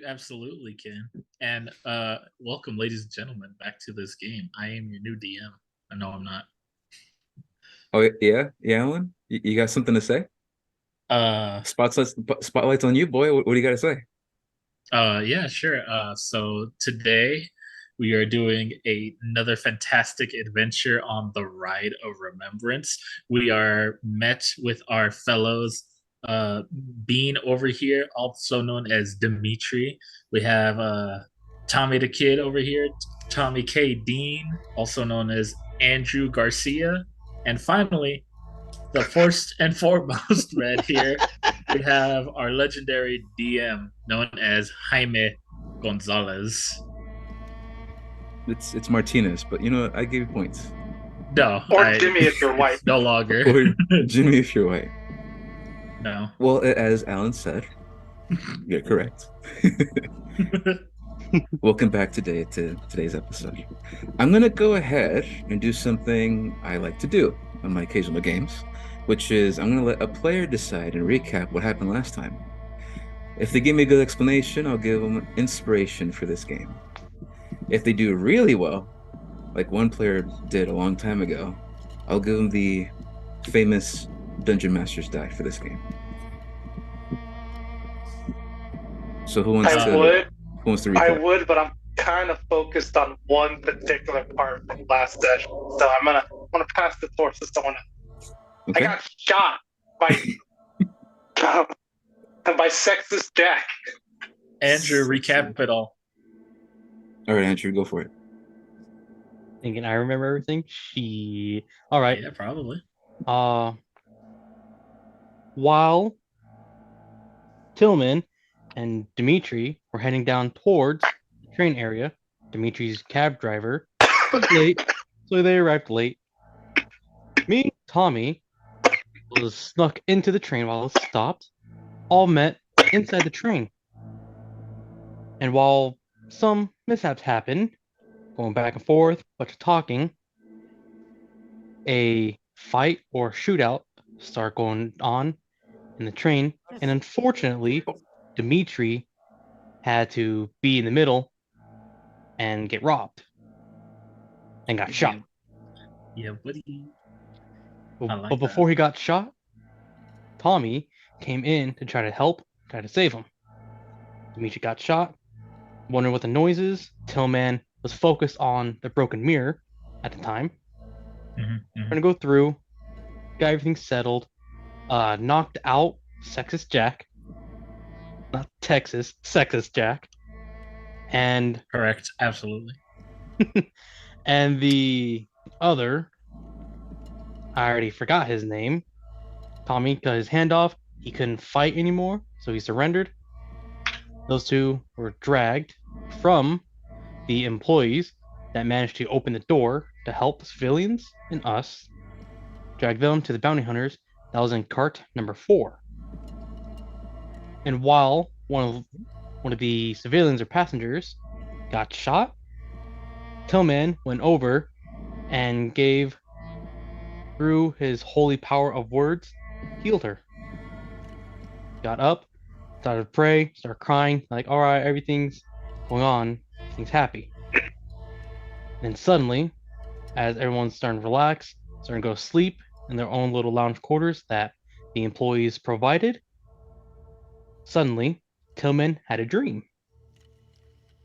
You absolutely can. And welcome, ladies and gentlemen, back to this game. I am your new DM. No, I'm not. Oh yeah, Alan. You got something to say? Uh Spotlights on you, boy. What do you got to say? yeah, sure. So today we are doing another fantastic adventure on the Ride of Remembrance. We are met with our fellows Bean over here, also known as Dimitri. We have Tommy the Kid over here, Tommy K. Dean, also known as Andrew Garcia. And finally, the first and foremost red here, we have our legendary DM known as Jaime Gonzalez. It's Martinez, but you know what? I give you points. No, Or I Jimmy if you're white. no longer. Or Jimmy, if you're white. No. Well, as Alan said, you're correct. Welcome back today to today's episode. I'm gonna go ahead and do something I like to do on my occasional games, which is I'm gonna let a player decide and recap what happened last time. If they give me a good explanation, I'll give them inspiration for this game. If they do really well, like one player did a long time ago, I'll give them the famous Dungeon Master's die for this game. So I uh, would, who wants to I recap? would, but I'm kind of focused on one particular part from last session. So I'm gonna pass the torch to someone else. I Okay. got shot by by sexist Jack. Andrew, recap it all. All right, Andrew, go for it. Thinking I remember everything. All right. Yeah, probably. Uh, while Tillman and Dimitri were heading down towards the train area, Dimitri's cab driver was late, so they arrived late. Me and Tommy was snuck into the train while it stopped. All met inside the train. And while some mishaps happened, going back and forth, bunch of talking, a fight or shootout start going on in the train, and unfortunately, Dimitri had to be in the middle and get robbed and got shot. Yeah, buddy. I But like before that. he got shot, Tommy came in to try to help, try to save him. Dimitri got shot, wondering what the noise is. Tillman was focused on the broken mirror at the time. Trying to go through, got everything settled, knocked out Sexist Jack, not Texas, Sexist Jack, and Correct. Absolutely. and the other, I already forgot his name. Tommy cut his hand off. He couldn't fight anymore, so he surrendered. Those two were dragged from the employees that managed to open the door to help the civilians and us, dragged them to the bounty hunters that was in cart number 4. And while one of the civilians or passengers got shot, Tillman went over and gave, through his holy power of words, healed her. Got up, started to pray, started crying, like, all right, everything's going on, everything's happy. And suddenly, as everyone's starting to relax, starting to go to sleep in their own little lounge quarters that the employees provided, suddenly Tillman had a dream.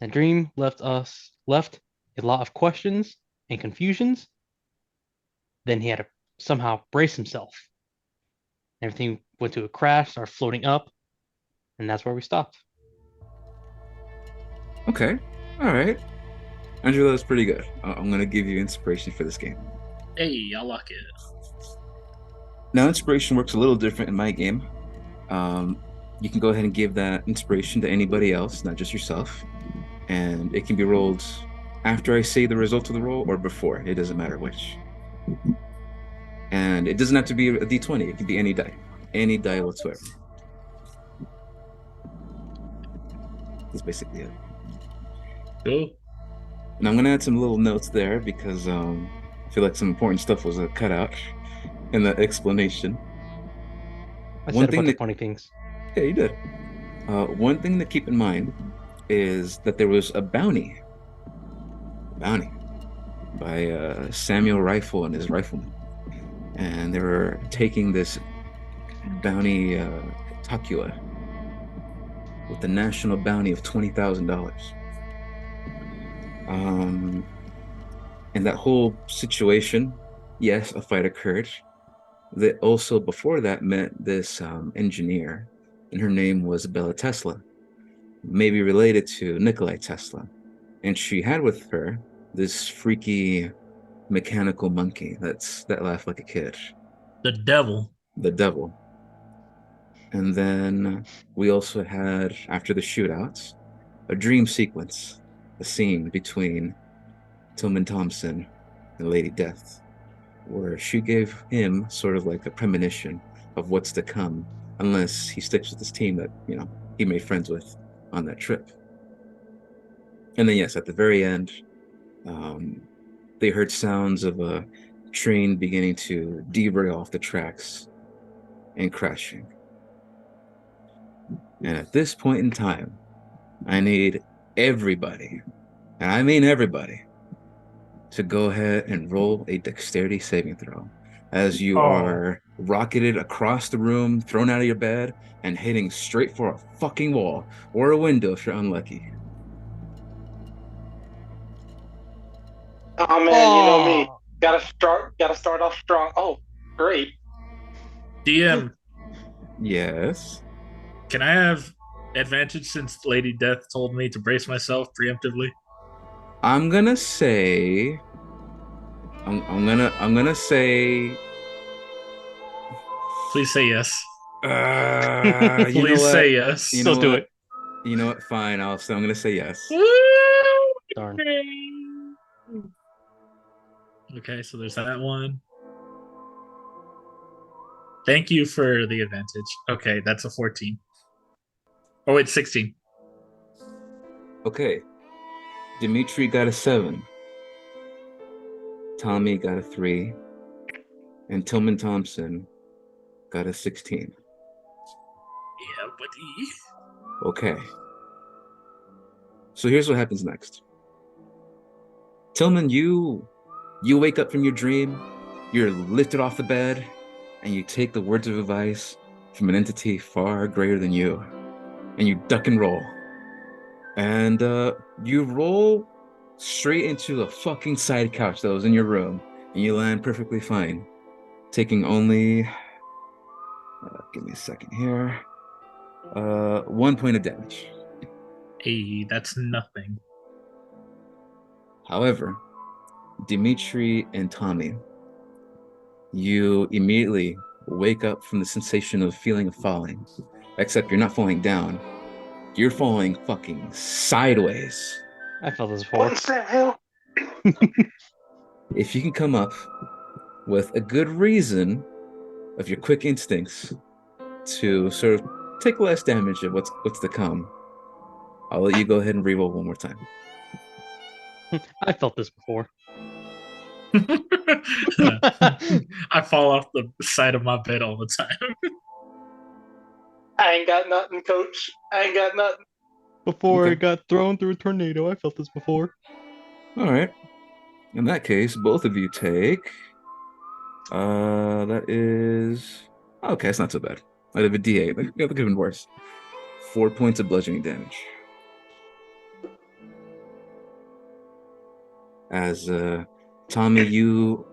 That dream left a lot of questions and confusions. Then he had to somehow brace himself. Everything went to a crash, started floating up, and that's where we stopped. Okay. All right. Andrew, that was pretty good. I'm gonna give you inspiration for this game. Hey, I like it. Now, inspiration works a little different in my game. You can go ahead and give that inspiration to anybody else, not just yourself. And it can be rolled after I say the result of the roll or before. It doesn't matter which. And it doesn't have to be a d20. It could be any die whatsoever. That's basically it. Cool. And I'm gonna add some little notes there because I feel like some important stuff was cut out in the explanation. I One said a thing bunch of that funny things. Yeah, you did. One thing to keep in mind is that there was a bounty by Samuel Rifle and his riflemen, and they were taking this bounty Takua with the national bounty of $20,000. Um, and that whole situation, yes, a fight occurred. That also before that met this engineer, and her name was Bella Tesla, maybe related to Nikolai Tesla. And she had with her this freaky mechanical monkey that laughed like a kid, The devil. the devil. And then we also had, after the shootouts, a dream sequence, a scene between Tillman Thompson and Lady Death, where she gave him sort of like a premonition of what's to come, unless he sticks with this team that, he made friends with on that trip. And then, yes, at the very end, um, they heard sounds of a train beginning to derail off the tracks and crashing. And at this point in time, I need everybody, and I mean everybody, to go ahead and roll a dexterity saving throw as you are rocketed across the room, thrown out of your bed, and hitting straight for a fucking wall or a window if you're unlucky. Oh man, you know me. Gotta start off strong. Oh, great. DM, Yes. can I have advantage since Lady Death told me to brace myself preemptively? I'm gonna say I'm gonna say Please say yes. you know Please what? say yes. You know Let's do what? it. You know what? Fine. I'm gonna say yes. Darn. Okay, so there's that one. Thank you for the advantage. Okay, that's a 14. Oh, wait, 16. Okay. Dimitri got a 7. Tommy got a 3. And Tillman Thompson got a 16. Yeah, buddy. Okay. So here's what happens next. Tillman, you wake up from your dream, you're lifted off the bed, and you take the words of advice from an entity far greater than you, and you duck and roll. And you roll straight into the fucking side couch that was in your room, and you land perfectly fine, taking only, give me a second here, 1 point of damage. Hey, that's nothing. However, Dimitri and Tommy, you immediately wake up from the sensation of feeling of falling, except you're not falling down, you're falling fucking sideways. I felt this before. What's that hell? If you can come up with a good reason of your quick instincts to sort of take less damage of what's to come, I'll let you go ahead and reroll one more time. I felt this before. I fall off the side of my bed all the time. I ain't got nothing, coach. I ain't got nothing. Before Okay. I got thrown through a tornado, I felt this before. All right. In that case, both of you take. That is okay. It's not so bad. I have a D8. That could have been worse. 4 points of bludgeoning damage. As Tommy, you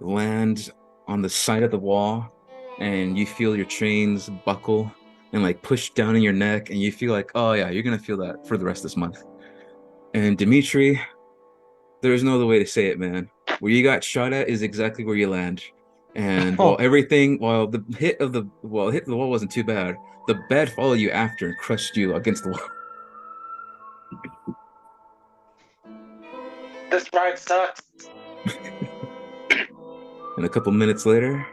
land on the side of the wall, and you feel your chains buckle and like push down in your neck, and you feel like, oh yeah, you're gonna feel that for the rest of this month. And Dimitri, there's no other way to say it, man. Where you got shot at is exactly where you land. And while the hit of the wall wasn't too bad, the bed followed you after and crushed you against the wall. This ride sucks. And a couple minutes later,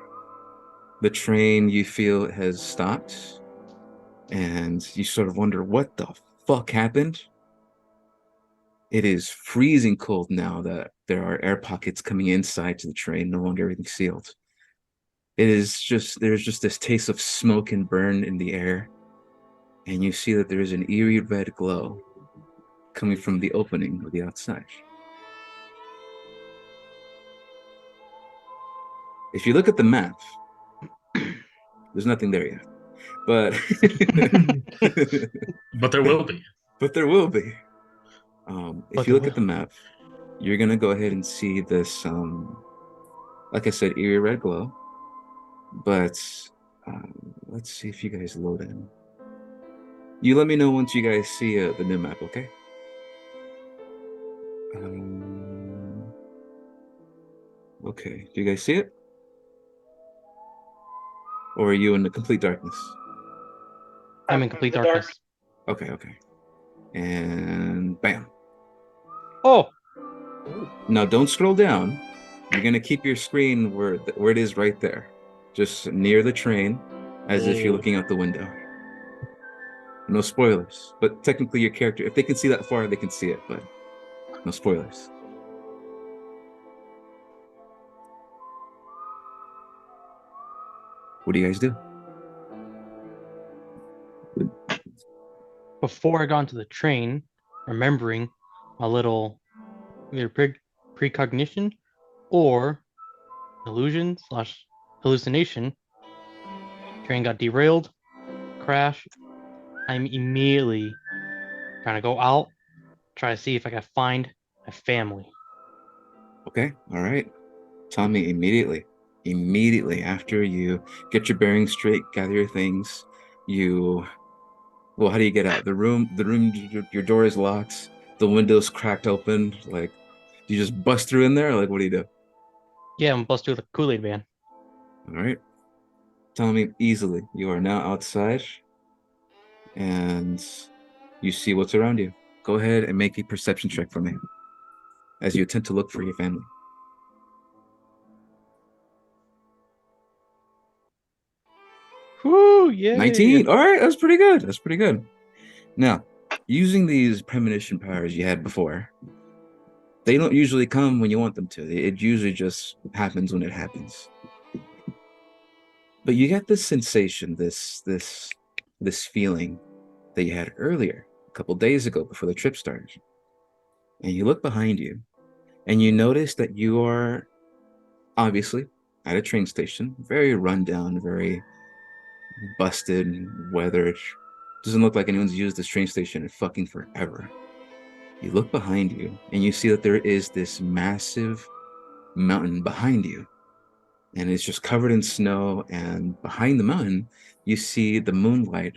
the train you feel has stopped, and you sort of wonder what the fuck happened. It is freezing cold now that there are air pockets coming inside to the train, no longer everything sealed. There's just this taste of smoke and burn in the air, and you see that there is an eerie red glow coming from the opening of the outside. If you look at the map, there's nothing there yet. But But there will be. But there will be. If But you there look at the will. map, you're gonna go ahead and see this, like I said, eerie red glow. But let's see if you guys load in. You let me know once you guys see the new map, okay? Okay, do you guys see it? Or are you in the complete darkness? I'm in complete the dark. darkness. Okay. And bam. Oh, Now don't scroll down. You're gonna keep your screen where it is right there, just near the train, as if you're looking out the window. No spoilers, but technically your character, if they can see that far, they can see it, but no spoilers. What do you guys do? before I got onto the train, remembering a little either precognition or illusion slash hallucination, train got derailed, crash. I'm immediately trying to go out, try to see if I can find my family. Okay, all right. Tommy, immediately after you get your bearings straight, gather your things, well, how do you get out? The room, your door is locked, the window's cracked open. Like, do you just bust through in there? Or like, what do you do? Yeah, I'm supposed to do the Kool-Aid man. All right. Tell me easily. You are now outside and you see what's around you. Go ahead and make a perception check for me as you attempt to look for your family. Whoo, yeah. 19. All right, that's pretty good. That's pretty good. Now, using these premonition powers you had before, they don't usually come when you want them to. It usually just happens when it happens. But you get this sensation, this feeling that you had earlier, a couple days ago before the trip started. And you look behind you and you notice that you are obviously at a train station, very rundown, very busted, weathered. Doesn't look like anyone's used this train station in fucking forever. You look behind you and you see that there is this massive mountain behind you, and it's just covered in snow. And behind the mountain, you see the moonlight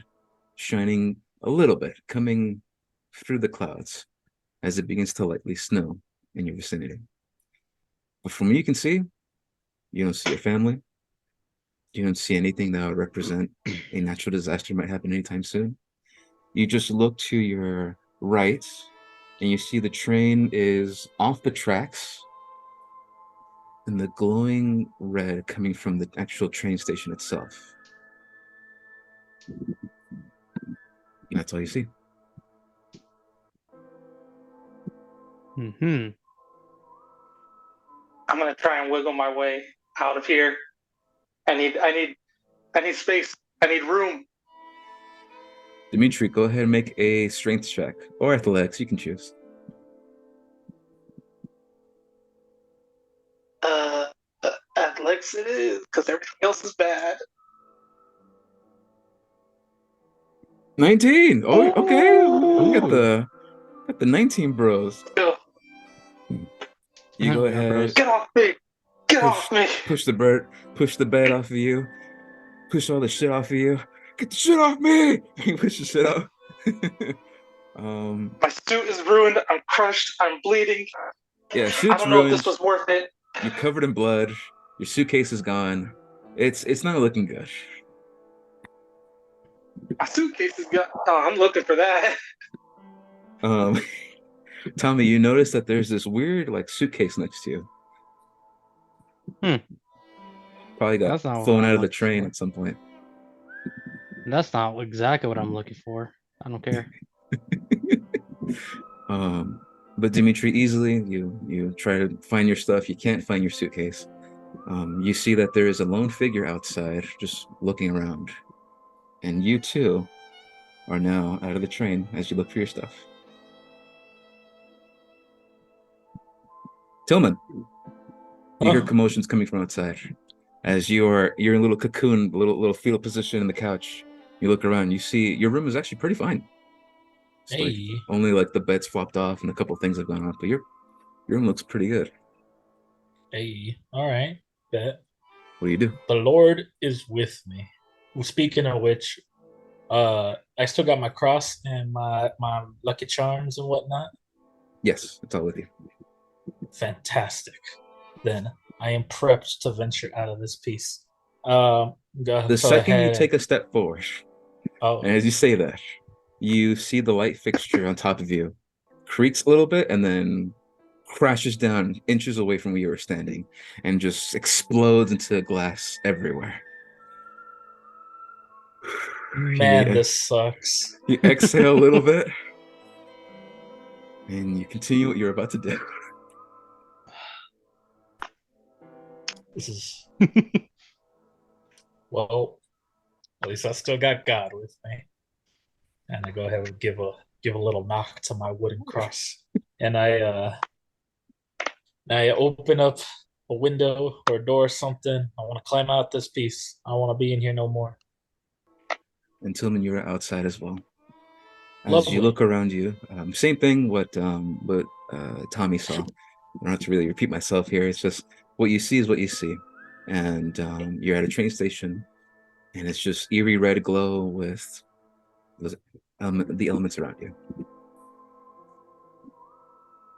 shining a little bit, coming through the clouds as it begins to lightly snow in your vicinity. But from what you can see, you don't see your family. You don't see anything that would represent a natural disaster might happen anytime soon. You just look to your right and you see the train is off the tracks and the glowing red coming from the actual train station itself. That's all you see. Mm-hmm. I'm gonna try and wiggle my way out of here. I need space. I need room. Dimitri, go ahead and make a strength check or athletics. You can choose. Athletics it is, because everything else is bad. 19. Oh, okay. We got Ooh. the 19 bros. Ugh, You go Yeah, bros. ahead, get off me! Get push off me! push the bed off of you, push all the shit off of you. Get the shit off me! You push the shit off. My suit is ruined. I'm crushed. I'm bleeding. Yeah, I suit's don't know if ruined. this was worth it. You're covered in blood. Your suitcase is gone. It's not looking good. My suitcase is gone. Oh, I'm looking for that. Um, Tommy, you notice that there's this weird like suitcase next to you. Probably got That's not what flown I'm out of the looking train for. at some point. That's not exactly what I'm looking for. I don't care. But Dimitri, easily you try to find your stuff. You can't find your suitcase. You see that there is a lone figure outside, just looking around, and you too are now out of the train as you look for your stuff. Tillman, you hear Oh, commotions coming from outside. As you're in a little cocoon, little fetal position in the couch. You look around, you see your room is actually pretty fine. It's like hey, only like the bed's flopped off and a couple things have gone on, but your room looks pretty good. hey. All right. Bet. What do you do? The Lord is with me. Well, speaking of which, I still got my cross and my lucky charms and whatnot. Yes, it's all with you. Fantastic. Then I am prepped to venture out of this piece. The Go second you ahead and take a step forward, and oh, as you say that, you see the light fixture on top of you creaks a little bit and then crashes down inches away from where you were standing and just explodes into glass everywhere. man, this sucks. You exhale a little bit and you continue what you're about to do. This is well. At least I still got God with me. And I go ahead and give a little knock to my wooden cross, and I open up a window or a door or something. I want to climb out this piece. I want to be in here no more. And Tillman, you're outside as well. As you Lovely. look around you, same thing what Tommy saw. I don't have to really repeat myself here. It's just what you see is what you see. And you're at a train station, and it's just eerie red glow with the elements around you.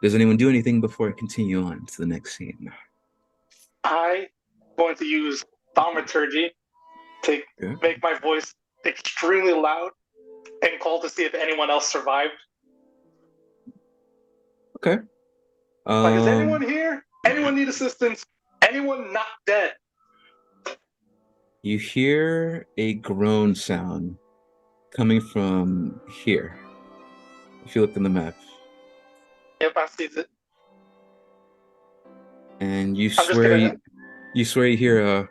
Does anyone do anything before I continue on to the next scene? I going to use thaumaturgy to Yeah. make my voice extremely loud and call to see if anyone else survived. Okay. Like, is anyone here? Anyone need assistance? Anyone not dead? You hear a groan sound coming from here. If you look in the map. Yep, I see it. And you I'm just swear gonna. you swear you hear a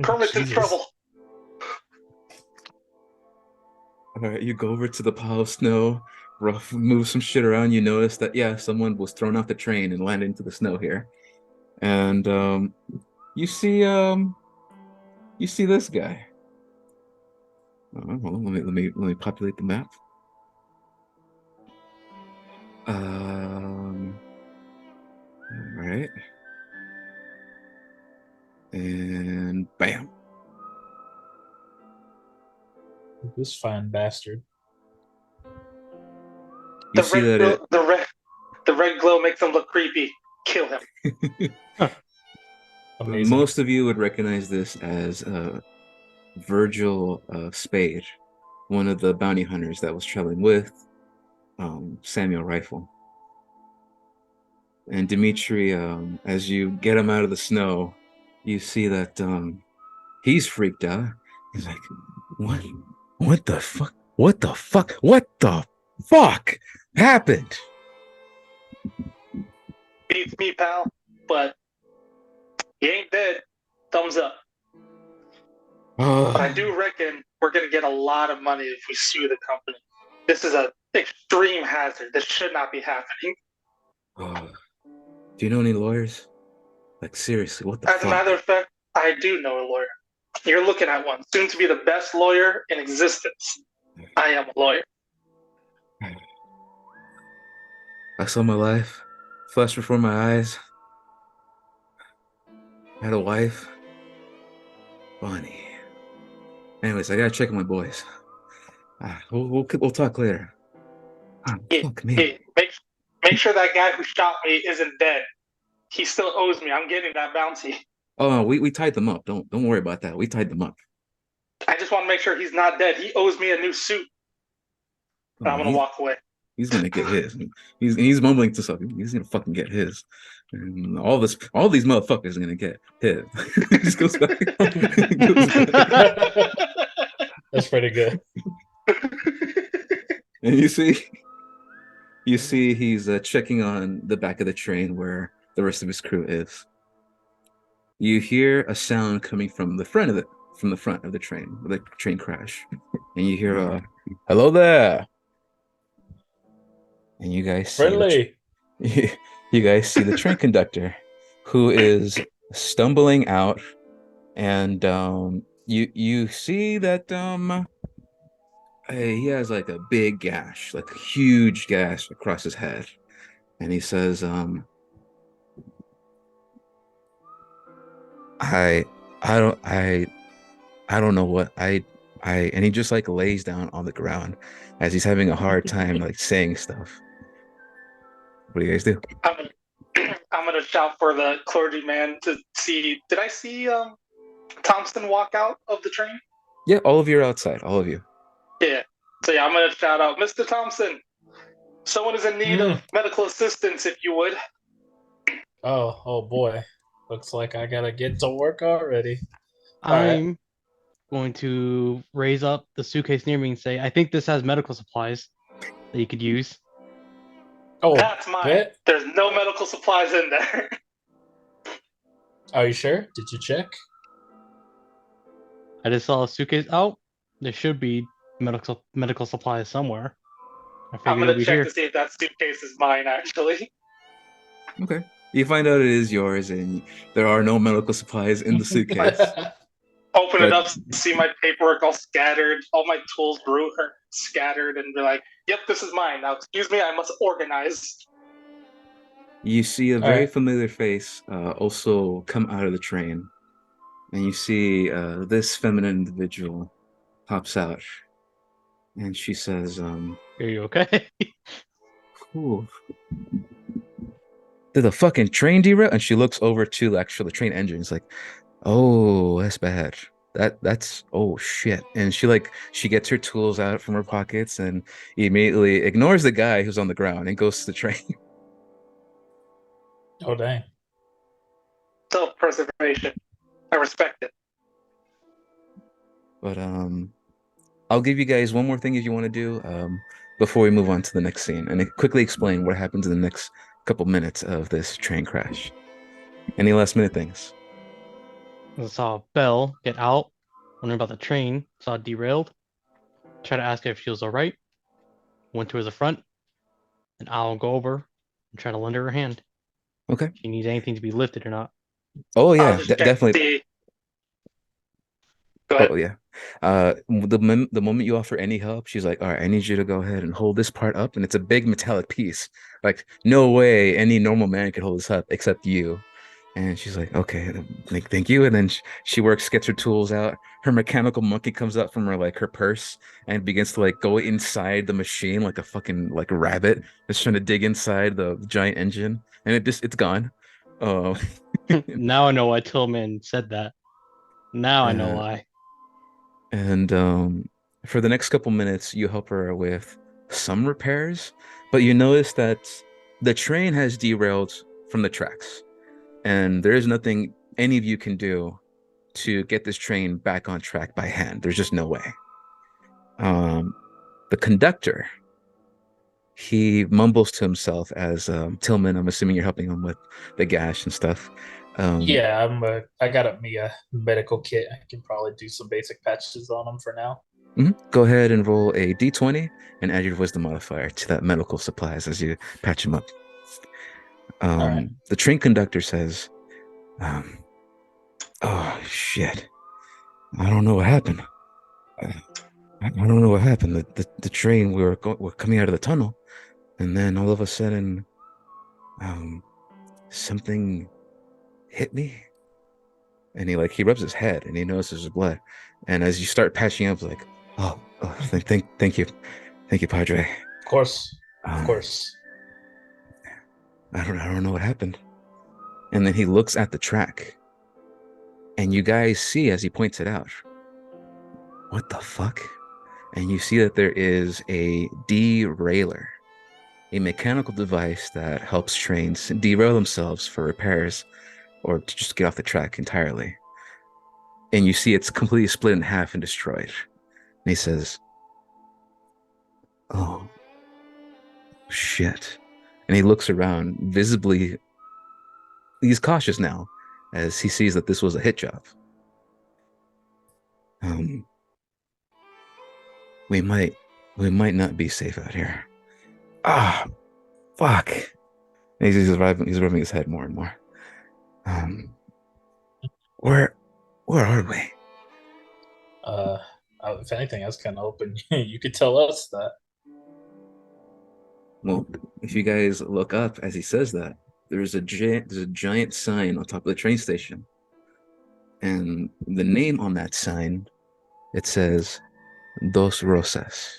Kermit's in Jesus. trouble. all right, you go over to the pile of snow, move some shit around. You notice that yeah, someone was thrown off the train and landed into the snow here. And you see this guy. Hold on, let me populate the map. All right. And bam. This fine bastard. You The see red that glow, it the red glow makes him look creepy. Kill him. Amazing. most of you would recognize this as Virgil Spade, one of the bounty hunters that was traveling with Samuel Rifle. And Dimitri, as you get him out of the snow, you see that he's freaked out. He's like, "What? What the fuck? What the fuck? What the fuck happened?" Beats me, pal. But he ain't dead. Thumbs up. But I do reckon we're gonna get a lot of money if we sue the company. This is an extreme hazard. This should not be happening. Do you know any lawyers? Like seriously, what the As a fuck? matter of fact, I do know a lawyer. You're looking at one, soon to be the best lawyer in existence. I am a lawyer. I saw my life flash before my eyes. I had a wife, Bonnie. Anyways, I gotta check on my boys. We'll talk later. Fuck me. Hey, make sure that guy who shot me isn't dead. He still owes me. I'm getting that bounty. Oh, no, we tied them up. Don't worry about that. We tied them up. I just want to make sure he's not dead. He owes me a new suit. And I'm gonna walk away. He's gonna get his. He's mumbling to something. He's gonna fucking get his. And all these motherfuckers are gonna get his. He just goes back. That's pretty good. And you see he's checking on the back of the train where the rest of his crew is. You hear a sound coming from the front of the train, the train crash, and you hear "Hello there." and you guys see Friendly. you guys see the train conductor who is stumbling out, and you see that he has like a big gash, like a huge gash across his head, and he says, I I don't I don't know what and he just like lays down on the ground as he's having a hard time like saying stuff. What do you guys do? I'm gonna, I'm gonna shout for the clergyman to see. Did I see Thompson walk out of the train? Yeah, all of you are outside, all of you. Yeah. So yeah, I'm gonna shout out, Mr. Thompson. Someone is in need Mm. of medical assistance, if you would. Oh boy. Looks like I gotta get to work already. All right. I'm going to raise up the suitcase near me and say, I think this has medical supplies that you could use. Oh, That's mine. bet. There's no medical supplies in there. Are you sure? Did you check? I just saw a suitcase out. There should be medical supplies somewhere. I I'm figured gonna it'll be check here. to see if that suitcase is mine, actually. Okay. You find out it is yours, and there are no medical supplies in the suitcase. Open it But up, see my paperwork all scattered, all my tools scattered, and be like, "Yep, this is mine." Now, excuse me, I must organize. you see a All very right. familiar face also come out of the train, and you see this feminine individual pops out, and she says, Are you okay? "Ooh, did the fucking train derail?" And she looks over to actually the train engine. It's like, "Oh, that's bad. That's oh shit." And she gets her tools out from her pockets and immediately ignores the guy who's on the ground and goes to the train. Oh dang. Self-preservation. I respect it. But I'll give you guys one more thing if you want to do before we move on to the next scene and quickly explain what happens in the next couple minutes of this train crash. Any last minute things? I saw Belle get out, wondering about the train, saw it derailed. Tried to ask her if she was all right. Went to her the front, and I'll go over and try to lend her a hand. Okay. If she needs anything to be lifted or not. Oh I'll yeah, just check to definitely. see. Go ahead. Oh yeah. The moment you offer any help, she's like, "All right, I need you to go ahead and hold this part up," and it's a big metallic piece. Like, no way any normal man could hold this up except you. And she's like, "Okay, thank you." And then she works, gets her tools out. Her mechanical monkey comes out from her purse and begins to like go inside the machine like a fucking like rabbit that's trying to dig inside the giant engine, and it's gone. Uh, Now I know why Tillman said that. Now I know uh, why. And for the next couple minutes, you help her with some repairs, but you notice that the train has derailed from the tracks, and there is nothing any of you can do to get this train back on track by hand. There's just no way. Um, the conductor, he mumbles to himself as Tillman, I'm assuming you're helping him with the gash and stuff. Um, Yeah, I got me a medical kit. I can probably do some basic patches on them for now. Go ahead and roll a d20 and add your wisdom modifier to that medical supplies as you patch him up. All right. The train conductor says, um, "Oh shit, I don't know what happened. I don't know what happened. The train we're coming out of the tunnel, and then all of a sudden, um, something hit me." And he rubs his head and he notices there's blood. And as you start patching up, like, oh, thank you, Padre. Of course. Of Um, course. I don't know what happened. And then he looks at the track, and you guys see as he points it out, what the fuck? And you see that there is a derailer, a mechanical device that helps trains derail themselves for repairs or to just get off the track entirely. And you see it's completely split in half and destroyed. And he says, "Oh, shit." And he looks around, visibly, he's cautious now as he sees that this was a hit job. Um, we might not be safe out here. Ah, Fuck. He's rubbing his head more and more. Um, where where are we? Uh, if anything, I was kind of hoping you could tell us that. Well, if you guys look up as he says that, there's a giant sign on top of the train station. And the name on that sign, it says Dos Rosas.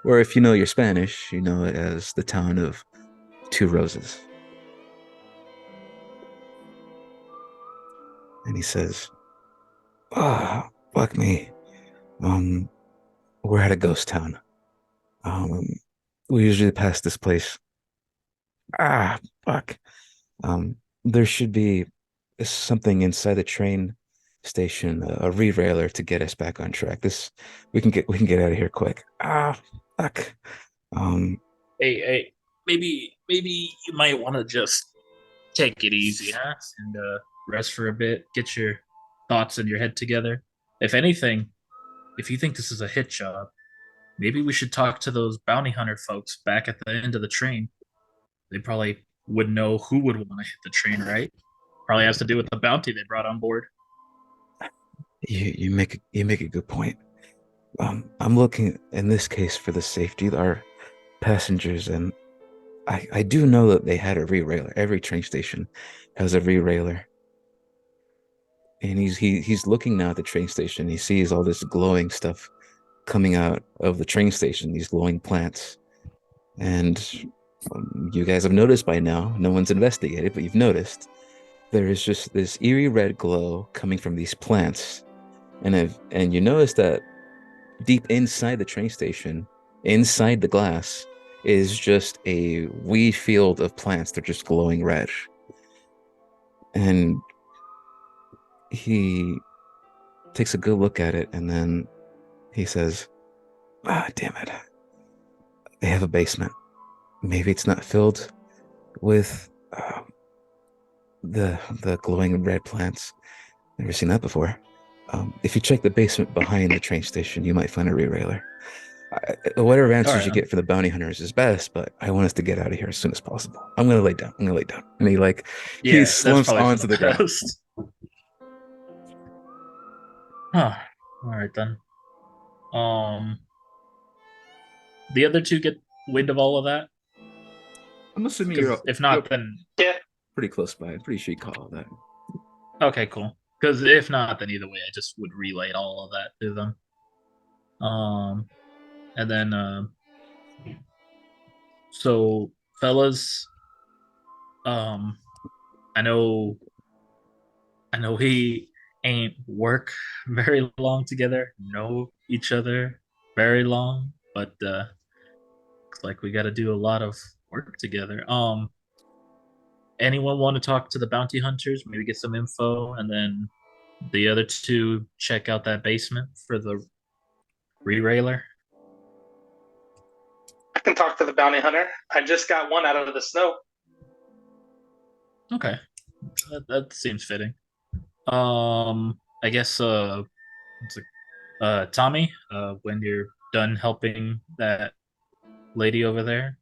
Or if you know your Spanish, you know it as the town of Two Roses. And he says, "Ah, fuck me. Um, we're at a ghost town. Um, we usually pass this place. Ah, fuck. There should be something inside the train station, a re-railer to get us back on track. This we can get out of here quick. Ah, fuck. Um, Hey, maybe you might want to just take it easy, huh? And rest for a bit, get your thoughts in your head together. If anything, if you think this is a hit job, maybe we should talk to those bounty hunter folks back at the end of the train. They probably would know who would want to hit the train, right? Probably has to do with the bounty they brought on board. you make a good point. I'm looking in this case for the safety of our passengers, and I do know that they had a re-railer. Every train station has a re-railer. And he's looking now at the train station. He sees all this glowing stuff coming out of the train station, these glowing plants. And you guys have noticed by now, no one's investigated, but you've noticed there is just this eerie red glow coming from these plants. And you notice that deep inside the train station, inside the glass, is just a wee field of plants. They're just glowing red. And he takes a good look at it, and then he says, "Ah, damn it. They have a basement. Maybe it's not filled with the glowing red plants. Never seen that before. If you check the basement behind the train station, you might find a re-railer. Whatever All answers right. you get for the bounty hunters is best, but I want us to get out of here as soon as possible. I'm gonna lay down. I'm gonna lay down." And he Yeah, that's slumps probably for onto the the ground. best. Huh. All right then. Um, the other two get wind of all of that I'm assuming because if you're not, then Yeah, pretty close by. I'm pretty sure you caught all that. okay, cool. Because if not, then either way, I just would relay all of that to them. Um, and then so fellas, um, I know I know we ain't work very long together, know each other very long, but looks like we got to do a lot of work together. Anyone want to talk to the bounty hunters? Maybe get some info, and then the other two check out that basement for the re-railer. I can talk to the bounty hunter. I just got one out of the snow. Okay, that seems fitting. I guess Tommy, when you're done helping that lady over there,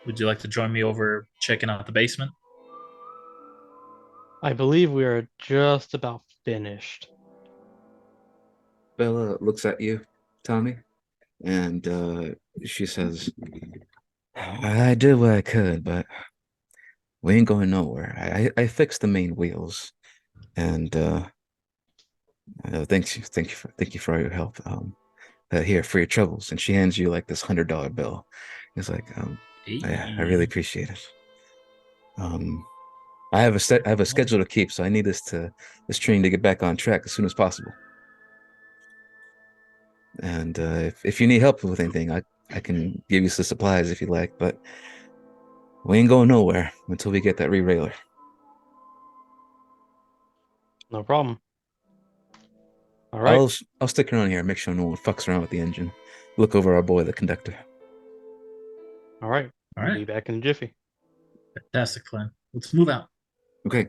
would you like to join me over checking out the basement? I believe we are just about finished. Bella looks at you, Tommy, and she says, "I did what I could, but we ain't going nowhere. I fixed the main wheels, and thank you for all your help. Here for your troubles." And she hands you like this $100 bill. It's like, I really Hey, appreciate it. Um, I have a schedule to keep, so I need this train to get back on track as soon as possible. And if you need help with anything, I can give you some supplies if you like, but we ain't going nowhere until we get that re-railer. No problem. All right. I'll stick around here and make sure no one fucks around with the engine. Look over our boy, the conductor. All right. all We'll right, be back in a jiffy. fantastic plan. Let's move out. Okay,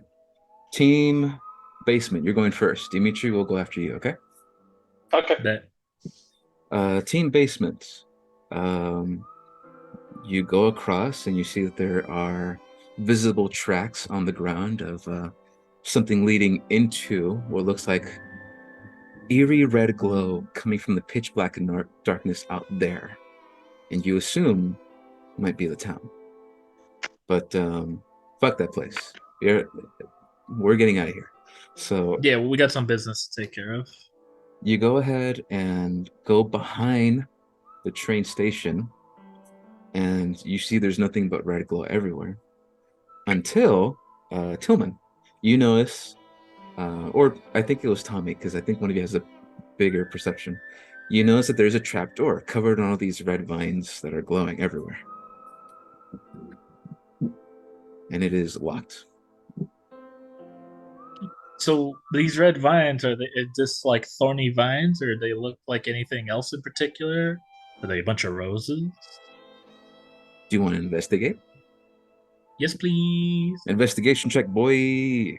team basement, you're going first. Dimitri will go after you. Okay. Okay. That Team basement. Um, You go across and you see that there are visible tracks on the ground of something leading into what looks like eerie red glow coming from the pitch black and darkness out there. And you assume it might be the town. But fuck that place. We're getting out of here. So Yeah, we got some business to take care of. you go ahead and go behind the train station, and you see there's nothing but red glow everywhere until Tillman. You notice, or I think it was Tommy, because I think one of you has a bigger perception. You notice that there's a trap door covered in all these red vines that are glowing everywhere, and it is locked. So these red vines are they just like thorny vines, or they look like anything else in particular? Are they a bunch of roses? Do you want to investigate? Yes, please. Investigation check, boy.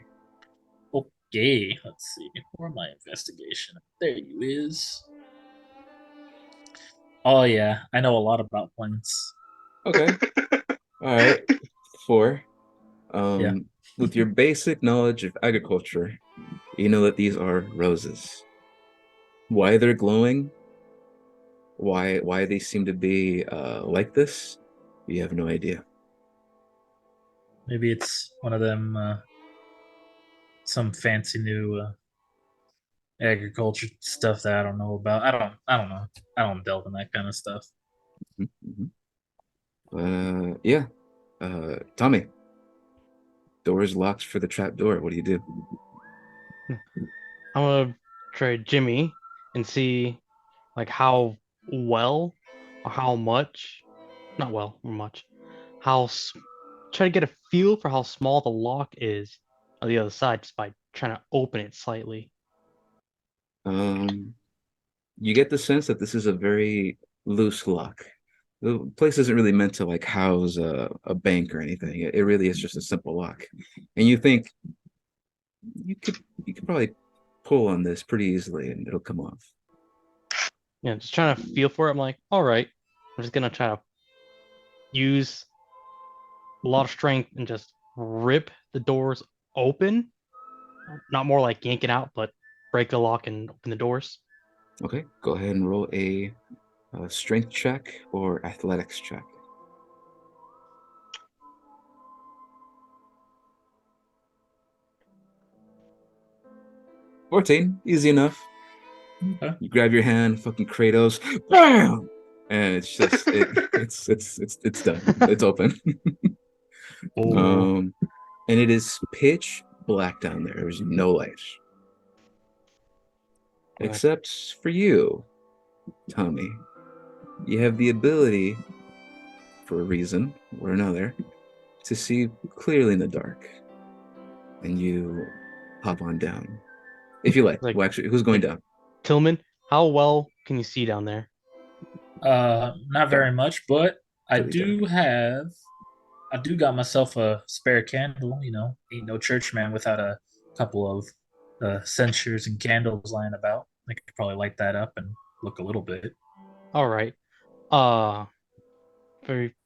Okay, let's see. Where my investigation? There you is. Oh yeah, I know a lot about plants. Okay. All right. 4. Yeah, With your basic knowledge of agriculture, you know that these are roses. Why they're glowing, why they seem to be like this, you have no idea. maybe it's one of them. Some fancy new agriculture stuff that I don't know about. I don't know. I don't delve in that kind of stuff. Mhm. Yeah. Tommy, door's locked for the trap door. What do you do? I'm gonna try Jimmy and see like how well or how much, not well or much, how try to get a feel for how small the lock is on the other side just by trying to open it slightly. Um, you get the sense that this is a very loose lock. The place isn't really meant to like house a bank or anything. It really is just a simple lock. And you think you could probably pull on this pretty easily and it'll come off. Yeah, just trying to feel for it. I'm like, all right, I'm just gonna try to use a lot of strength and just rip the doors open. Not more like yanking out, but break the lock and open the doors. Okay, go ahead and roll a strength check or athletics check. 14, easy enough. Okay. You grab your hand, fucking Kratos, bam, and it's just it's done. It's open. Oh, um, and it is pitch black down there. There's no light Uh, except for you, Tommy. You have the ability, for a reason or another, to see clearly in the dark, and you hop on down if you like. like, Well, actually, who's going like down? Tillman, how well can you see down there? not Dark, very much, but I really dark. do have. I do got myself a spare candle. You know, ain't no church man without a couple of censers and candles lying about. I could probably light that up and look a little bit. All right. Uh,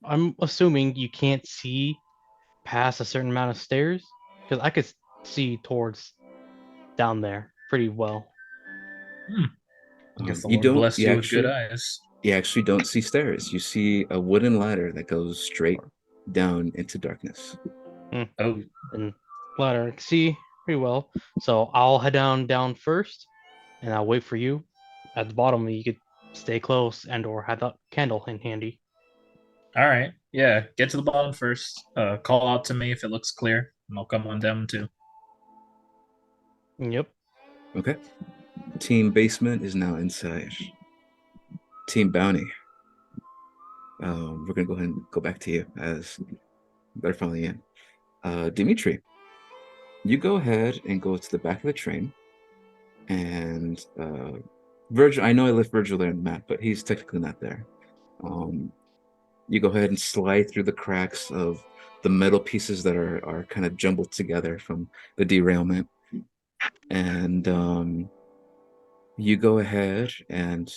I'm assuming you can't see past a certain amount of stairs because I could see towards down there pretty well. Hmm. I guess the You Lord don't. blessed you with good eyes. You actually don't see stairs. You see a wooden ladder that goes straight down into darkness. Hmm. Oh, And ladder I can see pretty well. So I'll head down first, and I'll wait for you at the bottom. You could stay close and or have that candle in handy. all right. Yeah, get to the bottom first. Call out to me if it looks clear, and I'll come on down too. Yep. Okay. Team Basement is now inside. Team Bounty. We're gonna go ahead and go back to you as they're finally in. Dimitri, you go ahead and go to the back of the train, and Virgil. I know I left Virgil there in the map, but he's technically not there. Um, you go ahead and slide through the cracks of the metal pieces that are kind of jumbled together from the derailment, and you go ahead and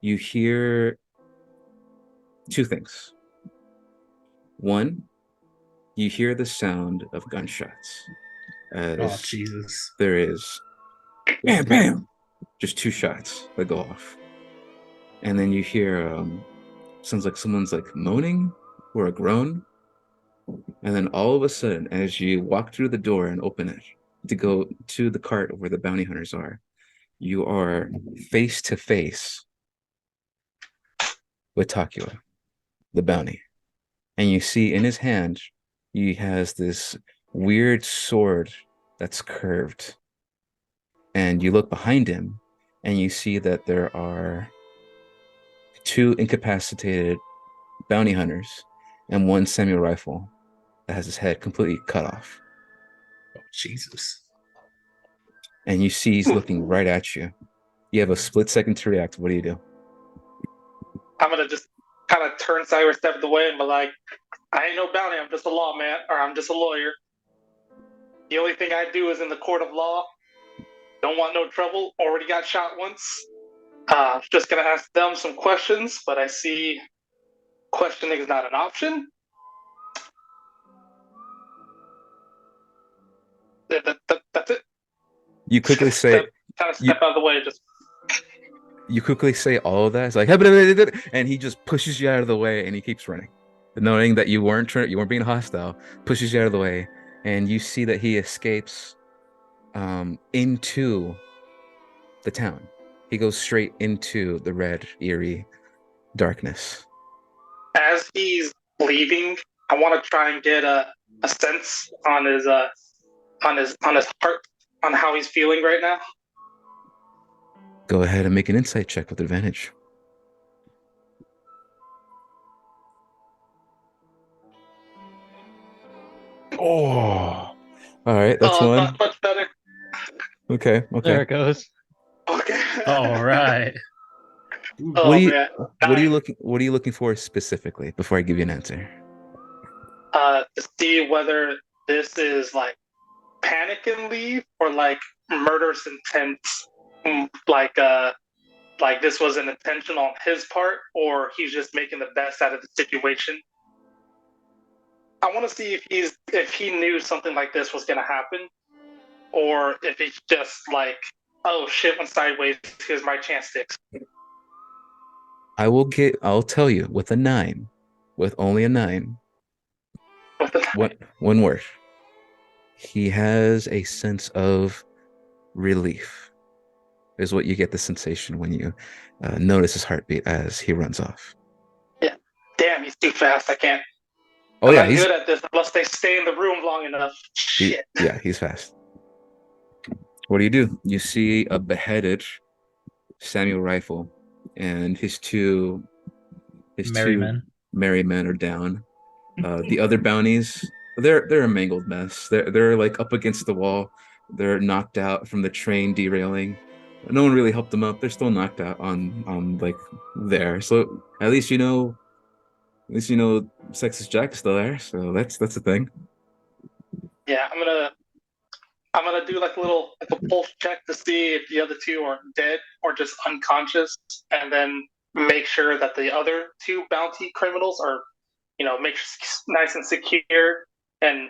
you hear two things. One, you hear the sound of gunshots Oh, as Jesus. there is bam, bam, just 2 shots that go off. And then you hear sounds like someone's like moaning or a groan. And then all of a sudden, as you walk through the door and open it to go to the cart where the bounty hunters are, you are face to face with Takua, the bounty. And you see in his hand, he has this weird sword that's curved. And you look behind him and you see that there are 2 incapacitated bounty hunters and 1 semi rifle that has his head completely cut off. Oh, Jesus. And you see he's looking right at you. You have a split second to react. What do you do? I'm gonna just kind of turn sideways, step away, and be like, I ain't no bounty. I'm just a lawman, or I'm just a lawyer. The only thing I do is in the court of law. Don't want no trouble. Already got shot once. Just gonna ask them some questions, but I see questioning is not an option. That's it. You quickly say, step out of the way. Just you quickly say all of that. It's like, and he just pushes you out of the way, and he keeps running, knowing that you weren't being hostile. Pushes you out of the way, and you see that he escapes into the town. He goes straight into the red, eerie darkness. as he's leaving, I want to try and get a sense on his heart, on how he's feeling right now. Go ahead and make an insight check with advantage. Oh, all right, that's one. Not much better. Okay. There it goes. Okay. All right. What are you man. What are you looking for specifically before I give you an answer? To see whether this is like panic and leave or like murderous intent, like this was an intention on his part, or he's just making the best out of the situation. I want to see if he knew something like this was going to happen, or if it's just like, oh shit, went sideways. Here's my chance to explain. I'll tell you with a 9, with only a 9. One word. He has a sense of relief. Is what you get the sensation when you notice his heartbeat as he runs off. Yeah. Damn, he's too fast. I can't. Oh, I'm yeah, not good at this unless they stay in the room long enough. Shit. He's fast. What do? You see a beheaded Samuel Rifle, and his two merry men are down. The other bounties, they're a mangled mess. They're like up against the wall. They're knocked out from the train derailing. No one really helped them up. They're still knocked out on like there. So at least you know Sexist Jack's still there. So that's a thing. Yeah, I'm gonna do like a pulse check to see if the other 2 are dead or just unconscious, and then make sure that the other 2 bounty criminals are, make nice and secure and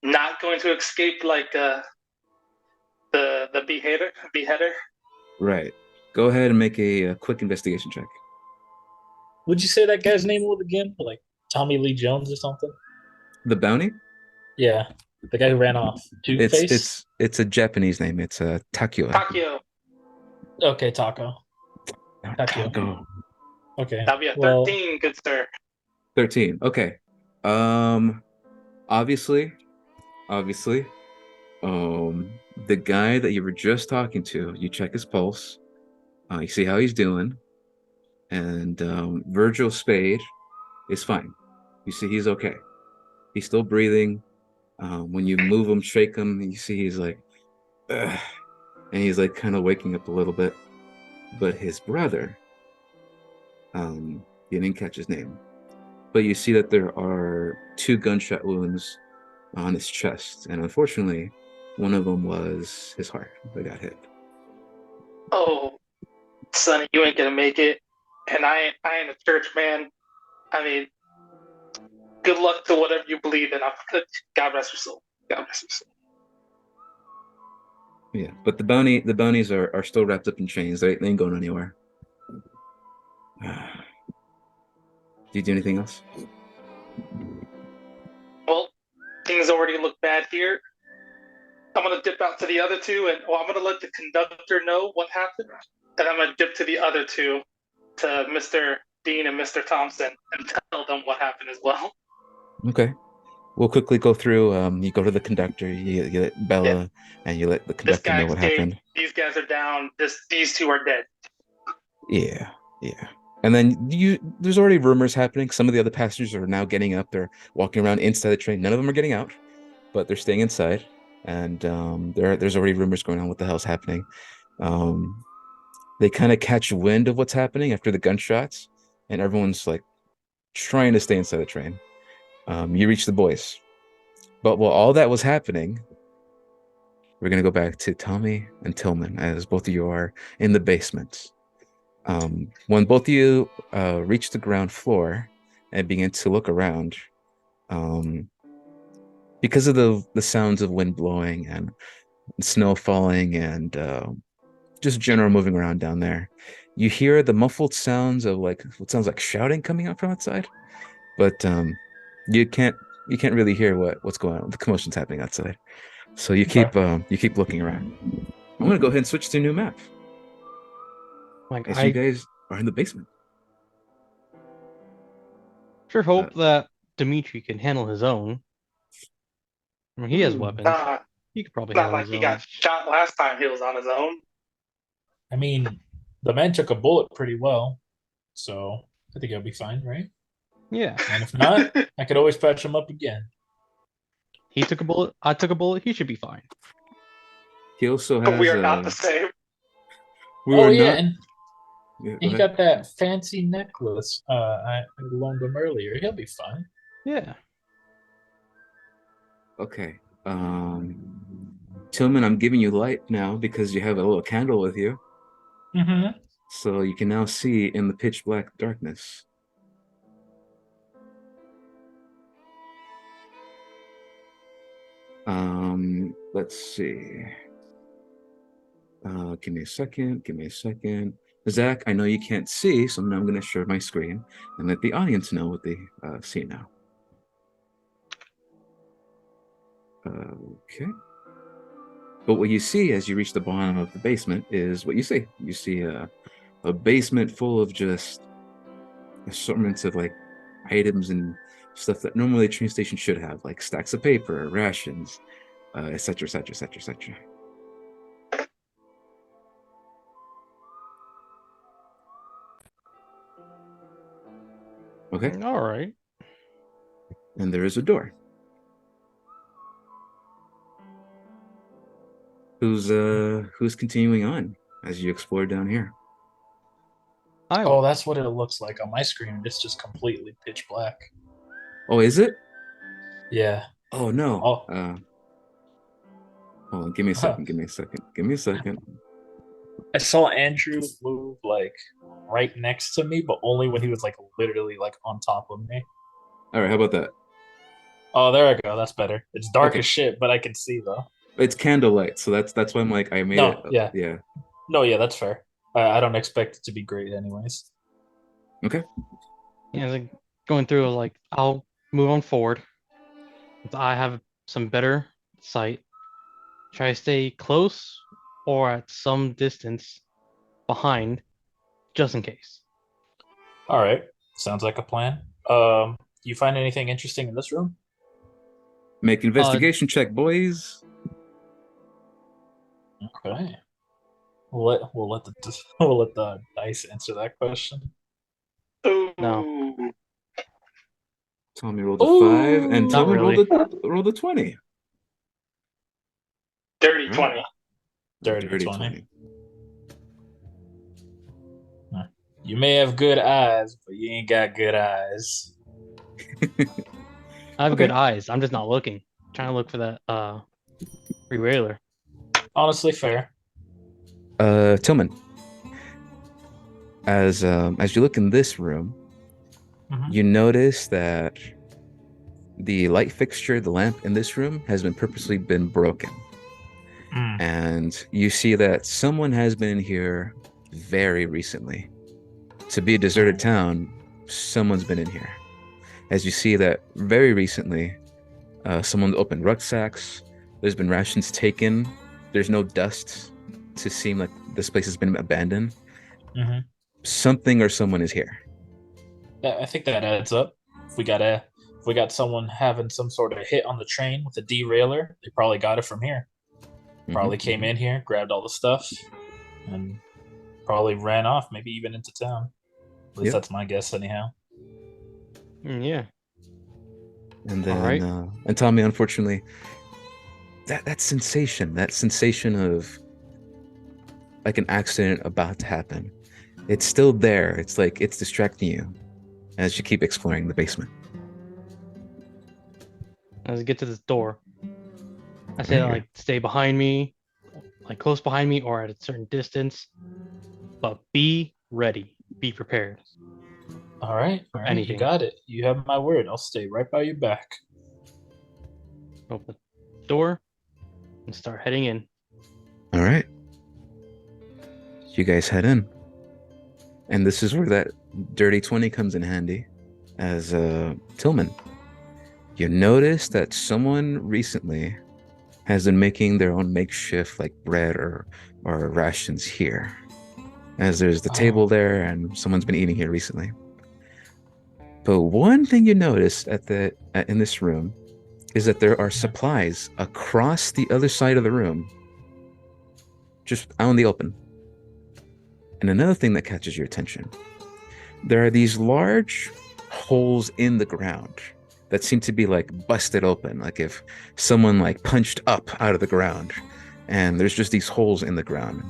not going to escape like the beheader. Right. Go ahead and make a quick investigation check. Would you say that guy's name was again? Like Tommy Lee Jones or something? The bounty? Yeah, the guy who ran off. Two-Face? It's a Japanese name. It's Takua. Takio. Okay, Taco. Taco. Okay. That'll be a 13, good sir. 13. Okay. Obviously, the guy that you were just talking to, you check his pulse, you see how he's doing, and Virgil Spade is fine. You see he's okay. He's still breathing. When you move him, shake him, you see he's like, ugh, and he's like kind of waking up a little bit. But his brother, you didn't catch his name, but you see that there are 2 gunshot wounds on his chest, and unfortunately, one of them was his heart that got hit. Oh, Sonny, you ain't gonna make it. And I ain't a church man. I mean, good luck to whatever you believe in. God rest your soul. God rest your soul. Yeah, but the bounties are still wrapped up in chains. They ain't going anywhere. Do you do anything else? Well, things already look bad here. I'm gonna dip out to the other two, and I'm gonna let the conductor know what happened, and I'm gonna dip to the other two, to Mr. Dean and Mr. Thompson, and tell them what happened as well. Okay. We'll quickly go through. You go to the conductor, you let Bella, and you let the This conductor guy know what escaped. happened. These guys are down. These two are dead. Yeah, yeah. And then there's already rumors happening. Some of the other passengers are now getting up. They're walking around inside the train. None of them are getting out, but they're staying inside. And there's already rumors going on. What the hell's happening? Um, they kind of catch wind of what's happening after the gunshots, and everyone's like trying to stay inside the train. You reach the boys, but while all that was happening, we're gonna go back to Tommy and Tillman as both of you are in the basement. When both of you reach the ground floor and begin to look around, um, because of the sounds of wind blowing and snow falling and just general moving around down there, you hear the muffled sounds of like what sounds like shouting coming out from outside, but you can't really hear what's going on. The commotion's happening outside, so you keep looking around. I'm gonna go ahead and switch to a new map Like, as you I guys are in the basement. sure Uh, hope that Dimitri can handle his own. I mean, he has weapons. Not, He could probably not handle like his he own. got shot last time he was on his own. I mean, the man took a bullet pretty well, so I think he'll be fine, right? Yeah. And if not, I could always patch him up again. He took a bullet. I took a bullet. He should be fine. he also But we has are not the same. we Oh were yeah, not. and Yeah, go he ahead. got that fancy necklace. I loaned him earlier. He'll be fine. Yeah. Okay. Tillman, I'm giving you light now because you have a little candle with you, Mm-hmm. so you can now see in the pitch black darkness. Let's see. Give me a second. Give me a second. Zach, I know you can't see, so now I'm going to share my screen and let the audience know what they see now. Okay. But what you see as you reach the bottom of the basement is what you see. You see a basement full of just assortments of like items and stuff that normally a train station should have, like stacks of paper, rations, etc., etc., etc., etc. Okay, All right. and there is a door. Who's continuing on as you explore down here? I Oh, will. that's what it looks like on my screen. It's just completely pitch black. Oh, is it? Yeah. Oh no. Oh, Hold on, give me a second. Give me a second. Give me a second. I saw Andrew move like right next to me, but only when he was like literally like on top of me. All right, how about that? Oh, there I go. That's better. It's dark Okay, as shit, but I can see though. it's candlelight, so that's why I'm like I made it. No, yeah, Yeah. no, yeah, that's fair. I don't expect it to be great, anyways. Okay. Yeah, like going through, like, I'll move on forward. If I have some better sight. Try to stay close or at some distance behind, just in case. All right, sounds like a plan. You find anything interesting in this room? Make investigation check, boys. Okay, we'll let the we'll let the dice answer that question. No, Ooh. Tommy rolled a 5, and Ooh, not Tillman really. rolled a 20. Dirty All right. 20. dirty Dirty 20. Huh. You may have good eyes, but you ain't got good eyes. I have Okay. good eyes. I'm just not looking. Trying to look for that rerailer. Honestly, fair. Tillman, as you look in this room, Mhm. you notice that the light fixture, the lamp in this room has been purposely been broken. Mm. And you see that someone has been in here very recently. To be a deserted town, someone's been in here. As you see that very recently, someone opened rucksacks. There's been rations taken. There's no dust to seem like this place has been abandoned. Mm-hmm. Something or someone is here. I think that adds up. If we got someone having some sort of hit on the train with a derailer, they probably got it from here. Probably came in here, grabbed all the stuff, and probably ran off, maybe even into town. At least Yep. that's my guess, anyhow. Yeah. And All then, right. and Tommy, unfortunately, that sensation of like an accident about to happen, it's still there. It's like it's distracting you as you keep exploring the basement. As I get to this door, I say Right here. like stay behind me, like close behind me or at a certain distance, but be ready, be prepared All right, for you anything. got it. You have my word. I'll stay right by your back. Open the door and start heading in. All right. You guys head in. And this is where that dirty 20 comes in handy as Tillman. You notice that someone recently has been making their own makeshift like bread or rations here. As there's the table there and someone's been eating here recently. But one thing you notice in this room is that there are supplies across the other side of the room, just out in the open. And another thing that catches your attention, there are these large holes in the ground that seem to be like busted open, like if someone like punched up out of the ground. And there's just these holes in the ground.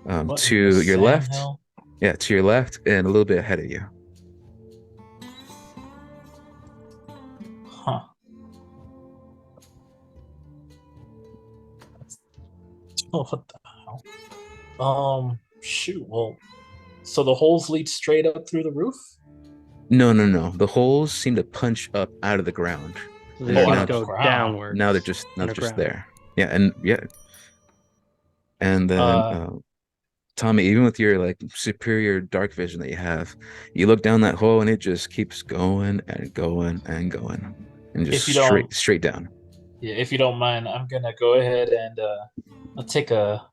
To your left, Hell? yeah, to your left and a little bit ahead of you. Huh. What the hell? Shoot. Well, so the holes lead straight up through the roof? No, no, no. The holes seem to punch up out of the ground, So and they they're seem to now go underground. now they're downwards just underground. there. Yeah, and then Uh, Tommy, even with your like superior dark vision that you have, you look down that hole and it just keeps going and going and going, and just if you don't, straight down. yeah, if you don't mind, I'm gonna go ahead and I'll take a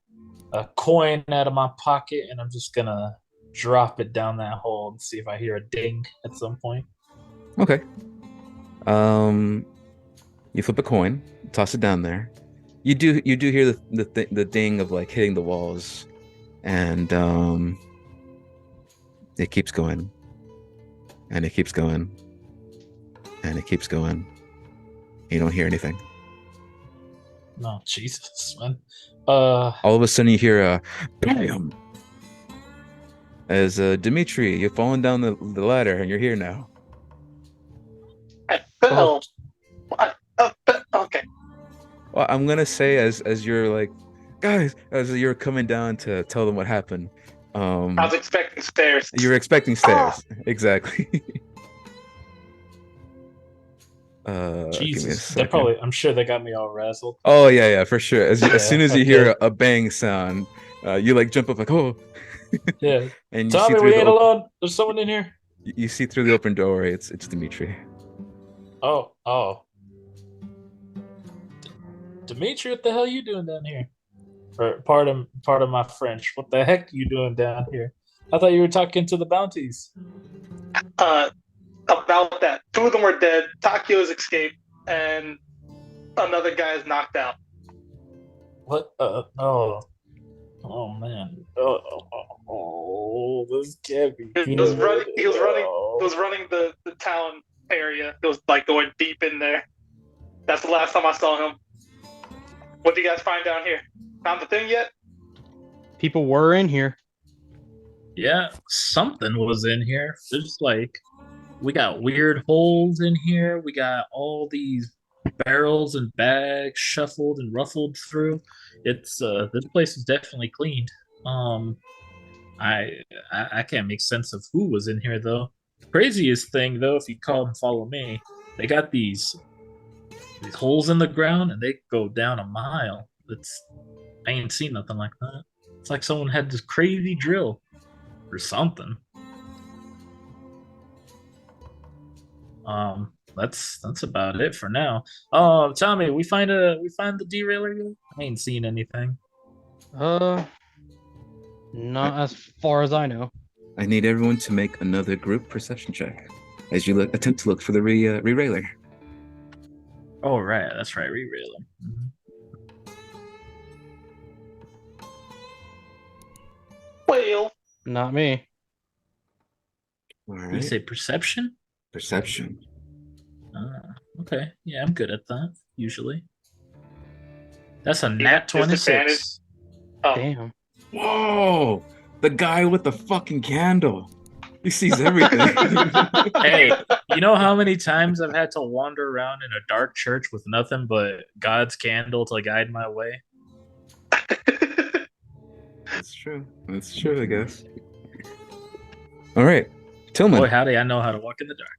coin out of my pocket and I'm just gonna drop it down that hole and see if I hear a ding at some point. Okay. Um, you flip a coin, toss it down there. You do hear the ding of like hitting the walls, and it keeps going, and it keeps going, and it keeps going. You don't hear anything. No, Jesus, man. All of a sudden, you hear a bam. As Dimitri, you're falling down the ladder, and you're here now. I fell. Okay. Well, I'm gonna say as you're like, guys, as you're coming down to tell them what happened. I was expecting stairs. You're expecting stairs, exactly. Give me a Jesus, they second. probably. I'm sure they got me all razzled. Oh yeah, for sure. As soon as you okay. hear a bang sound, you like jump up like, oh. Yeah. And you see Tommy, through we ain't alone. There's someone in here. you see through the open doorway. It's Dimitri. Oh. Dimitri, what the hell are you doing down here? Or part of my French. What the heck are you doing down here? I thought you were talking to the bounties. About that. Two of them were dead. Takio's escaped, and another guy is knocked out. What? Oh man. This can't be He good. was running. He was running the town area. It was like going deep in there. That's the last time I saw him. What do you guys find down here? Found the thing yet? People were in here. Yeah, something was in here. There's like, we got weird holes in here. We got all these barrels and bags shuffled and ruffled through. It's this place is definitely cleaned. Um, I can't make sense of who was in here though. Craziest thing though, if you call and follow me, They got these holes in the ground, and they go down a mile. I ain't seen nothing like that. It's like someone had this crazy drill or something. That's about it for now. Oh, Tommy, we find the derailer yet? I ain't seen anything. Not as far as I know. I need everyone to make another group perception check as you attempt to look for the re-railer. Oh right, that's right, re-railer. Well, Not me. All You right. say perception? Perception. Okay. Yeah, I'm good at that usually. That's a nat 26. Oh. Damn. Whoa! The guy with the fucking candle. He sees everything. Hey, you know how many times I've had to wander around in a dark church with nothing but God's candle to guide my way? That's true. That's true, I guess. All right. Tillman. Boy, howdy, I know how to walk in the dark.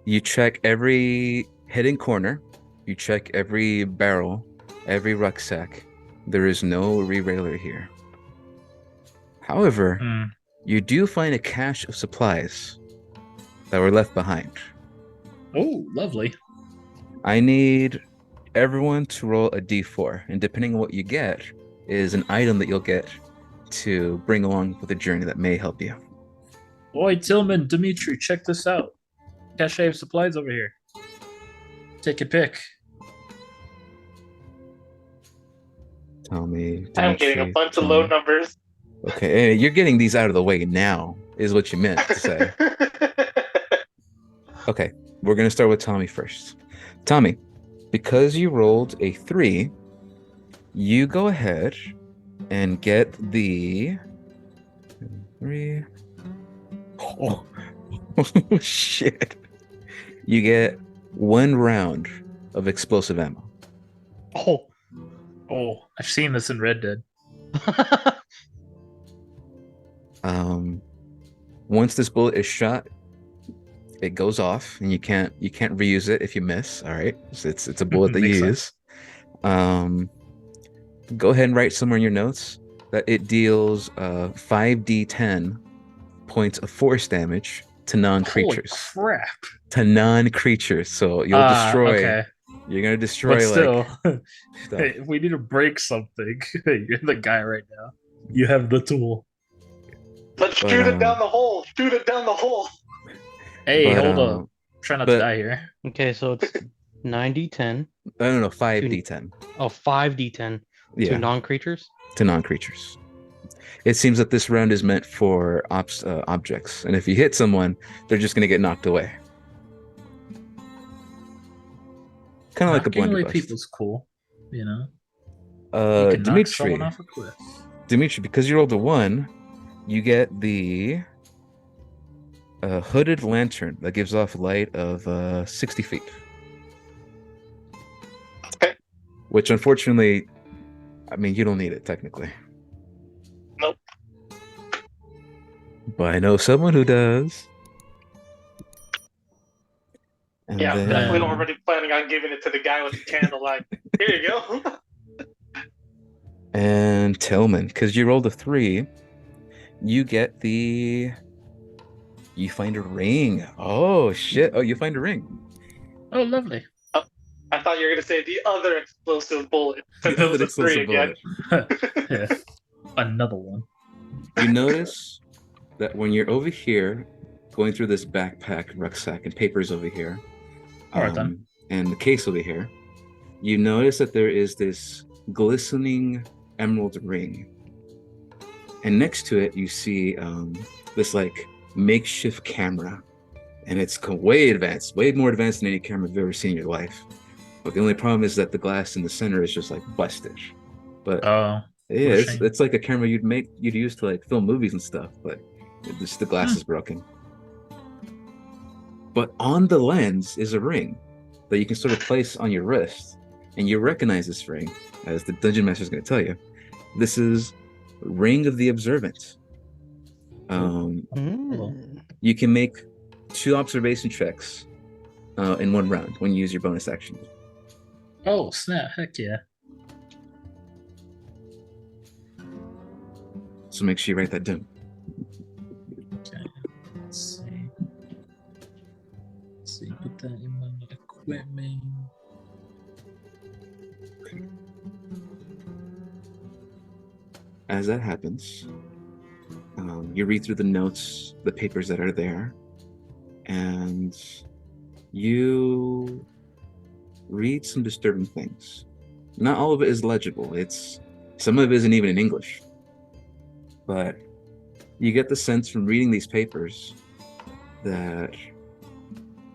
You check every hidden corner. You check every barrel, every rucksack. There is no re-railer here. However, you do find a cache of supplies that were left behind. Oh, lovely. I need everyone to roll a d4, and depending on what you get is an item that you'll get to bring along with the journey that may help you. Boy, Tillman, Dimitri, check this out. Cache of supplies over here. Take your pick. Tell me. Dimitri, I'm getting a bunch of low numbers. Okay, you're getting these out of the way now, is what you meant to say. Okay, we're going to start with Tommy first. Tommy, because you rolled a 3, you go ahead and get the 3. Oh, shit. You get 1 round of explosive ammo. Oh, I've seen this in Red Dead. Once this bullet is shot, it goes off, and you can't reuse it if you miss. All right, so it's a bullet that you use. Go ahead and write somewhere in your notes that it deals 5d10 points of force damage to non-creatures. Holy crap! To non-creatures, so you'll destroy. Okay. You're gonna destroy. But still, hey, if we need to break something, you're the guy right now. You have the tool. Let's shoot it down the hole. Shoot it down the hole. Hey, hold up. Try not to die here. Okay, so it's 9d10. No, 5d10. Oh, 5d10 to non-creatures? To non-creatures. It seems that this round is meant for objects, and if you hit someone, they're just going to get knocked away. Kind of like a blunderbuss. People's cool, you know. You can knock someone off a cliff. Dimitri, because you rolled a 1, you get the hooded lantern that gives off light of 60 feet. Okay. Which, unfortunately, I mean, you don't need it technically. Nope. But I know someone who does. And yeah, I'm definitely already planning on giving it to the guy with the candle. Like, here you go. And Tillman, because you rolled a 3, you get you find a ring. Oh, shit. Oh, you find a ring. Oh, lovely. Oh, I thought you were going to say the other explosive bullet. Because it was a 3 again. Yeah. Another one. You notice that when you're over here, going through this backpack, rucksack, and papers over here, and the case over here, you notice that there is this glistening emerald ring. And next to it, you see this like makeshift camera, and it's way advanced, way more advanced than any camera you've ever seen in your life. But the only problem is that the glass in the center is just like busted. But yeah, it's like a camera you'd use to like film movies and stuff, but the glass is broken. But on the lens is a ring that you can sort of place on your wrist, and you recognize this ring, as the Dungeon Master is going to tell you. This is Ring of the Observant. You can make 2 observation checks in one round when you use your bonus action. Oh snap! Heck yeah! So make sure you write that down. Okay, let's see. Let's see, put that in my equipment. As that happens, you read through the notes, the papers that are there, and you read some disturbing things. Not all of it is legible. Some of it isn't even in English. But you get the sense from reading these papers that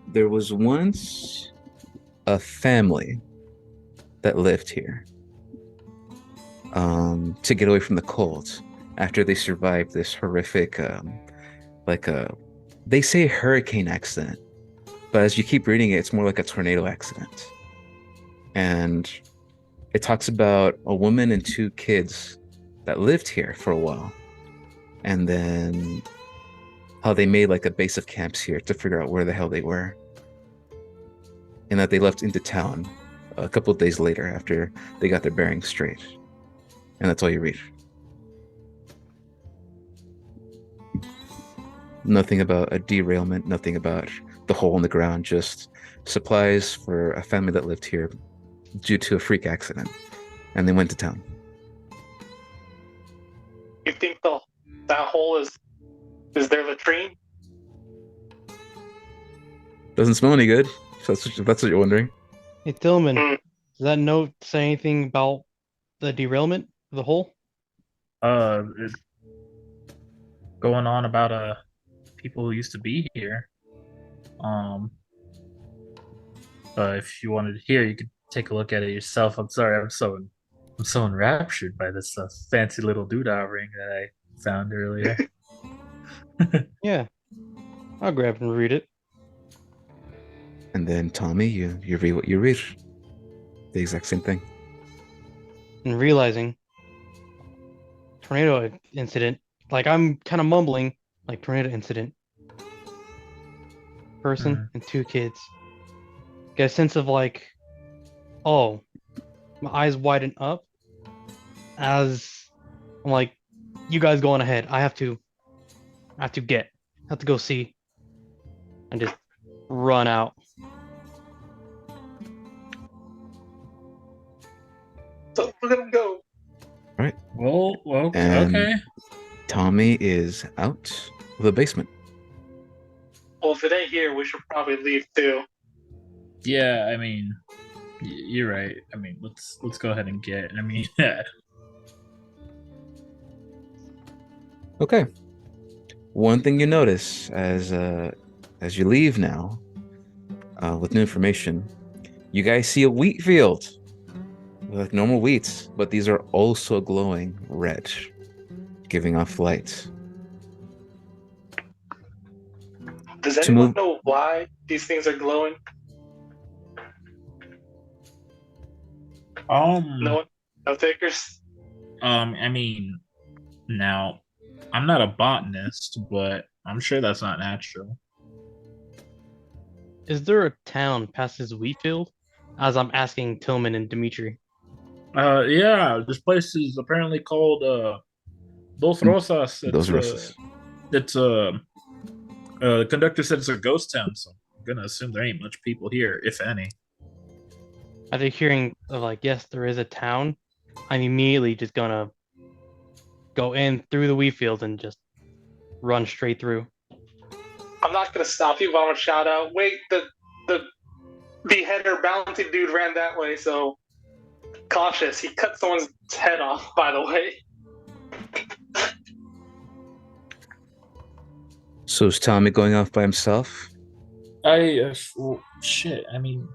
there was once a family that lived here to get away from the cold after they survived this horrific, they say hurricane accident, but as you keep reading it, it's more like a tornado accident. And it talks about a woman and two kids that lived here for a while, and then how they made like a base of camps here to figure out where the hell they were, and that they left into town a couple of days later after they got their bearings straight. And that's all you read. Nothing about a derailment, nothing about the hole in the ground, just supplies for a family that lived here due to a freak accident, and they went to town. You think that hole is their latrine? Doesn't smell any good. So that's what you're wondering. Hey Tillman, does that note say anything about the derailment of the hole? It's going on about people who used to be here. If you wanted to hear, you could take a look at it yourself. I'm sorry, I'm so enraptured by this fancy little doodah ring that I found earlier. Yeah, I'll grab and read it. And then Tommy, you read what you read. The exact same thing. And realizing tornado incident, like I'm kind of mumbling, like tornado incident. Person and two kids. Get a sense of like, oh, my eyes widen up as I'm like, you guys go on ahead. I have to go see, and just run out. So look at him go. All right. Well, and okay. Tommy is out of the basement. Well, if it ain't here, we should probably leave too. Yeah, I mean, you're right. I mean, let's go ahead and get. I mean, yeah. Okay. One thing you notice as you leave now, with new information, you guys see a wheat field, like normal wheats, but these are also glowing red, giving off light. Does anyone know why these things are glowing? No one? No takers? I mean, now, I'm not a botanist, but I'm sure that's not natural. Is there a town past this wheat field? As I'm asking Tillman and Dimitri. Yeah, this place is apparently called Dos Rosas. Dos Rosas. The conductor said it's a ghost town, so I'm gonna assume there ain't much people here, if any. After hearing of like, yes, there is a town, I'm immediately just gonna go in through the wheat field and just run straight through. I'm not gonna stop you, but I'm gonna shout out. Wait, the beheader bounty dude ran that way, so cautious. He cut someone's head off, by the way. So is Tommy going off by himself? Shit. I mean,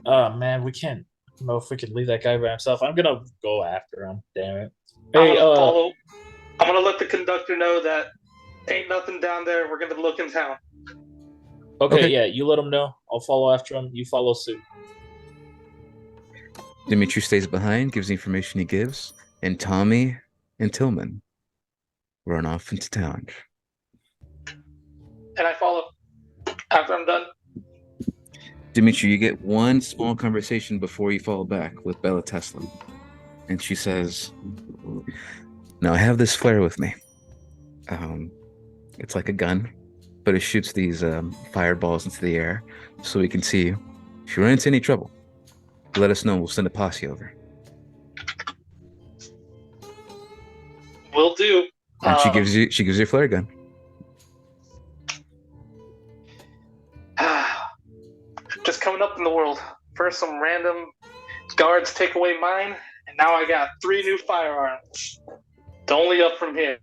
man, we can't. I don't know if we can leave that guy by himself. I'm gonna go after him. Damn it. Hey, I'm gonna let the conductor know that ain't nothing down there. We're gonna look in town. Okay, yeah, you let him know. I'll follow after him. You follow suit. Dimitri stays behind, gives the information he gives, and Tommy and Tillman run off into town. And I follow after I'm done. Dimitri, you get one small conversation before you fall back with Bella Tesla. And she says, now I have this flare with me. Um, it's like a gun, but it shoots these fireballs into the air so we can see you. If you run into any trouble, let us know. We'll send a posse over. Will do. And she gives you a flare gun. Just coming up in the world. First, some random guards take away mine, and now I got 3 new firearms. It's only up from here.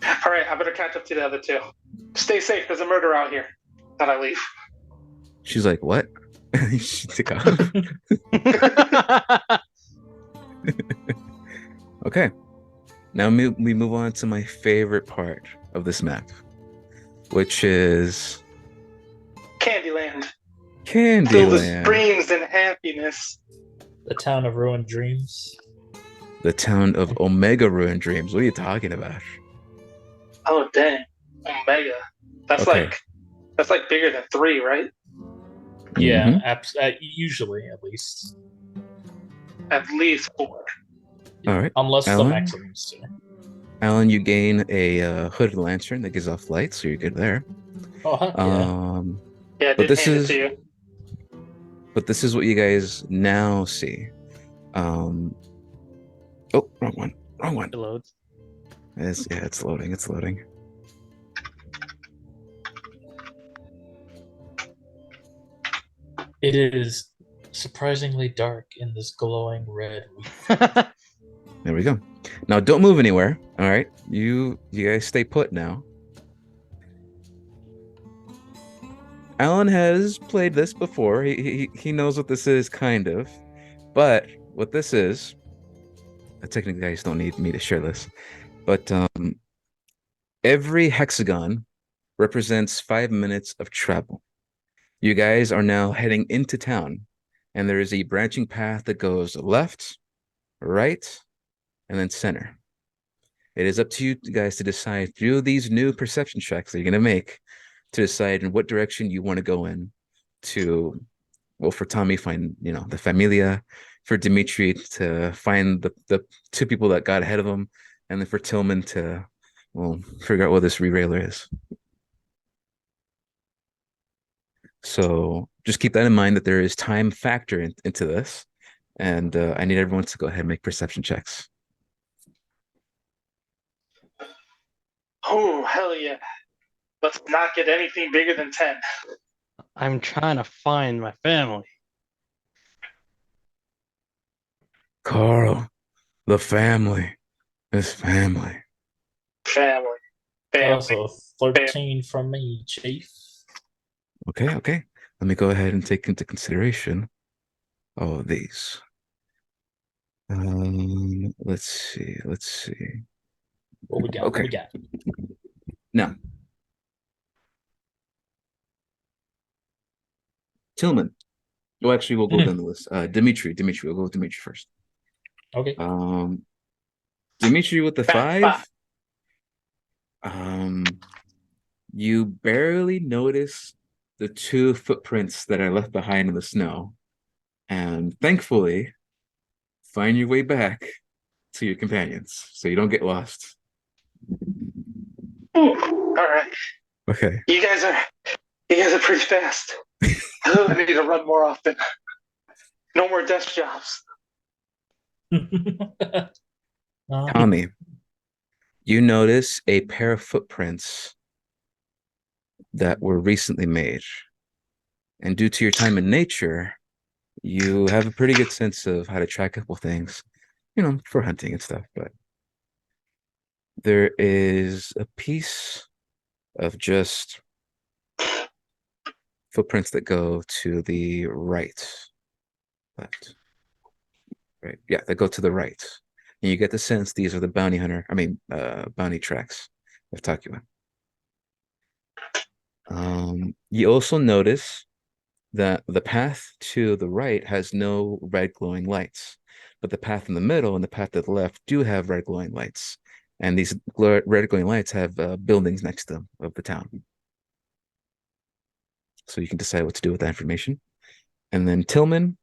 All right, I better catch up to the other 2. Stay safe. There's a murder out here. Then I leave. She's like, what? She took off. Okay. Now we move on to my favorite part of this map, which is Candyland. Candyland. Filled with dreams and happiness. The town of ruined dreams. The town of Omega Ruined Dreams. What are you talking about? Oh dang, Omega. That's Okay. like bigger than 3, right? Yeah, Mhm. usually at least. At least 4. All right. Unless the Alan? maximums too. Alan, you gain a hooded lantern that gives off light, so you're good there. Oh, heck yeah. Yeah, I But did hand it to you. But this is what you guys now see. Oh, wrong one. Wrong one. It loads. It's loading. It's loading. It is surprisingly dark in this glowing red. There we go. Now don't move anywhere. All right. You guys stay put now. Alan has played this before. He knows what this is, kind of. But what this is, technically, guys don't need me to share this. But every hexagon represents 5 minutes of travel. You guys are now heading into town, and there is a branching path that goes left, right, and then center. It is up to you guys to decide through these new perception checks that you're going to make to decide in what direction you want to go in to, well, for Tommy, find, the Familia, for Dimitri to find the 2 people that got ahead of him, and then for Tillman to, well, figure out what this re-railer is. So just keep that in mind that there is time factor into this. And I need everyone to go ahead and make perception checks. Oh, hell yeah. Let's not get anything bigger than 10. I'm trying to find my family. Carl, the family is family. Family. Also, 13 from me, Chief. Okay. Let me go ahead and take into consideration all of these. Let's see. What we got? Okay. What we got? Now, Tillman. Oh, actually, we'll go down the list. Dimitri. We'll go with Dimitri first. Okay. Dimitri with the 5. You barely notice the 2 footprints that are left behind in the snow, and thankfully, find your way back to your companions so you don't get lost. Ooh, all right. Okay. You guys are pretty fast. I need to run more often. No more desk jobs. Tommy, you notice a pair of footprints that were recently made. And due to your time in nature, you have a pretty good sense of how to track a couple things, for hunting and stuff. But there is a piece of just footprints that go to the right. Left. Right. Yeah, that go to the right. And you get the sense these are the bounty tracks of Takua. You also notice that the path to the right has no red glowing lights, but the path in the middle and the path to the left do have red glowing lights. And these red glowing lights have buildings next to them of the town. So you can decide what to do with that information. And then Tillman,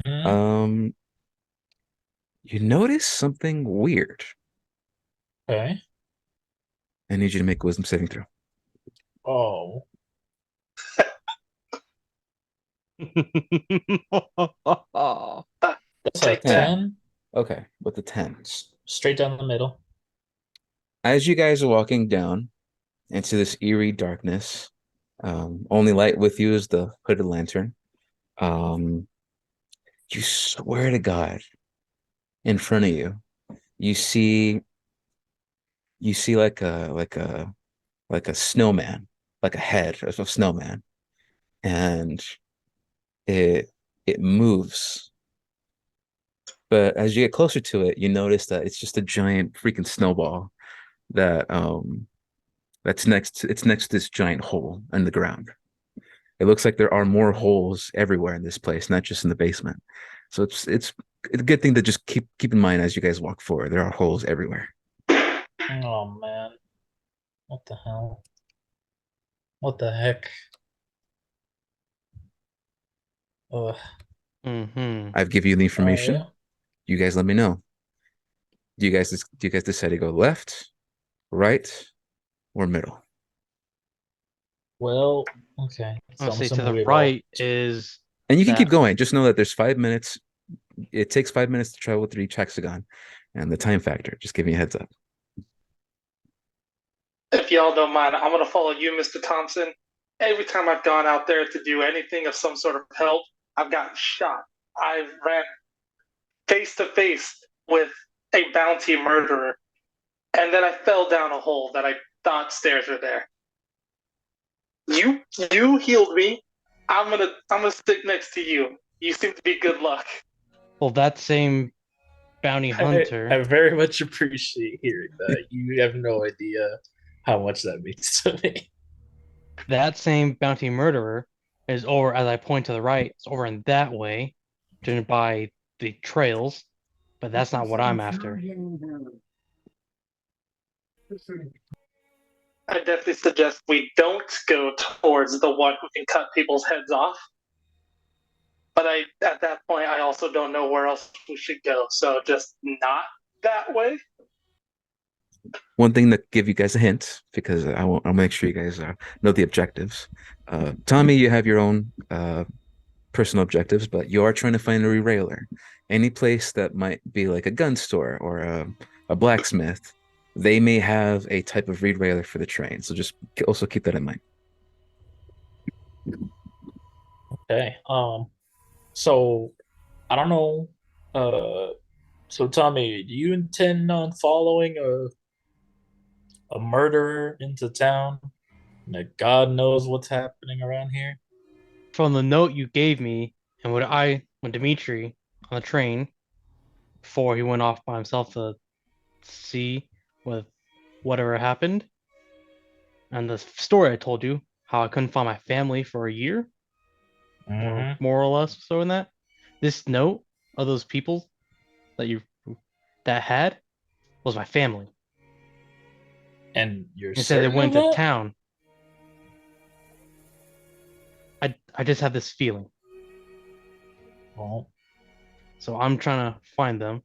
Mhm. um, you notice something weird. Okay. I need you to make a wisdom saving throw. Oh. That's a Take that. 10. 10. Okay, with the 10. Straight down the middle. As you guys are walking down into this eerie darkness, only light with you is the hooded lantern. Um, you swear to God, in front of you, you see you see like a snowman, like a head of a snowman, and it it moves. But as you get closer to it, you notice that it's just a giant freaking snowball that it's next to this giant hole in the ground. It looks like there are more holes everywhere in this place, not just in the basement. So it's a good thing to just keep in mind as you guys walk forward. There are holes everywhere. Oh man. What the hell? What the heck? Ugh. hmm I've given you the Oh information. yeah. You guys let me know. Do you guys decide to go left, right, or middle? Well, okay. I'll So I'm say to assuming the we'd all. right is And you can keep that. going. Just know that there's 5 minutes. It takes 5 minutes to travel through each hexagon, and the time factor. Just give me a heads up. If y'all don't mind, I'm gonna follow you, Mr. Thompson. Every time I've gone out there to do anything of some sort of help, I've gotten shot. I ran face to face with a bounty murderer, and then I fell down a hole that I thought stairs were there. You you healed me. I'm gonna stick next to you. You seem to be good luck. Well, that same bounty I hunter, very much appreciate hearing that. You have no idea how much that means to me. that same bounty murderer is over, as I point to the right, it's over in that way, driven by the trails, but that's not what I'm after. I definitely suggest we don't go towards the one who can cut people's heads off. But at that point, I also don't know where else we should go. So just not that way. One thing that give you guys a hint because I'll make sure you guys know the objectives. Tommy, you have your own personal objectives, but you are trying to find a rerailer. Any place that might be like a gun store or a blacksmith, they may have a type of rerailer for the train. So just also keep that in mind. Okay. So I don't know. So Tommy, do you intend on following a murderer into town? That God knows what's happening around here. From the note you gave me, and when Dimitri on the train before he went off by himself to see with whatever happened, and the story I told you, how I couldn't find my family for a year, or Mm-hmm. more or less so in that. This note of those people that you that had was my family. And you're Instead, they certain of went to that? town. I just have this feeling. Well, So I'm trying to find them,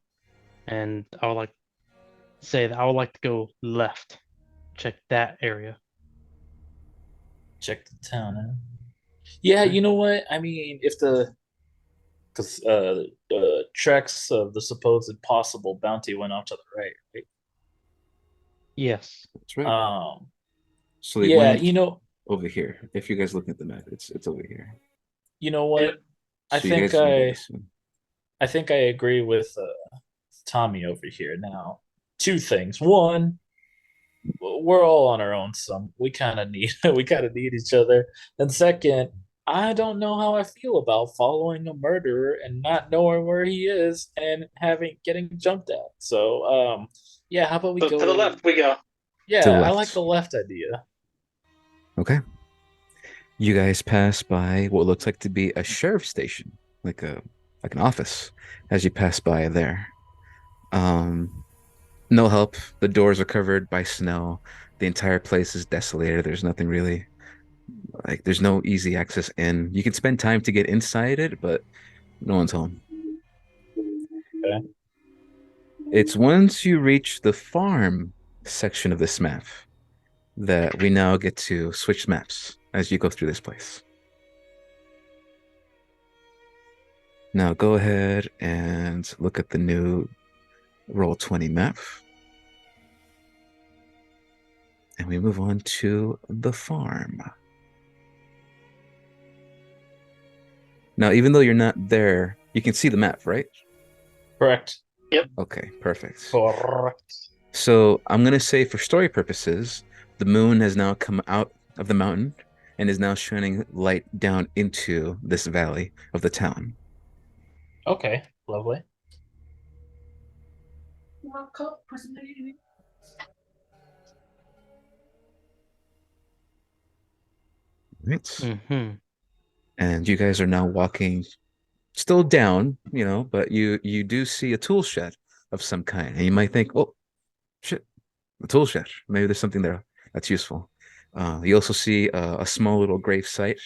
and I would like to say that I would like to go left, check that area. check the town. Huh? Yeah, Okay. you know what? I mean, if the because tracks of the supposed possible bounty went off to the right, Yes. That's right. right? So they Yeah, went over here. If you guys look at the map, it's over here. you know Yeah. what? I So you think guys can go I this way. I think I agree with Tommy over here now. Two things. One, we're all on our own. Some we kind of need we kind of need each other. And second, I don't know how I feel about following a murderer and not knowing where he is and having getting jumped at. So yeah, how about we So to the go? left we go. To the Yeah, I like left. the left idea. Okay. You guys pass by what looks like to be a sheriff's station, like an office, as you pass by there. Um, no help. The doors are covered by snow. The entire place is desolated. There's nothing really Like there's no easy access in. You can spend time to get inside it, but no one's home. Okay. It's once you reach the farm section of this map that we now get to switch maps as you go through this place. Now go ahead and look at the new Roll20 map. And we move on to the farm. Now, even though you're not there, you can see the map, right? Correct. Yep. Okay, perfect. Correct. So I'm going to say for story purposes, the moon has now come out of the mountain and is now shining light down into this valley of the town. Okay. Lovely. Right. Mm-hmm. And you guys are now walking still down, but you do see a tool shed of some kind. And you might think, oh, shit, a tool shed. Maybe there's something there that's useful. You also see a small little grave site.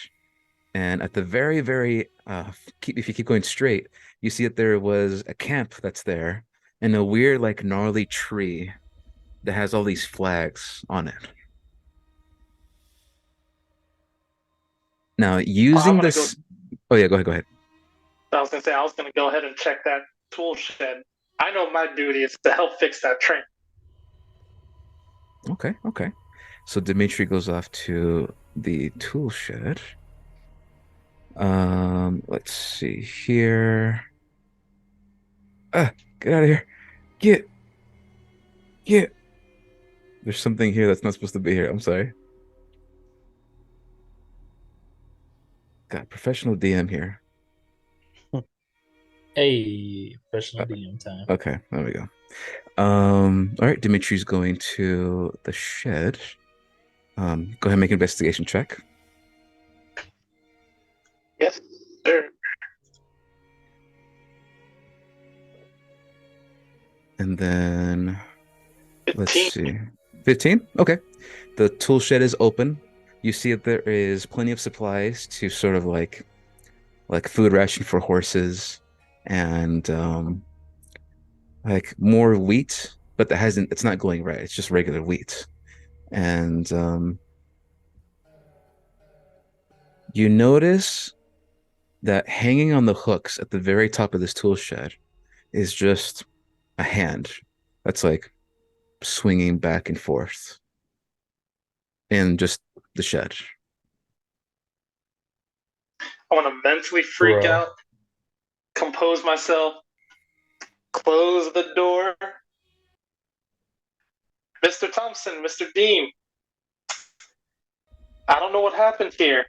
And at the very, very, if you keep going straight, you see that there was a camp that's there and a weird, like, gnarly tree that has all these flags on it. Now, I'm using gonna go. this, oh yeah, go ahead, go ahead. I was gonna say I was gonna go ahead and check that tool shed. I know my duty is to help fix that train. Okay, okay. So Dimitri goes off to the tool shed. Let's see here. Ah, get out of here. Get, get. There's something here that's not supposed to be here. I'm sorry. Got professional DM here. Hey, Uh, professional DM time. okay, there we go. All right, Dimitri's going to the shed. Go ahead and make an investigation check. Yes, sir. And then let's 15. see. 15? Okay. The tool shed is open. You see that there is plenty of supplies to sort of like food ration for horses and like more wheat, but it's not going right. It's just regular wheat. And you notice that hanging on the hooks at the very top of this tool shed is just a hand that's like swinging back and forth in just the shed. I want to mentally freak Bro. out, compose myself, close the door. Mr. Thompson, Mr. Dean, I don't know what happened here,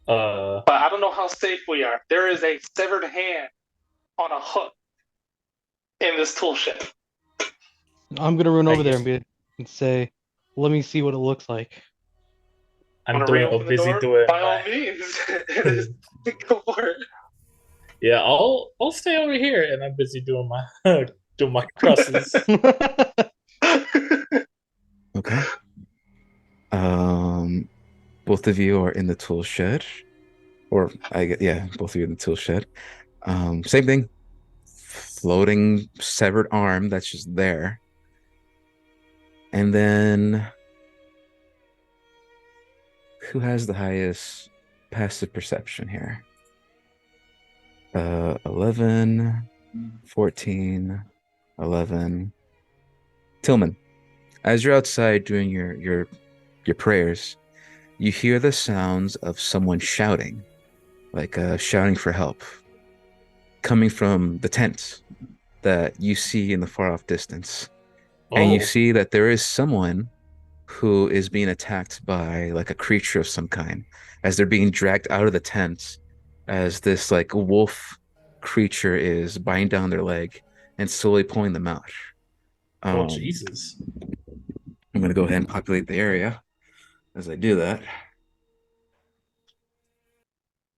Uh but I don't know how safe we are. There is a severed hand on a hook in this tool shed. I'm gonna run I over there guess and say, "Let me see what it looks like." I'm Want to doing reopen the busy door? doing By my all means, it is go for it. yeah, I'll stay over here and I'm busy doing my doing my crosses. Okay. Um, both of you are in the tool shed, or yeah, both of you in the tool shed. Same thing. Floating severed arm that's just there. And then who has the highest passive perception here? 11, 14, 11. Tillman, as you're outside doing your prayers, you hear the sounds of someone shouting, like shouting for help, coming from the tent that you see in the far off distance. And you Oh, see that there is someone who is being attacked by like a creature of some kind as they're being dragged out of the tent as this like wolf creature is biting down their leg and slowly pulling them out. oh Um, Jesus. I'm going to go ahead and populate the area as I do that.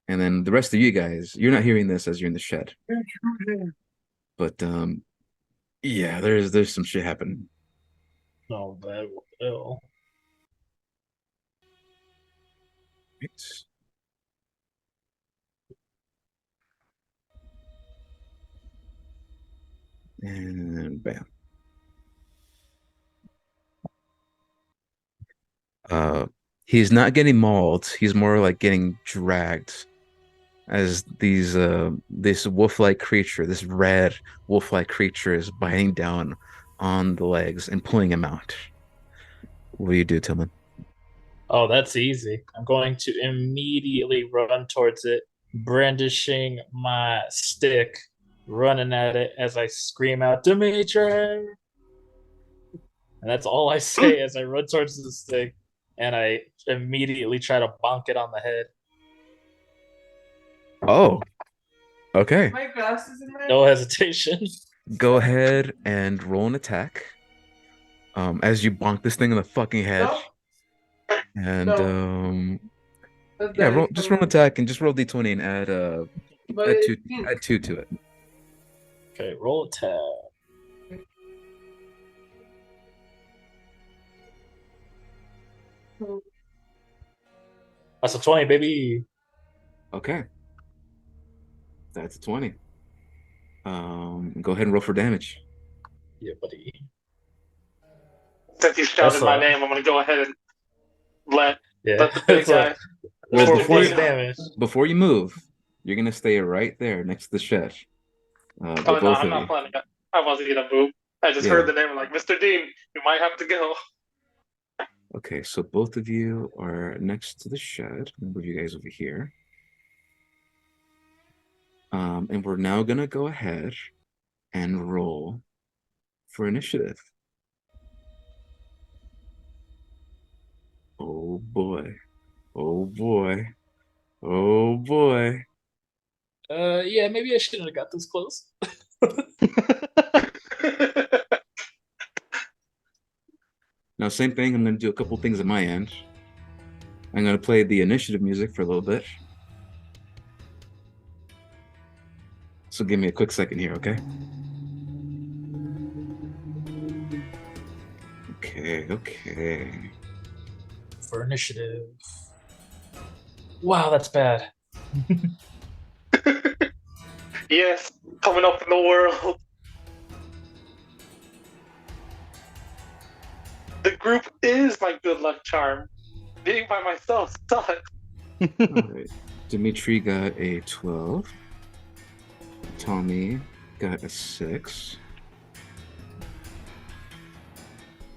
And then the rest of you guys, you're not hearing this as you're in the shed. But yeah, there's some shit happening. No, that will. right. And bam. Uh, he's not getting mauled. He's more like getting dragged as this wolf-like creature, this red wolf-like creature is biting down on the legs and pulling him out. What do you do, Tillman? Oh, that's easy. I'm going to immediately run towards it, brandishing my stick, running at it as I scream out, Dimitri! And that's all I say as I run towards the stick, and I immediately try to bonk it on the head. Oh, okay. My glasses in my No hesitation. Go ahead and roll an attack. As you bonk this thing in the fucking head. No, And no. yeah, just roll an attack and just roll D20 and add two add two to it. Okay, roll attack. That's a 20, baby. Okay. That's a 20. Go ahead and roll for damage. Yeah, buddy. Since you That's shouted my name, I'm gonna go ahead and let yeah. let the big That's a guy, Well, four Mr. plus Dean. damage. before you move, you're gonna stay right there next to the shed. The Oh no, both I'm of not you. planning. I wasn't gonna move. I just Yeah. heard the name. I'm like, Mr. Dean, you might have to go. Okay, so both of you are next to the shed. I'll move you guys over here. And we're now gonna go ahead and roll for initiative. Oh boy. Oh boy. Oh boy. Yeah, maybe I shouldn't have got this close. Now, same thing. I'm going to do a couple things at my end. I'm going to play the initiative music for a little bit. So give me a quick second here, okay? Okay. For initiative. Wow, that's bad. Yes, coming up in the world. The group is my good luck charm. Being by myself sucks. All right. Dimitri got a 12. Tommy got a 6.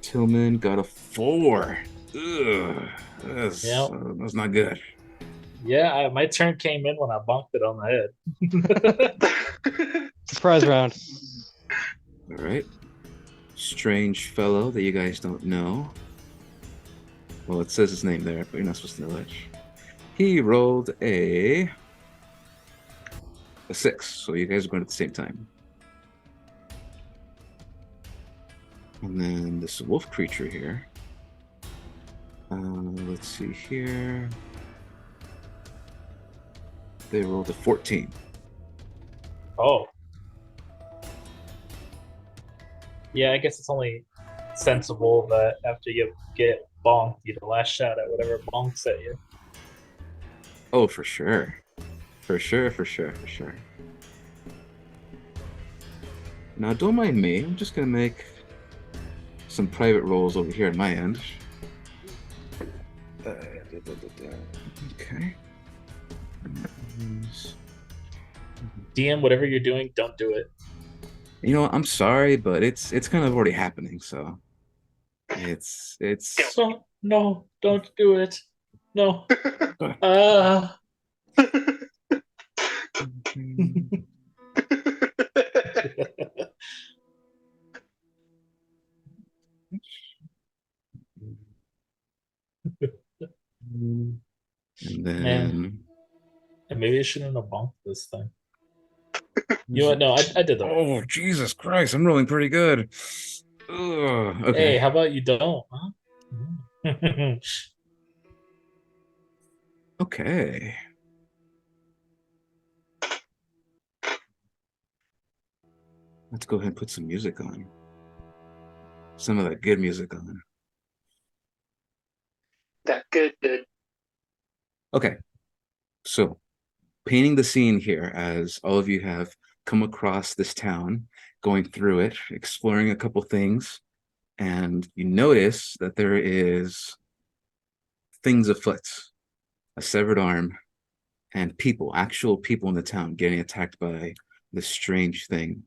Tillman got a 4. Ugh. That's not good. Yeah, my turn came in when I bonked it on the head. Surprise round. All right. Strange fellow that you guys don't know. Well, it says his name there, but you're not supposed to know it. He rolled a 6, so you guys are going at the same time. And then this wolf creature here. Let's see here. They rolled a 14. Oh. Yeah, I guess it's only sensible that after you get bonked, you lash shot at whatever bonks at you. Oh, for sure. For sure. Now, don't mind me. I'm just going to make some private rolls over here at my end. Okay. DM, whatever you're doing, don't do it. You know, I'm sorry, but it's kind of already happening, so it's No, don't do it. No. and Man, then and maybe I shouldn't have bonked this thing. You know what? No, I did the right. Oh, Jesus Christ, I'm rolling pretty good. Ugh, okay. Hey, how about you don't? Huh? Okay. Let's go ahead and put some music on. Some of that good music on. That good. Okay, so painting the scene here as all of you have come across this town, going through it, exploring a couple things, and you notice that there is things afoot, a severed arm, and people, actual people in the town getting attacked by this strange thing.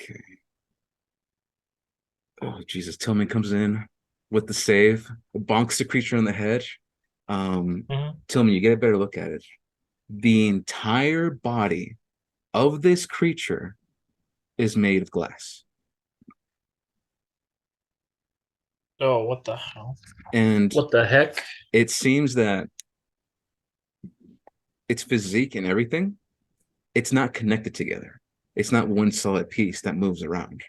Okay. Oh, Jesus. Tillman comes in with the save, bonks the creature on the head. Mhm. Tillman, you get a better look at it. The entire body of this creature is made of glass. Oh, what the hell? And What the heck? it seems that its physique and everything, it's not connected together. It's not one solid piece that moves around.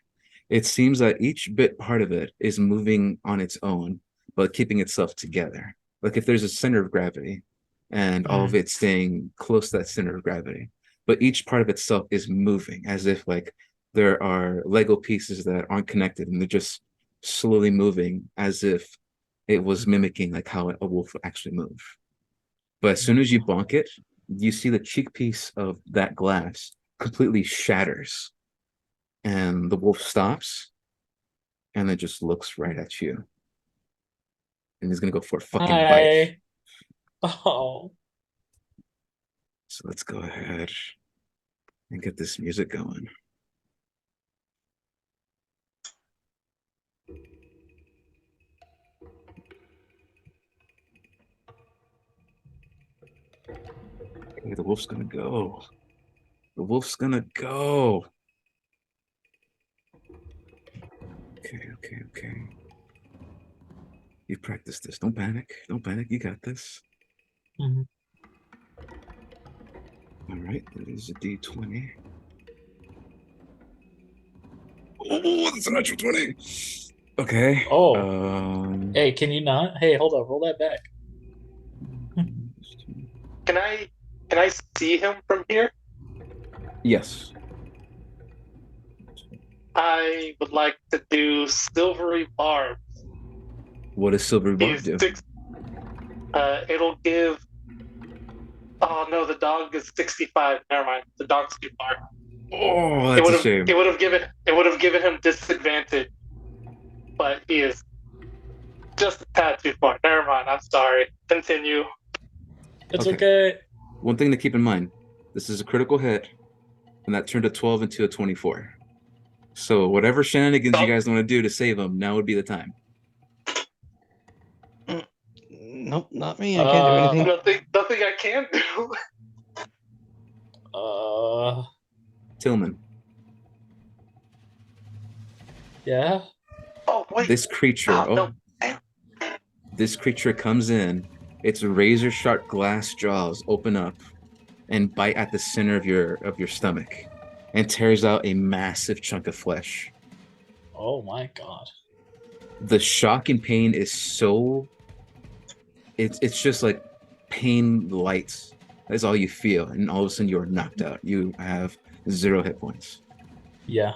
It seems that each bit part of it is moving on its own, but keeping itself together. Like if there's a center of gravity and all of Mhm. it staying close to that center of gravity, but each part of itself is moving as if like there are Lego pieces that aren't connected and they're just slowly moving as if it was mimicking like how a wolf would actually move. But as soon as you bonk it, you see the cheek piece of that glass completely shatters and the wolf stops and then just looks right at you. And he's gonna go for a fucking bite. Hi. Oh. So let's go ahead and get this music going. Okay, the wolf's gonna go. The wolf's gonna go. Okay. You practiced this. Don't panic. Don't panic. You got this. Mhm. All right, that is a D20. Oh, that's a natural 20. Okay. Oh. Hey, can you not? Hey, hold on. Roll that back. Can I see him from here? Yes. I would like to do silvery barb. What does Silvery Barb He's do? six. It'll give. Oh no, the dog is 65. Never mind, the dog's too far. Oh, It that's would a have. shame. It would have given him disadvantage, but he is just a tad too far. Never mind. I'm sorry. Continue. It's Okay. okay. One thing to keep in mind, this is a critical hit, and that turned a 12 into a 24. So whatever shenanigans you Oh, guys want to do to save him, now would be the time. Nope, not me. I can't do Uh, anything. nothing I can do. uh, Tillman, Oh wait. this creature, Oh no. this creature comes in, its razor sharp glass jaws open up and bite at the center of your stomach and tears out a massive chunk of flesh. oh my God. The shock and pain is so it's just like pain lights. That's all you feel, and all of a sudden you are knocked out. You have 0 hit points, Yeah.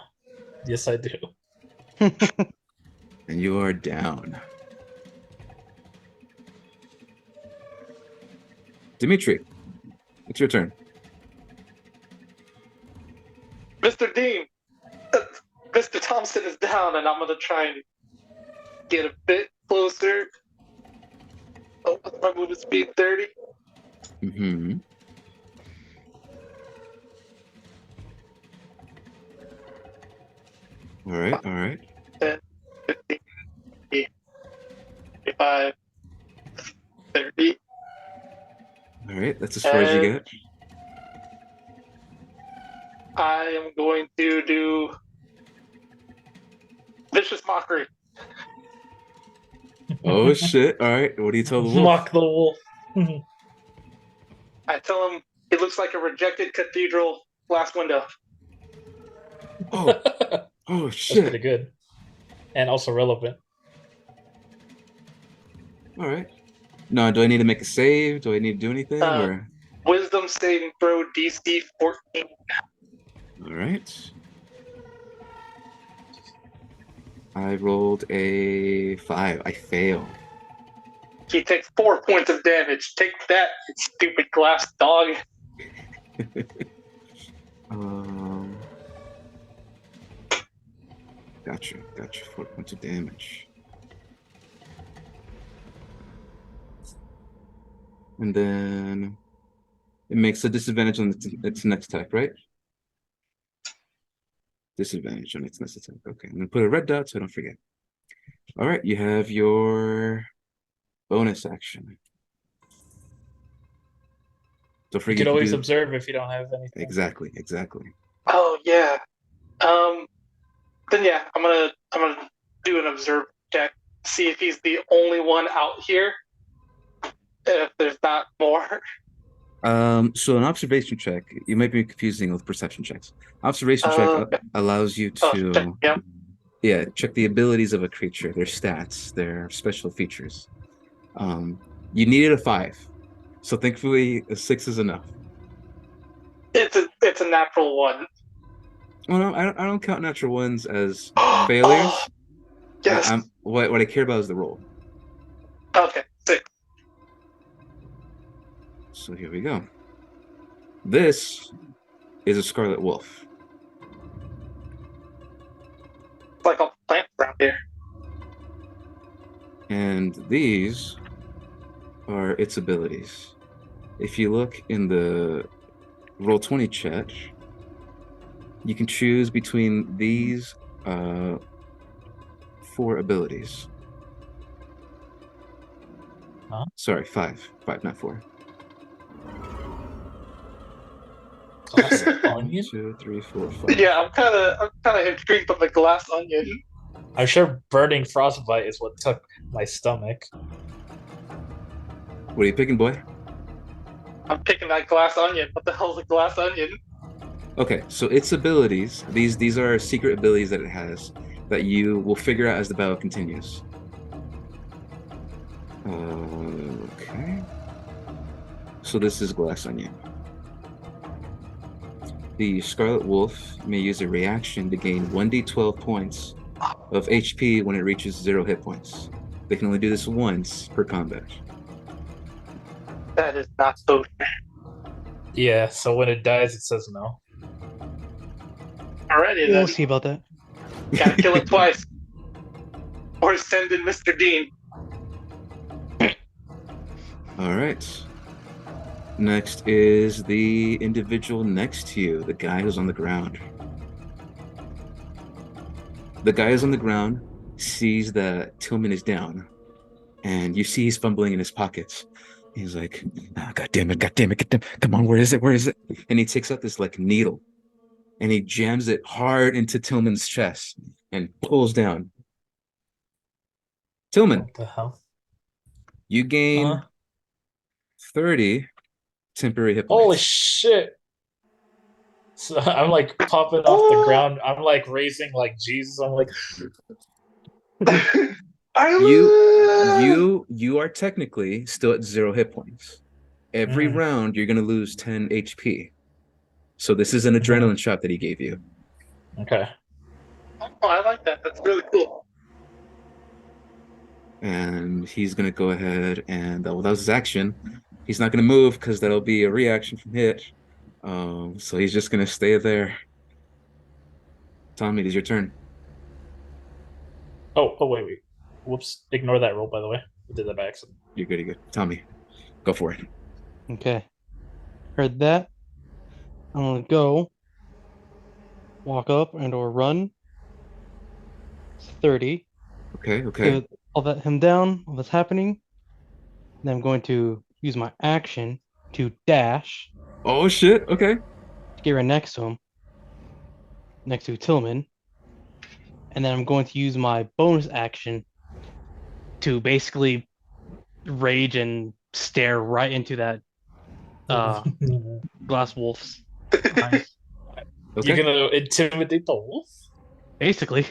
Yes, I do. and you are down. Dimitri, it's your turn. Mr. Dean, Mr. Thompson is down, and I'm gonna try and get a bit closer. Oh, my movement speed 30. Mm-hmm. All right. 10, 15, 25, 30. All right, that's as far as you And get. I am going to do vicious mockery. Oh shit! All right, what do you tell the wolf? Mock the wolf. I tell him it looks like a rejected cathedral glass window. Oh, oh That's pretty shit! good. And also relevant. All right. Now, do I need to make a save? Do I need to do anything? Uh, Or Wisdom saving throw DC 14. all right. I rolled a 5. I fail. He takes 4 points of damage. Take that, you stupid glass dog. Gotcha. 4 points of damage. And then it makes a disadvantage on its next attack, right? Disadvantage on its next attack. Okay, I'm gonna put a red dot so I don't forget. All right, you have your bonus action. Don't You forget could you always do observe if you don't have anything. exactly. Oh yeah. Then yeah, I'm gonna do an observe check, see if he's the only one out here. If there's not more. So an observation check, you might be confusing with perception checks. Observation check allows you to check the abilities of a creature, their stats, their special features. You needed a 5, so thankfully a 6 is enough. It's a natural 1. Well, no, I don't count natural ones as failures. Oh, yes. What I care about is the roll. Okay, 6. So here we go. This is a scarlet wolf. It's like a plant around here. And these are its abilities. If you look in the Roll20 chat, you can choose between these 4 abilities. Huh? Sorry, 5, not 4. Glass onion? 1, 2, 3, 4, 5. Yeah, I'm kind of intrigued by the glass onion. I'm sure burning frostbite is what took my stomach. What are you picking, boy? I'm picking that glass onion. What the hell's a glass onion? Okay, so its abilities, these are secret abilities that it has that you will figure out as the battle continues. Okay. So this is glass onion. The Scarlet Wolf may use a reaction to gain 1d12 points of HP when it reaches 0 hit points. They can only do this once per combat. That is not so fair. Yeah, so when it dies, it says no. Alrighty, We'll then. see about that. Gotta kill it twice. Or send in Mr. Dean. All right. Next is the individual next to you, the guy who's on the ground. The guy who's on the ground sees that Tillman is down, and you see he's fumbling in his pockets. He's like, God damn it, come on, where is it? And he takes out this like needle, and he jams it hard into Tillman's chest and pulls down. Tillman, What the hell? you gain 30 temporary hit points. Holy shit! So I'm like popping off the ground. I'm like raising like Jesus. I'm like, you are technically still at 0 hit points. Every round you're gonna lose 10 HP. So this is an adrenaline shot that he gave you. Okay. Oh, I like that. That's really cool. And he's gonna go ahead and that was his action. He's not gonna move because that'll be a reaction from hit. So he's just gonna stay there. Tommy, it is your turn. Oh, wait. Whoops. Ignore that roll, by the way. I did that by accident. You're good. Tommy, go for it. Okay. Heard that. I'm gonna go walk up and or run. It's 30. Okay. Get all that him down, all that's happening. Then I'm going to use my action to dash. Oh shit, okay. To get right next to him. Next to Tillman. And then I'm going to use my bonus action to basically rage and stare right into that glass wolf's eyes. Okay. You're gonna intimidate the wolf? Basically.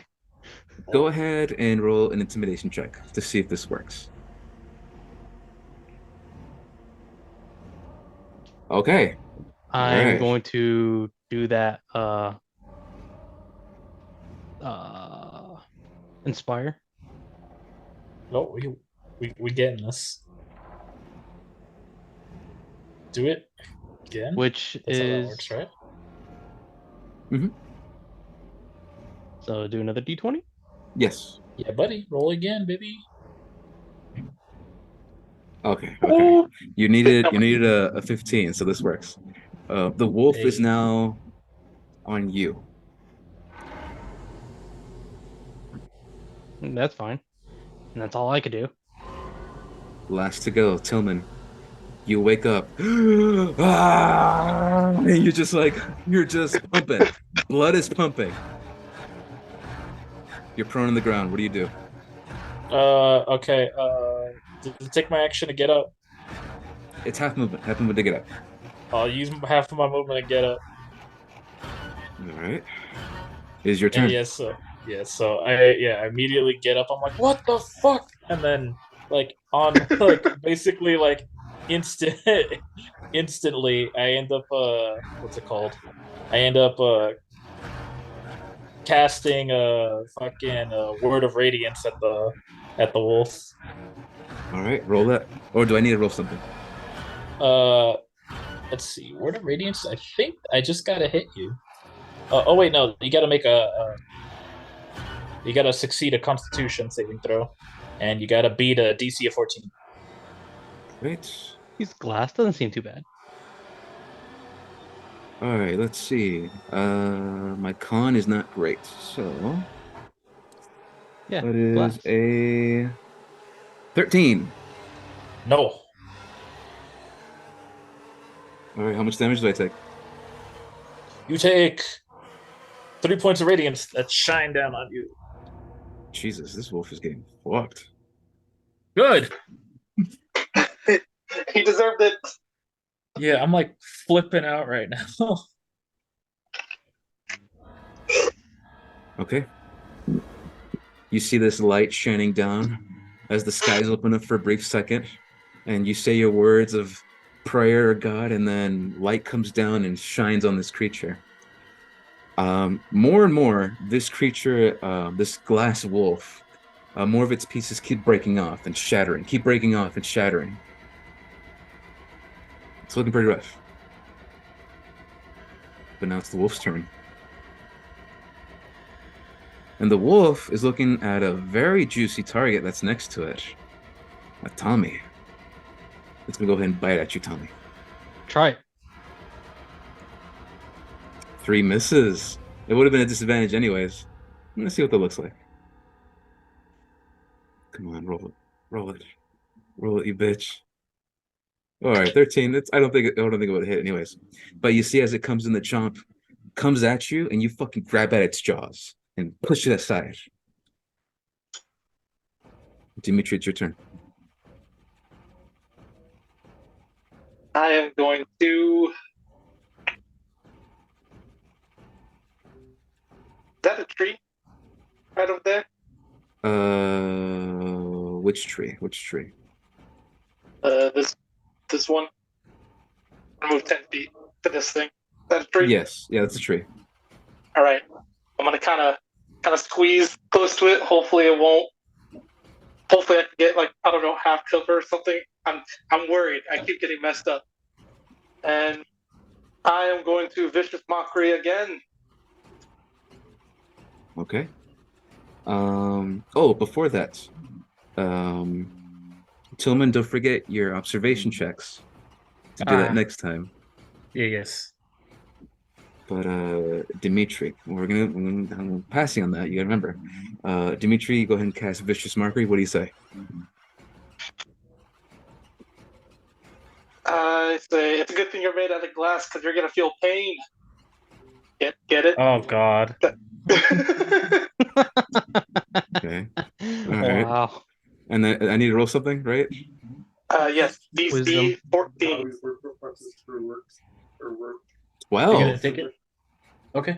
Go ahead and roll an intimidation check to see if this works. Okay. I'm going to do that inspire. Oh, we getting this. do it again. which That's how that is works, right? so do another d20. Yes. Yeah, buddy. Roll again, baby. Okay. Ooh. You needed a 15, so this works. The wolf is Hey. now on you. That's fine, and that's all I could do. Last to go, Tillman. You wake up. Ah! And you're just pumping. Blood is pumping. You're prone on the ground. What do you do? Okay. Does it take my action to get up? It's half movement. Half movement to get up. I'll use half of my movement to get up. All right. It is your And turn. so I immediately get up. I'm like, what the fuck? And then basically instant instantly I end up what's it called? I end up casting a fucking word of radiance at the wolf. All right, roll that. Or do I need to roll something? Let's see. Word of radiance. I think I just gotta hit you. Oh wait, no. You gotta make you gotta succeed a Constitution saving throw, and you gotta beat a DC of 14. Great. His glass doesn't seem too bad. All right, let's see. My con is not great, so Yeah, that is glass. a 13. No. All right, how much damage do I take? You take 3 points of radiance that shine down on you. Jesus, this wolf is getting fucked. Good. He deserved it. Yeah, I'm like flipping out right now. Okay. You see this light shining down as the skies open up for a brief second, and you say your words of prayer or God, and then light comes down and shines on this creature. More and more, this creature, this glass wolf, more of its pieces keep breaking off and shattering, keep breaking off and shattering. It's looking pretty rough. But now it's the wolf's turn. And the wolf is looking at a very juicy target that's next to it. Tommy. It's gonna go ahead and bite at you, Tommy. Try it. 3 misses. It would have been a disadvantage anyways. I'm gonna see what that looks like. Come on, roll it. Roll it. Roll it, you bitch. All right, 13. I don't think it would hit anyways. But you see as it comes in the chomp, comes at you, and you fucking grab at its jaws and push it aside. Dimitri, it's your turn. I am going to. Is that a tree right over there? Which tree? Which tree? This one. Move 10 feet to this thing. Is that a tree? Yes, yeah, that's a tree. All right. I'm gonna kind of squeeze close to it. Hopefully it won't. Hopefully I can get I don't know, half cover or something. I'm worried. I keep getting messed up. And I am going to vicious mockery again. Okay. Oh, before that, Tillman, don't forget your observation checks to do that next time. Yeah, yes. But Dimitri, I'm passing on that. You gotta remember. Dimitri, go ahead and cast Vicious Mockery. What do you say? I say it's a good thing you're made out of glass because you're gonna feel pain. Get it? Oh God. Okay. All right. Wow. And then I need to roll something, right? Yes. DC 14. 12. You're gonna take it? Okay.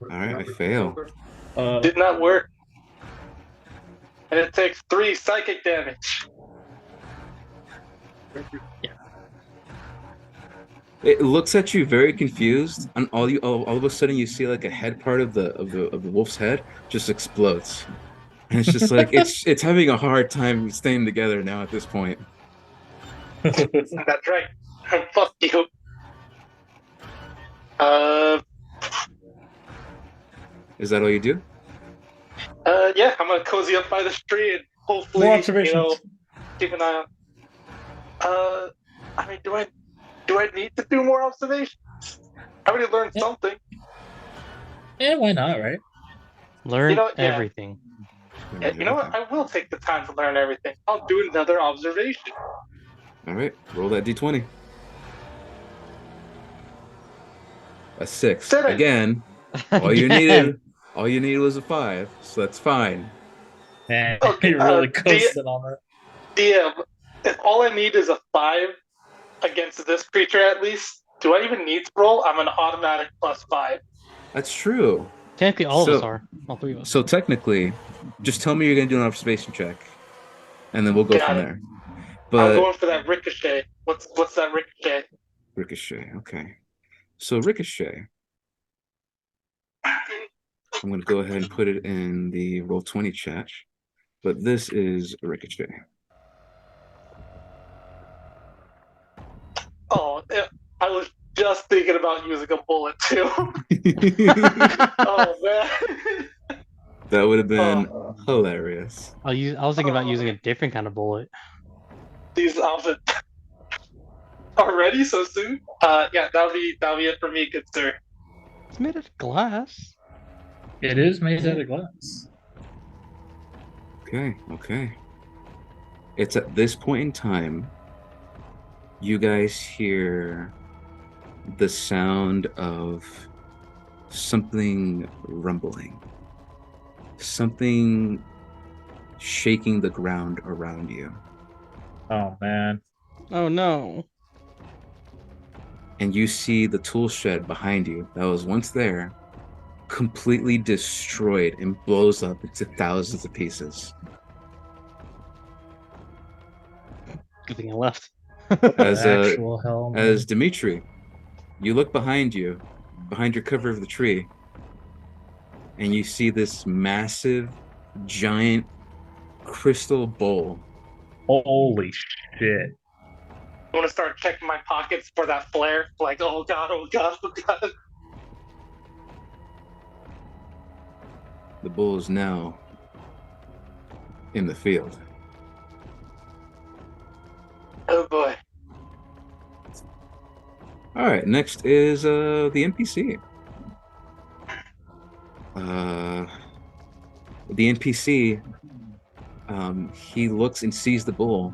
All right, I fail. Did not work. And it takes 3 psychic damage. Yeah. It looks at you very confused, and all of a sudden you see like a head part of the wolf's head just explodes, and it's just like it's having a hard time staying together now at this point. That's right. Fuck you. Is that all you do? Yeah, I'm gonna cozy up by the tree and hopefully, More observations. keep an eye on. I mean, do I need to do more observations? I already learned Yeah. something. Yeah, why not, right? Learn Yeah. everything. Yeah, you know what? I will take the time to learn everything. I'll do another observation. All right, roll that d20. A 6. Did it? Again, all you Again. needed was a 5, so that's fine. Man, Okay, you really coasted on that. DM, if all I need is a 5 against this creature at least, do I even need to roll? I'm an automatic +5. That's true. Technically, all of us are. All three of us. So technically, just tell me you're gonna do an observation check, and then we'll go Got from it. there. I'm But going for that ricochet. What's that ricochet? ricochet, okay. So ricochet, I'm gonna go ahead and put it in the Roll20 chat. But this is a ricochet. Oh, I was just thinking about using a bullet too. Oh man. That would have been hilarious. I was thinking about using a different kind of bullet. These outfits already so soon? Yeah, that'll be it for me, good sir. It's made of glass. It is made out of glass. Okay. It's at this point in time, you guys hear the sound of something rumbling, something shaking the ground around you. Oh man. Oh no. And you see the tool shed behind you that was once there, completely destroyed and blows up into thousands of pieces. Good thing I left. Actual hell, man. As Dimitri, you look behind you, behind your cover of the tree, and you see this massive, giant crystal bowl. Holy shit. I want to start checking my pockets for that flare. Like, oh god, oh god, oh god. The bull is now in the field. Oh boy. All right, next is the NPC. The NPC, he looks and sees the bull,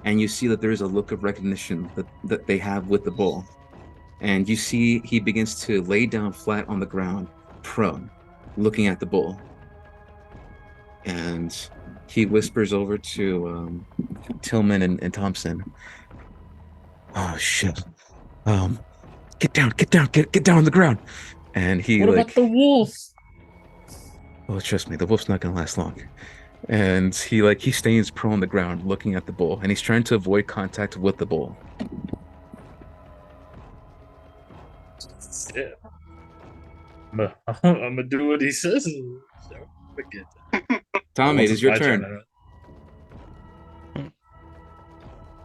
and you see that there is a look of recognition that they have with the bull. And you see he begins to lay down flat on the ground, prone, looking at the bull. And he whispers over to Tillman and Thompson. Oh shit! Get down on the ground. And he What about the wolf? Oh, trust me, the wolf's not gonna last long. And he stays prone on the ground, looking at the bull, and he's trying to avoid contact with the bull. Yeah. I'm gonna do what he says. Tommy, it is your turn.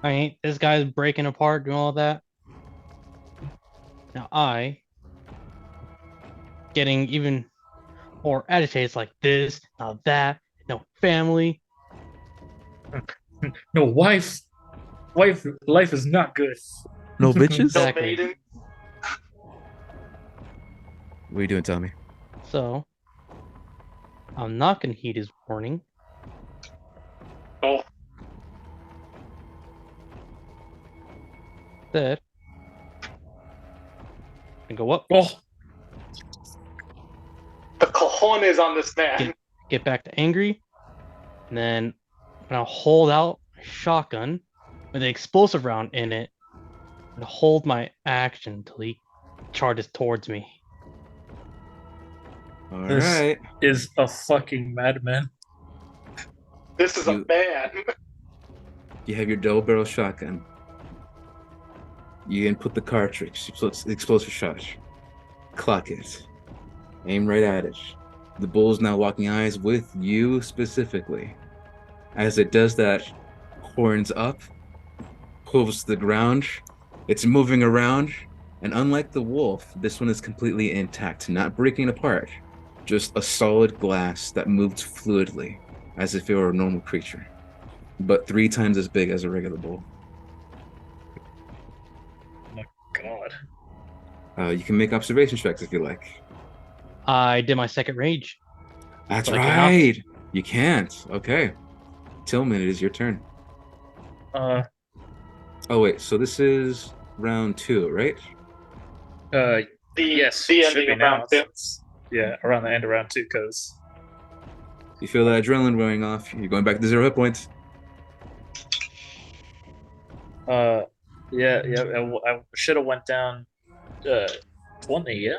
I mean, this guy's breaking apart, doing all that. Now getting even more agitated. It's like this, not that, no family. No wife. Life is not good. No bitches? Exactly. No maiden. What are you doing, Tommy? So, I'm not gonna heed his warning. Oh. Instead, and go up. Oh. The cojones on this man. Get back to angry, and then I'm gonna hold out my shotgun with an explosive round in it, and hold my action until he charges towards me. All This right. is a fucking madman. This is a man. You have your double barrel shotgun. You input the cartridge, explosive shot. Clock it. Aim right at it. The bull's now locking eyes with you specifically. As it does that, horns up, hooves to the ground, It's moving around, and unlike the wolf, this one is completely intact, not breaking apart. Just a solid glass that moves fluidly, as if it were a normal creature, but 3 times as big as a regular bull. Oh my God. You can make observation checks if you like. I did my second rage. That's But I cannot. right. You can't. Okay. Tillman, it is your turn. Uh, Oh, wait. So this is round 2, right? uh, The yes, the should ending be of round now. two. Yeah, around the end of round 2, because You feel that adrenaline wearing off. You're going back to 0 hit points. uh, yeah, I should have went down 20. Yeah.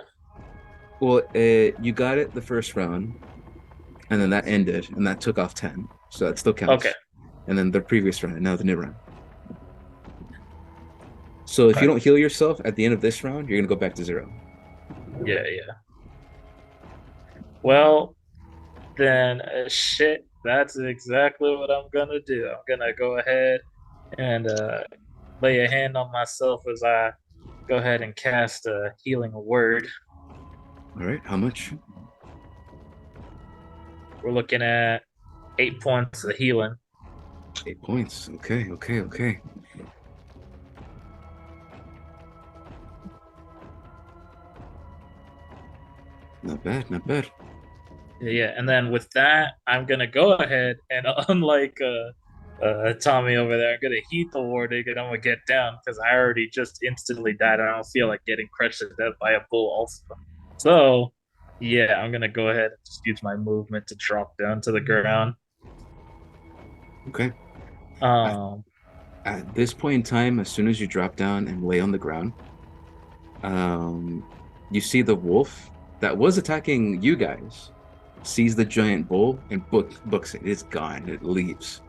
Well, you got it the first round, and then that ended, and that took off 10. So that still Okay. counts. And then the previous round, and now the new round. So if you Okay. don't heal yourself at the end of this round, you're going to go back to 0. Yeah, yeah. Well, then shit. That's exactly what I'm gonna do. I'm gonna go ahead and lay a hand on myself as I go ahead and cast a healing word. All right. How much? We're looking at 8 points of healing. 8 points. Okay. Okay. Okay. Not bad. Not bad. Yeah, and then with that, I'm gonna go ahead and unlike Tommy over there, I'm gonna heat the warding and I'm gonna get down because I already just instantly died. And I don't feel like getting crushed to death by a bull also. So yeah, I'm gonna go ahead and just use my movement to drop down to the ground. Okay. At, Um, at this point in time, as soon as you drop down and lay on the ground, um, you see the wolf that was attacking you guys sees the giant bull and books it. It's gone. It leaves.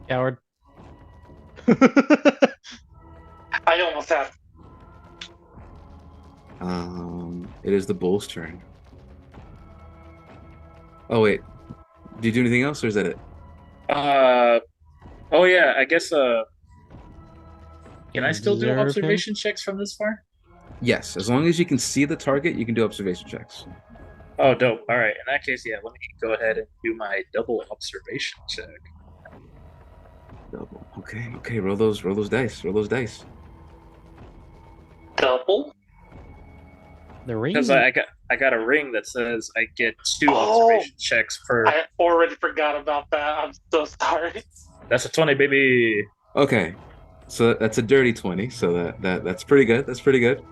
Coward. I almost have. It is the bull's turn. Oh wait, do you do anything else, or is that it? uh, oh yeah, I guess can Can I we still do observe him? observation checks from this far? Yes, as long as you can see the target, you can do observation checks. Oh, dope. All right. In that case, yeah, let me go ahead and do my double observation check. Double. Okay, okay. Roll those dice. Roll those dice. Double? The ring. Because I got a ring that says I get 2 Oh. observation checks per. I already forgot about that. I'm so sorry. That's a 20, baby. Okay, so that's a dirty 20. So that's pretty good. That's pretty good.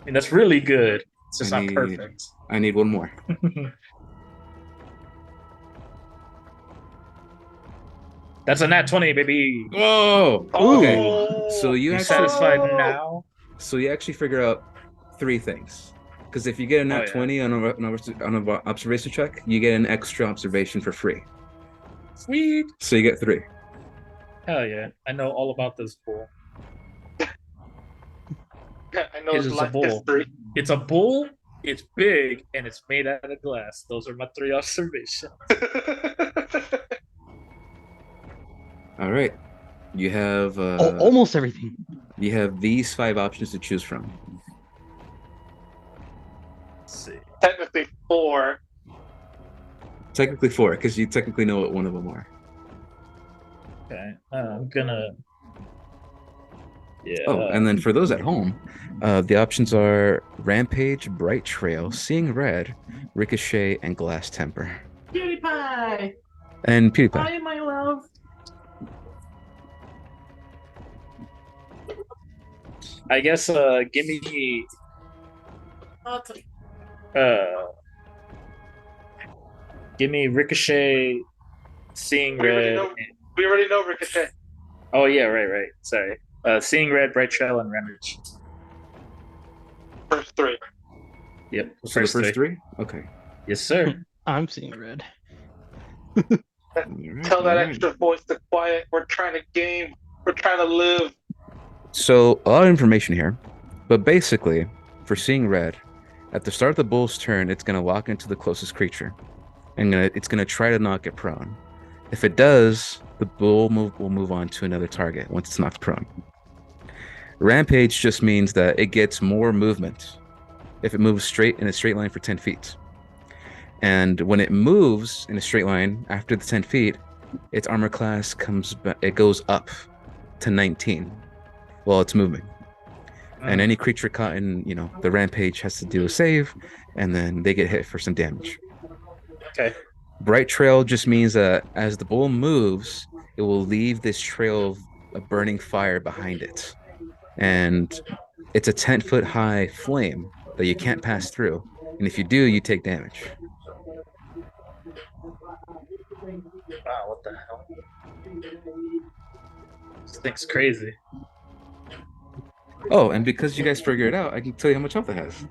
I mean, that's really good. It's just I not need perfect. I need one more. That's a nat 20, baby. Whoa. Oh. Okay. So you You actually satisfied now? so you actually figure out 3 things. Because if you get a nat Oh, yeah. 20 on an observation check, you get an extra observation for free. Sweet. So you get 3. Hell yeah. I know all about this bull. I know It it's is a life bull. history. It's a bull, it's big, and it's made out of glass. Those are my 3 observations. All right. You have Almost everything. you have these 5 options to choose from. Let's see. Technically 4. Technically 4, because you technically know what one of them are. Okay. I'm gonna. Yeah. Oh, and then for those at home, the options are Rampage, Bright Trail, Seeing Red, Ricochet, and Glass Temper. PewDiePie! And PewDiePie. Hi, my love. I guess give me give me Ricochet, Seeing Red. We already know Ricochet. Oh yeah, right. Sorry. Seeing Red, Bright Trail, and Rampage. First 3. Yep. So the first 3? Okay. Yes, sir. I'm seeing red. Tell that extra voice to quiet. We're trying to game. We're trying to live. So a lot of information here, but basically, for Seeing Red, at the start of the bull's turn, it's going to lock into the closest creature, and it's going to try to knock it prone. If it does, the bull will move on to another target once it's knocked prone. Rampage just means that it gets more movement if it moves straight in a straight line for 10 feet. And when it moves in a straight line after the 10 feet, its armor class it goes up to 19 while it's moving. And any creature caught in, the rampage has to do a save, and then they get hit for some damage. Okay. Bright trail just means that as the bull moves, it will leave this trail of a burning fire behind it. And it's a 10-foot high flame that you can't pass through. And if you do, you take damage. Wow, what the hell? This thing's crazy. Oh, and because you guys figured it out, I can tell you how much health it has.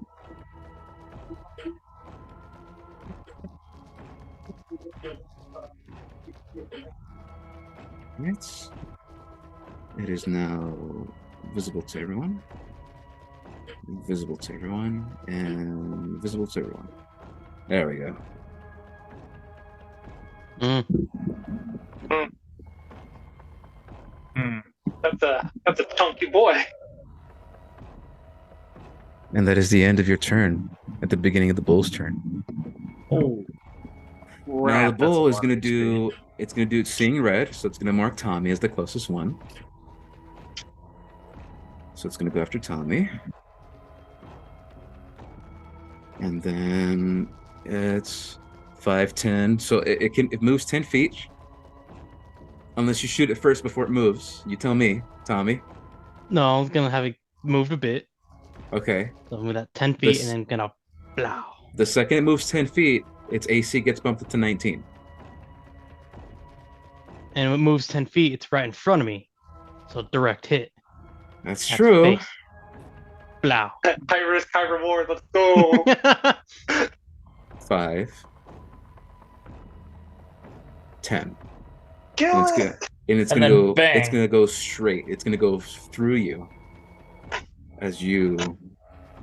Right. It is now visible to everyone. Visible to everyone. And visible to everyone. There we go. That's a chunky boy. And that is the end of your turn at the beginning of the bull's turn. Oh. Now the bull is going to do it's seeing red, so it's going to mark Tommy as the closest one. So it's going to go after Tommy. And then it's 5, 10. So it moves 10 feet. Unless you shoot it first before it moves. You tell me, Tommy. No, I was gonna have it moved a bit. Okay. So I'm at 10 feet and then gonna blow. The second it moves 10 feet, its AC gets bumped up to 19. And when it moves 10 feet, it's right in front of me. So direct hit. That's true. Face. Blow. High risk, high reward. Let's go. 5, 10. Kill And it. it's gonna go straight. It's gonna go through you as you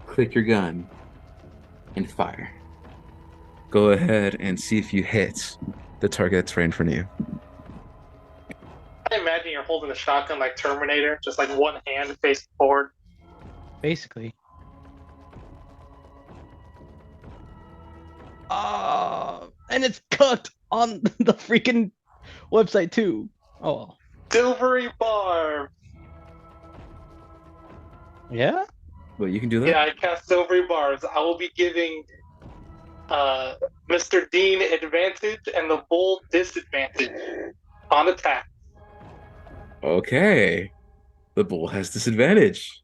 click your gun and fire. Go ahead and see if you hit the target that's right in front of you. I imagine you're holding a shotgun like Terminator, just like one hand facing forward. Basically. And it's cut on the freaking website too. Oh. Silvery barb. Yeah? Well, you can do that? Yeah, I cast silvery barbs. I will be giving Mr. Dean advantage and the bull disadvantage on attack. Okay. The bull has disadvantage.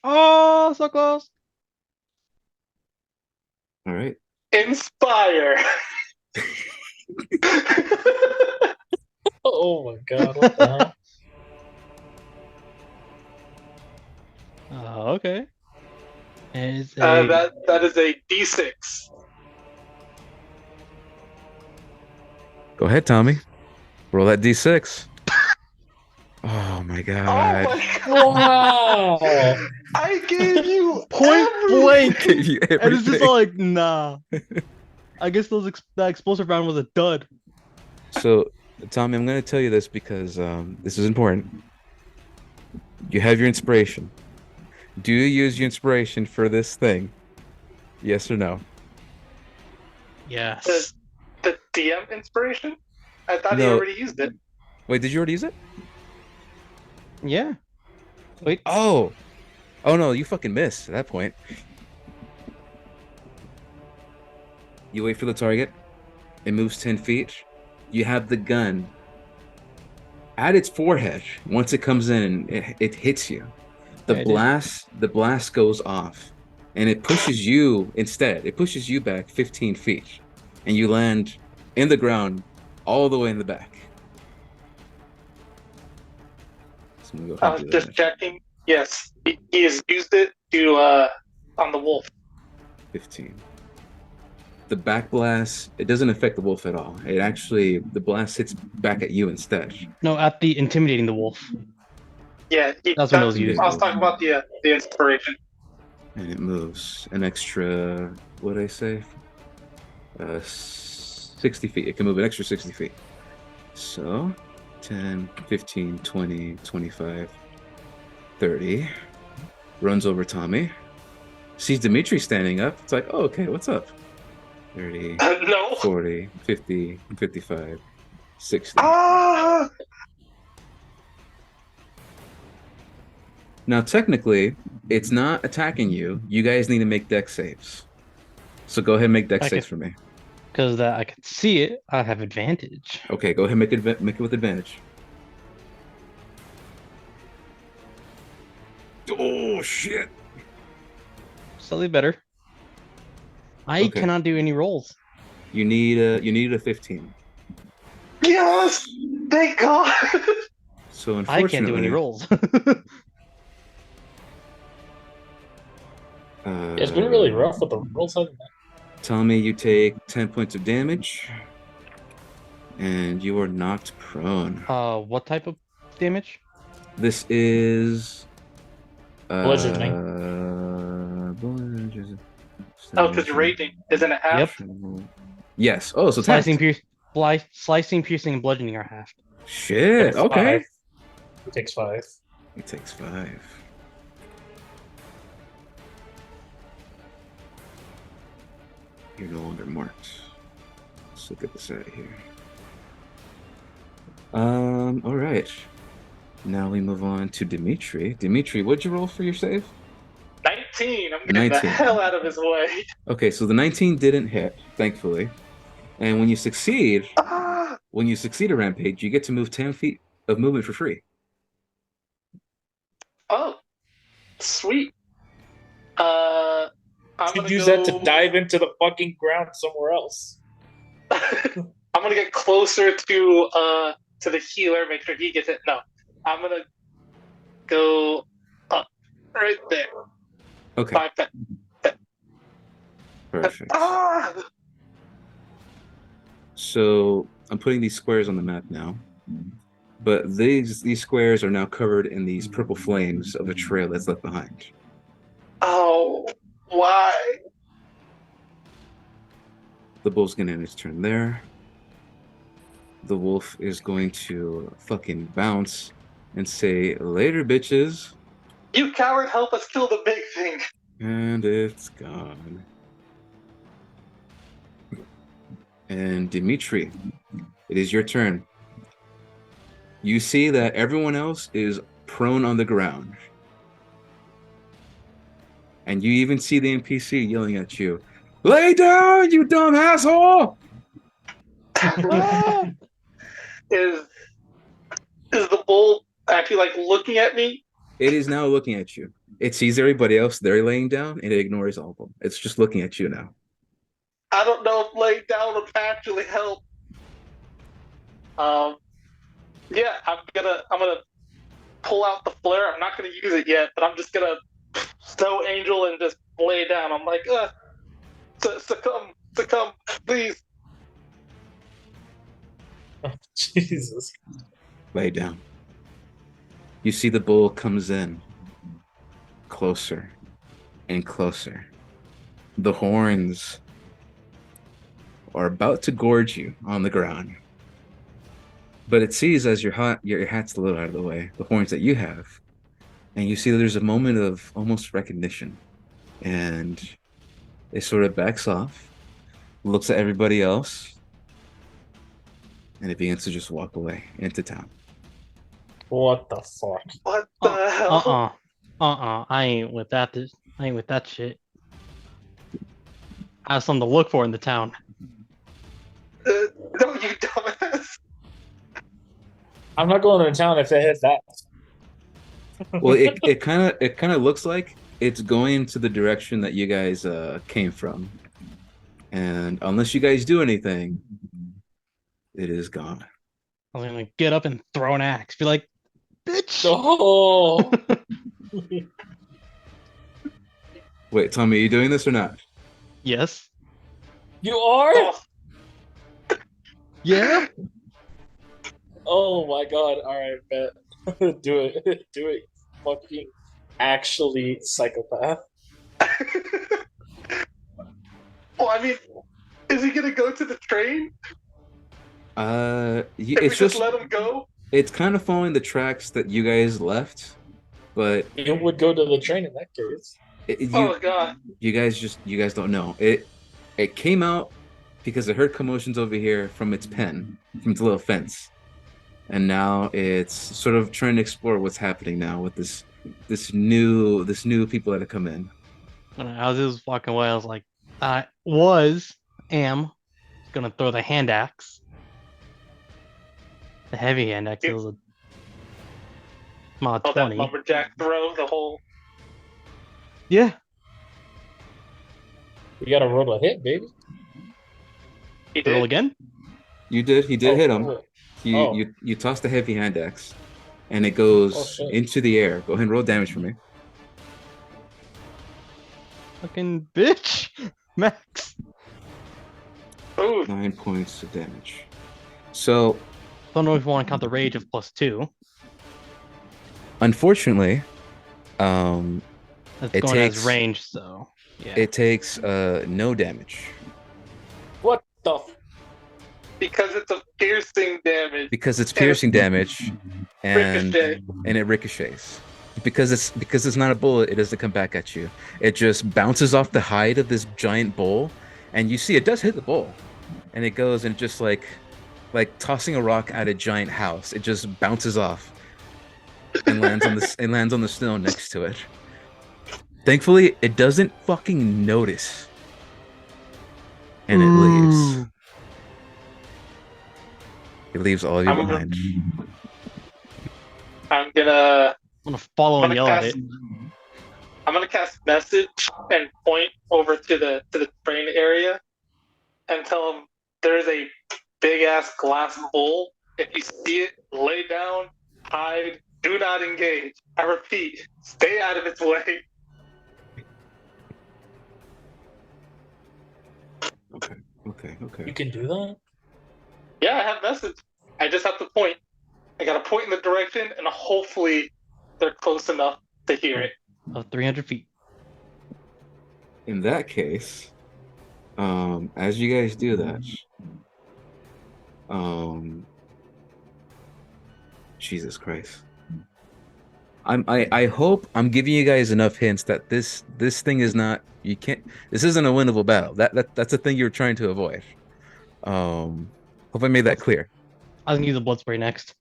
Oh, so close. All right. Inspire. Oh my god, what the hell? Okay. That is a D6. Go ahead, Tommy. Roll that D6. Oh my god. Oh my god. Wow. I gave you Point blank. Gave you And it's just everything. all like, nah. I guess that explosive round was a dud. So, Tommy, I'm going to tell you this because this is important. You have your inspiration. Do you use your inspiration for this thing? Yes or no? Yes. The DM inspiration? I thought he No. already used it. Wait, did you already use it? Yeah. Wait. Oh no, you fucking missed at that point. You wait for the target. It moves 10 feet. You have the gun at its forehead. Once it comes in, it hits you. The blast goes off, and it pushes you instead. It pushes you back 15 feet, and you land in the ground all the way in the back. So I'm gonna go I ahead was and do just that. checking. Yes, he has used it to on the wolf. 15. The back blast, it doesn't affect the wolf at all. The blast hits back at you instead. No, at the intimidating the wolf. Yeah, That's when it was used. I was talking about the inspiration. And it moves an extra, what did I say? 60 feet. It can move an extra 60 feet. So 10, 15, 20, 25, 30. Runs over Tommy. Sees Dimitri standing up. It's like, oh, okay, what's up? 30, No. 40, 50, 55, 60. Ah! Now, technically, it's not attacking you. You guys need to make dex saves. So go ahead and make dex saves for me. Because that I can see it, I have advantage. Okay, go ahead and make it with advantage. Oh, shit. Slightly better. I Okay. cannot do any rolls. You need a 15. Yes! Thank God! So I can't do any unfortunately, rolls. It's been really rough with the rolls, hasn't it? Tommy, you take 10 points of damage, and you are knocked prone. What type of damage? This is Bludgeoning. Oh, because you're raging. Isn't it half? Yep. Yes. Oh, so Slicing, piercing, and bludgeoning are half. Shit. Okay. Five. It takes 5. It takes 5. You're no longer marked. Let's look at this out of here. All right. Now we move on to Dimitri. Dimitri, what'd you roll for your save? 19. I'm getting 19. the hell out of his way. Okay, so the 19 didn't hit, thankfully. And when you succeed a rampage, you get to move 10 feet of movement for free. Oh, sweet. I'm Should gonna use go... that to dive into the fucking ground somewhere else. I'm gonna get closer to the healer, make sure he gets it. No, I'm gonna go up right there. Okay. 5 feet. Perfect. Ah! So I'm putting these squares on the map now. But these squares are now covered in these purple flames of a trail that's left behind. Oh, why? The bull's gonna end his turn there. The wolf is going to fucking bounce and say, later, bitches. You coward, help us kill the big thing. And it's gone. And Dimitri, it is your turn. You see that everyone else is prone on the ground. And you even see the NPC yelling at you, lay down, you dumb asshole! Is the bull actually like looking at me? It is now looking at you. It sees everybody else, they're laying down, and it ignores all of them. It's just looking at you now. I don't know if laying down would actually help. Yeah, I'm gonna pull out the flare. I'm not gonna use it yet, but I'm just gonna snow angel and just lay down. I'm like, succumb, please. Oh, Jesus. Lay down. You see the bull comes in closer and closer. The horns are about to gorge you on the ground. But it sees as your hat's a little out of the way, the horns that you have. And you see that there's a moment of almost recognition. And it sort of backs off, looks at everybody else, and it begins to just walk away into town. What the fuck? What the hell? I ain't with that. I ain't with that shit. I have something to look for in the town. No, you dumbass. I'm not going to town if they hit that. Well, it kind of looks like it's going to the direction that you guys came from, and unless you guys do anything, it is gone. I was gonna get up and throw an axe. Be like, bitch. Oh. Wait, Tommy, are you doing this or not? Yes. You are? Oh, Yeah. Oh my god. Alright, bet. Do it. Do it. Fucking actually psychopath. well, I mean, is Is he gonna go to the train if we It's just just let him go? it's kind of following the tracks that you guys left, but It would go to the train in that case. Oh god. you guys don't know it came out because it heard commotions over here from its pen, from its little fence, and now it's sort of trying to explore what's happening now with this new people that have come in. When I was just walking away, I was like, I am gonna throw the hand axe. The heavy hand axe. It was a mod Oh, that 20. lumberjack throw, the whole. Yeah. You got to roll a hit, baby. He Roll did. again. He did hit him. Oh, You toss the heavy hand axe, and it oh goes shit. into the air. Go ahead and roll damage for me. Fucking bitch. Max. Ooh. 9 points of damage. So, Don't know if you want to count the rage of +2. unfortunately, That's it going takes as range, so yeah. it takes no damage What the? Because it's a piercing damage. because it's piercing damage, and Ricochet. it ricochets. Because it's not a bullet, it doesn't come back at you. It just bounces off the hide of this giant bull, and you see it does hit the bull, and it goes and just like tossing a rock at a giant house. It just bounces off and lands on the snow next to it. Thankfully, it doesn't fucking notice, and it leaves. It leaves all of you I'm gonna- behind. I'm gonna follow I'm and gonna yell at cast- it. I'm gonna cast message and point over to the train area and tell him there's a big ass glass bowl. If you see it, lay down, hide, do not engage. I repeat, stay out of its way. Okay. You can do that? Yeah, I have message. I just have to point. I gotta point in the direction, and hopefully they're close enough to hear it. Of 300 feet. In that case, as you guys do that, Jesus Christ. I hope I'm giving you guys enough hints that this thing is not, you can't, this isn't a winnable battle. That's a thing you're trying to avoid. Hope I made that clear. I was gonna use a blood spray next.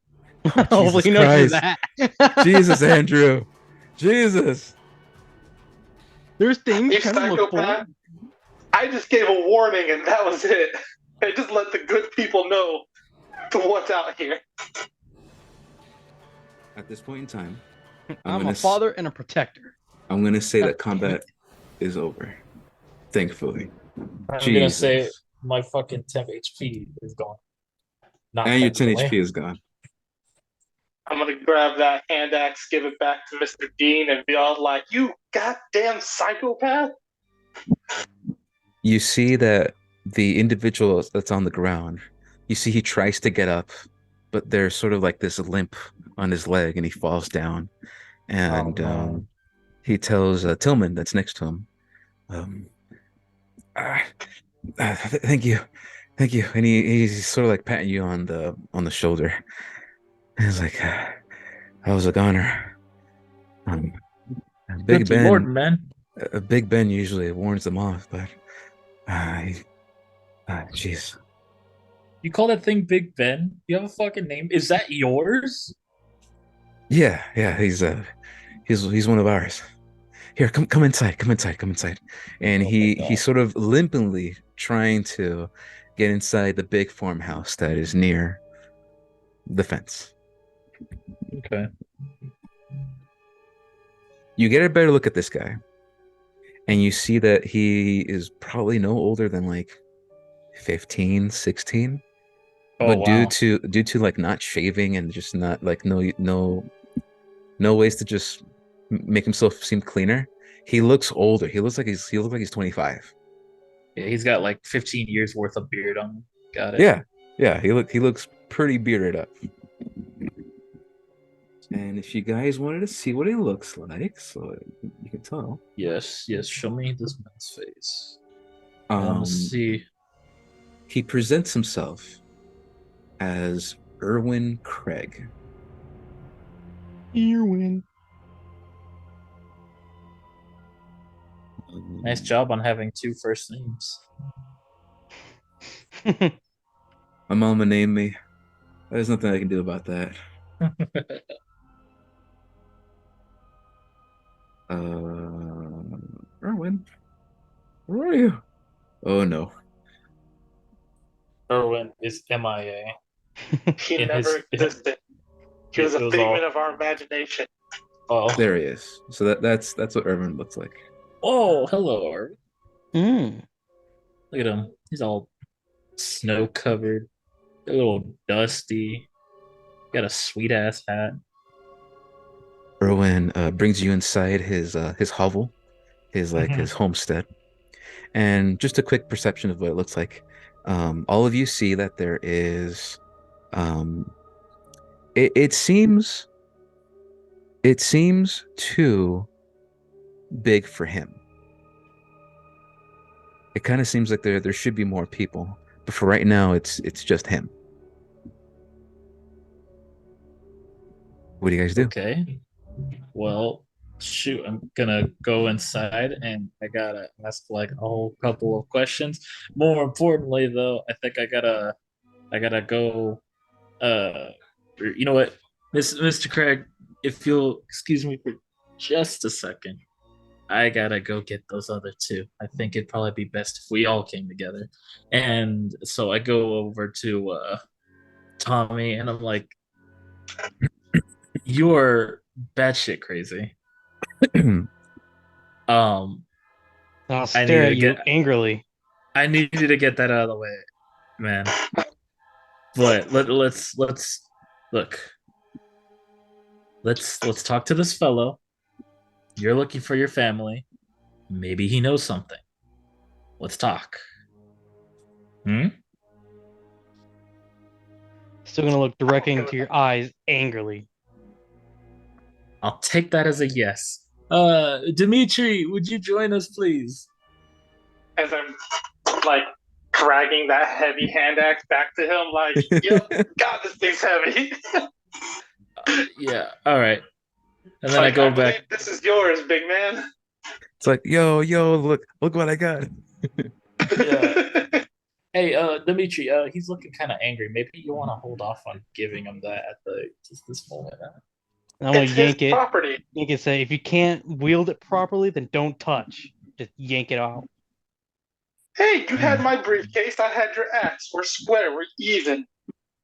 Oh, Hopefully Jesus he notices Christ. that. Jesus, Andrew. Jesus. There's things You trying to look for. psychopath. I just gave a warning, and that was it. I just let the good people know what's out here. At this point in time, I'm a father and a protector. I'm gonna say that God damn combat is over. Thankfully. I'm Jesus. gonna say my fucking temp HP is gone. Not And your 10 thankfully. HP is gone. I'm gonna grab that hand axe, give it back to Mr. Dean, and be all like, "You goddamn psychopath!" You see that the individual that's on the ground, you see he tries to get up, but there's sort of like this limp on his leg, and he falls down. And no. he tells Tillman that's next to him, thank you, and he's sort of like patting you on the shoulder. And he's like, that was a goner. Big Good Ben, Lord, man. Big Ben usually warns them off, but jeez. You call that thing Big Ben? You have a fucking name? Is that yours? Yeah, he's one of ours. Here, come inside. And Oh my he God. he's sort of limpingly trying to get inside the big farmhouse that is near the fence. Okay. You get a better look at this guy, and you see that he is probably no older than like 15, 16. Oh, But wow. due to like not shaving and just not like no ways to just make himself seem cleaner, he looks older. He looks like he's 25. Yeah, he's got like 15 years worth of beard on him. Got it. Yeah, he looks pretty bearded up. And if you guys wanted to see what he looks like, so you can tell. Yes. Show me this man's face. I want to see. He presents himself as Erwin Craig. Earwin. Nice job on having two first names. My mama named me. There's nothing I can do about that. Erwin, where are you? Oh no. Erwin is MIA. He In never his, existed. He was it a was figment all. of our imagination. Oh, There he is. So that's what Erwin looks like. oh, hello, Erwin. Mm. Look at him. He's all snow covered, a little dusty. Got a sweet ass hat. Erwin brings you inside his hovel, his Mhm. homestead, and just a quick perception of what it looks like. All of you see that there is, um, it seems too big for him. It kind of seems like there should be more people, but for right now, it's just him. What do you guys do? Okay. Well, shoot, I'm gonna go inside and I gotta ask like a whole couple of questions. More importantly, though, I think I gotta go. Uh, you know what, Mr. Craig, if you'll excuse me for just a second, I gotta go get those other two. I think it'd probably be best if we all came together. And so I go over to Tommy and I'm like, "You're batshit crazy. Um, I'll I stare needed at to you get angrily. I needed to get that out of the way, man. But let's look. Let's talk to this fellow. You're looking for your family. Maybe he knows something. Let's talk. Hmm? Still gonna look directly into your eyes angrily. I'll take that as a yes. Dimitri, would you join us, please? As I'm like dragging that heavy hand axe back to him, like, yep, God, this thing's heavy. Yeah. All right. And then I Like, go I back. believe this is yours, big man. It's like, yo, look what I got. Yeah. Hey, Dimitri, he's looking kind of angry. Maybe you want to hold off on giving him that at the just this moment. And I'm gonna It's his yank it. property. Yank it. Say, if you can't wield it properly, then don't touch. Just yank it out. Hey, you had Hmm. my briefcase. I had your axe. We're square. We're even.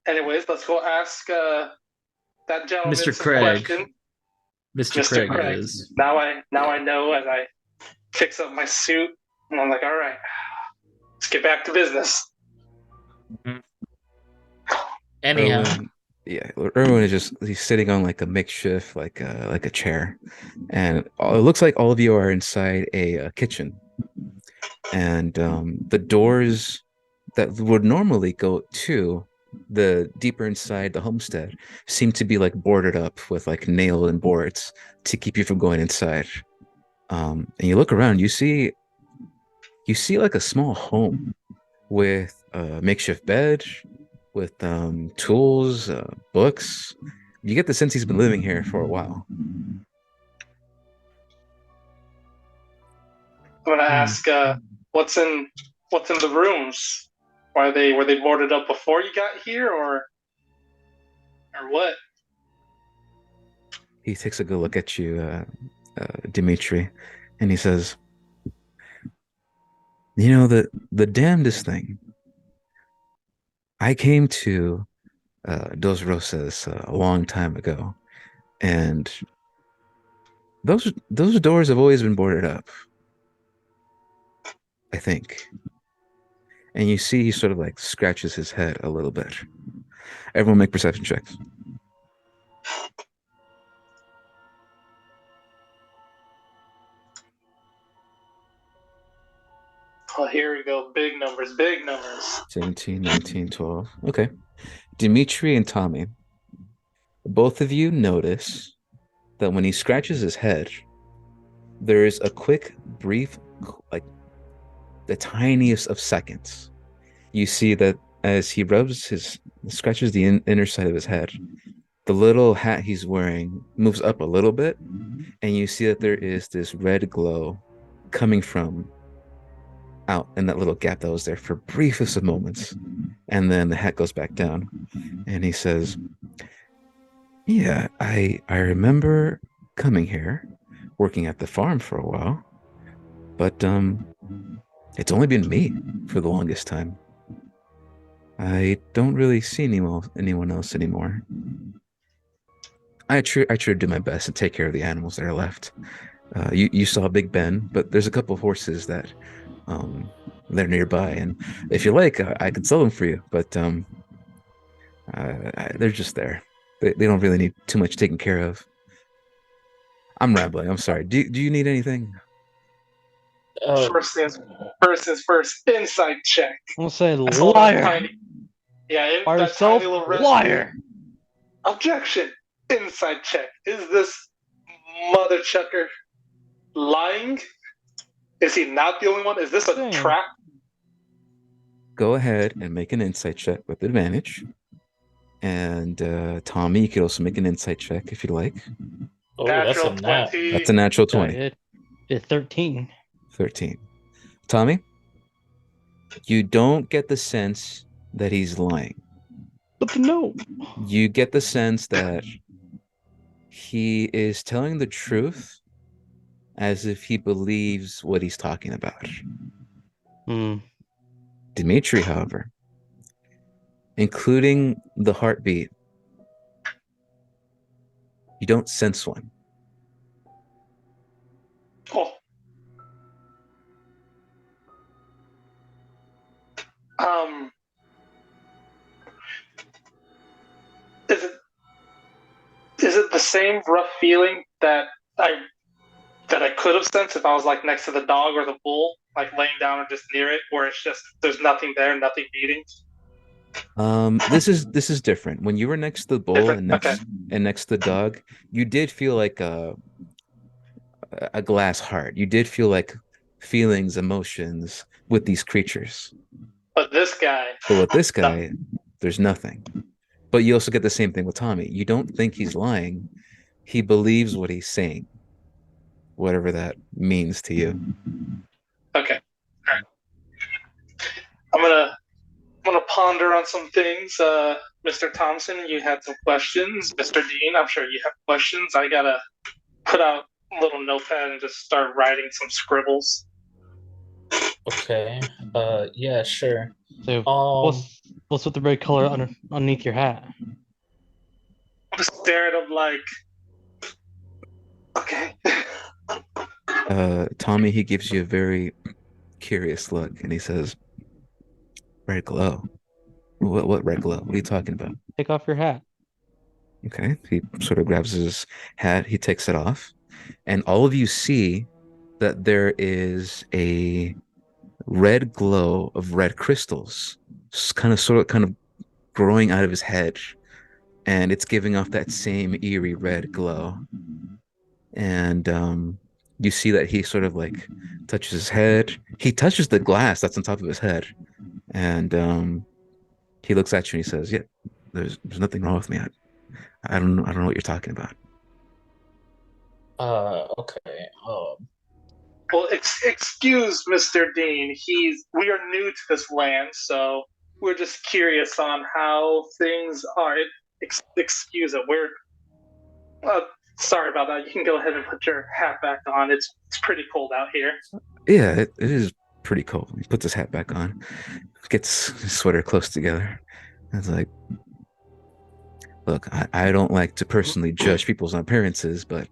Anyways, let's go ask that gentleman Mr. some Craig. questions. Mr. Mr. Craig it Craig. is. Now I know as I fix up my suit. And I'm like, all right, let's get back to business. Mhm. Anyhow, Erwin, yeah, Erwin is just he's sitting on like a makeshift like a chair, and it looks like all of you are inside a kitchen, and the doors that would normally go to the deeper inside the homestead seem to be like boarded up with like nail and boards to keep you from going inside. And you look around, you see like a small home with a makeshift bed, with tools, books. You get the sense he's been living here for a while. I'm gonna hmm. ask what's in what's in the rooms. Were they boarded up before you got here, or what? He takes a good look at you, Dimitri, and he says, "You know the damnedest thing. I came to Dos Rosas a long time ago, and those doors have always been boarded up. I think." And you see he sort of like scratches his head a little bit. Everyone make perception checks. Oh, here we go. Big numbers, big numbers. 17, 19, 12. Okay. Dimitri and Tommy, both of you notice that when he scratches his head, there is a quick, brief, like the tiniest of seconds You see that as he scratches the inner side of his head, the little hat he's wearing moves up a little bit, and you see that there is this red glow coming from out in that little gap that was there for briefest of moments. And then the hat goes back down, and he says, "Yeah, I remember coming here, working at the farm for a while, but it's only been me for the longest time. I don't really see anyone else anymore. I try to do my best and take care of the animals that are left. You saw Big Ben, but there's a couple of horses that um they're nearby, and if you like, I can sell them for you. But they're just there. They don't really need too much taken care of. I'm rambling. I'm sorry. Do you need anything? Uh, First things first. Insight check. I'm gonna say I saw that liar. tiny. Yeah, By that tiny yourself, little red. liar. Objection. Insight check. Is this mother chucker lying? Is he not the only one? Is this a Dang. trap? Go ahead and make an insight check with advantage. And Tommy, you could also make an insight check if you like. oh, that's Natural a nat. 20. That's a natural I 20. did 13. 13. Tommy, you don't get the sense that he's lying. But no. You get the sense that he is telling the truth as if he believes what he's talking about. Hmm. Dimitri, however, including the heartbeat, you don't sense one. Oh. Um. Is it the same rough feeling I that I could have sensed if I was like next to the dog or the bull, like laying down or just near it, where it's just there's nothing there, nothing beating? This is different. When you were next to the bull Different. Okay. and next to the dog, you did feel like a glass heart. You did feel like feelings, emotions with these creatures. But this guy, But with this no. guy, there's nothing. But you also get the same thing with Tommy. You don't think he's lying. He believes what he's saying, whatever that means to you. Okay. All right. I'm gonna ponder on some things. Mr. Thompson, you had some questions. Mr. Dean, I'm sure you have questions. I gotta put out a little notepad and just start writing some scribbles. Okay. Yeah, sure. So Um, what's with the red color underneath your hat? I'm just staring at him like, okay. Tommy, he gives you a very curious look and he says, "Red glow. What red glow? What are you talking about?" Take off your hat. Okay. He sort of grabs his hat, he takes it off, and all of you see that there is a red glow of red crystals, kind of growing out of his head, and it's giving off that same eerie red glow. And you see that he sort of like touches his head. He touches the glass that's on top of his head, and he looks at you and he says, "Yeah, there's nothing wrong with me. I don't know what you're talking about." okay. Well, excuse Mr. Dean. We are new to this land, so we're just curious on how things are. Excuse it. Uh, sorry about that. You can go ahead and put your hat back on. It's pretty cold out here. Yeah, it is pretty cold. He puts his hat back on, gets his sweater close together. It's like, look, I don't like to personally judge people's appearances, but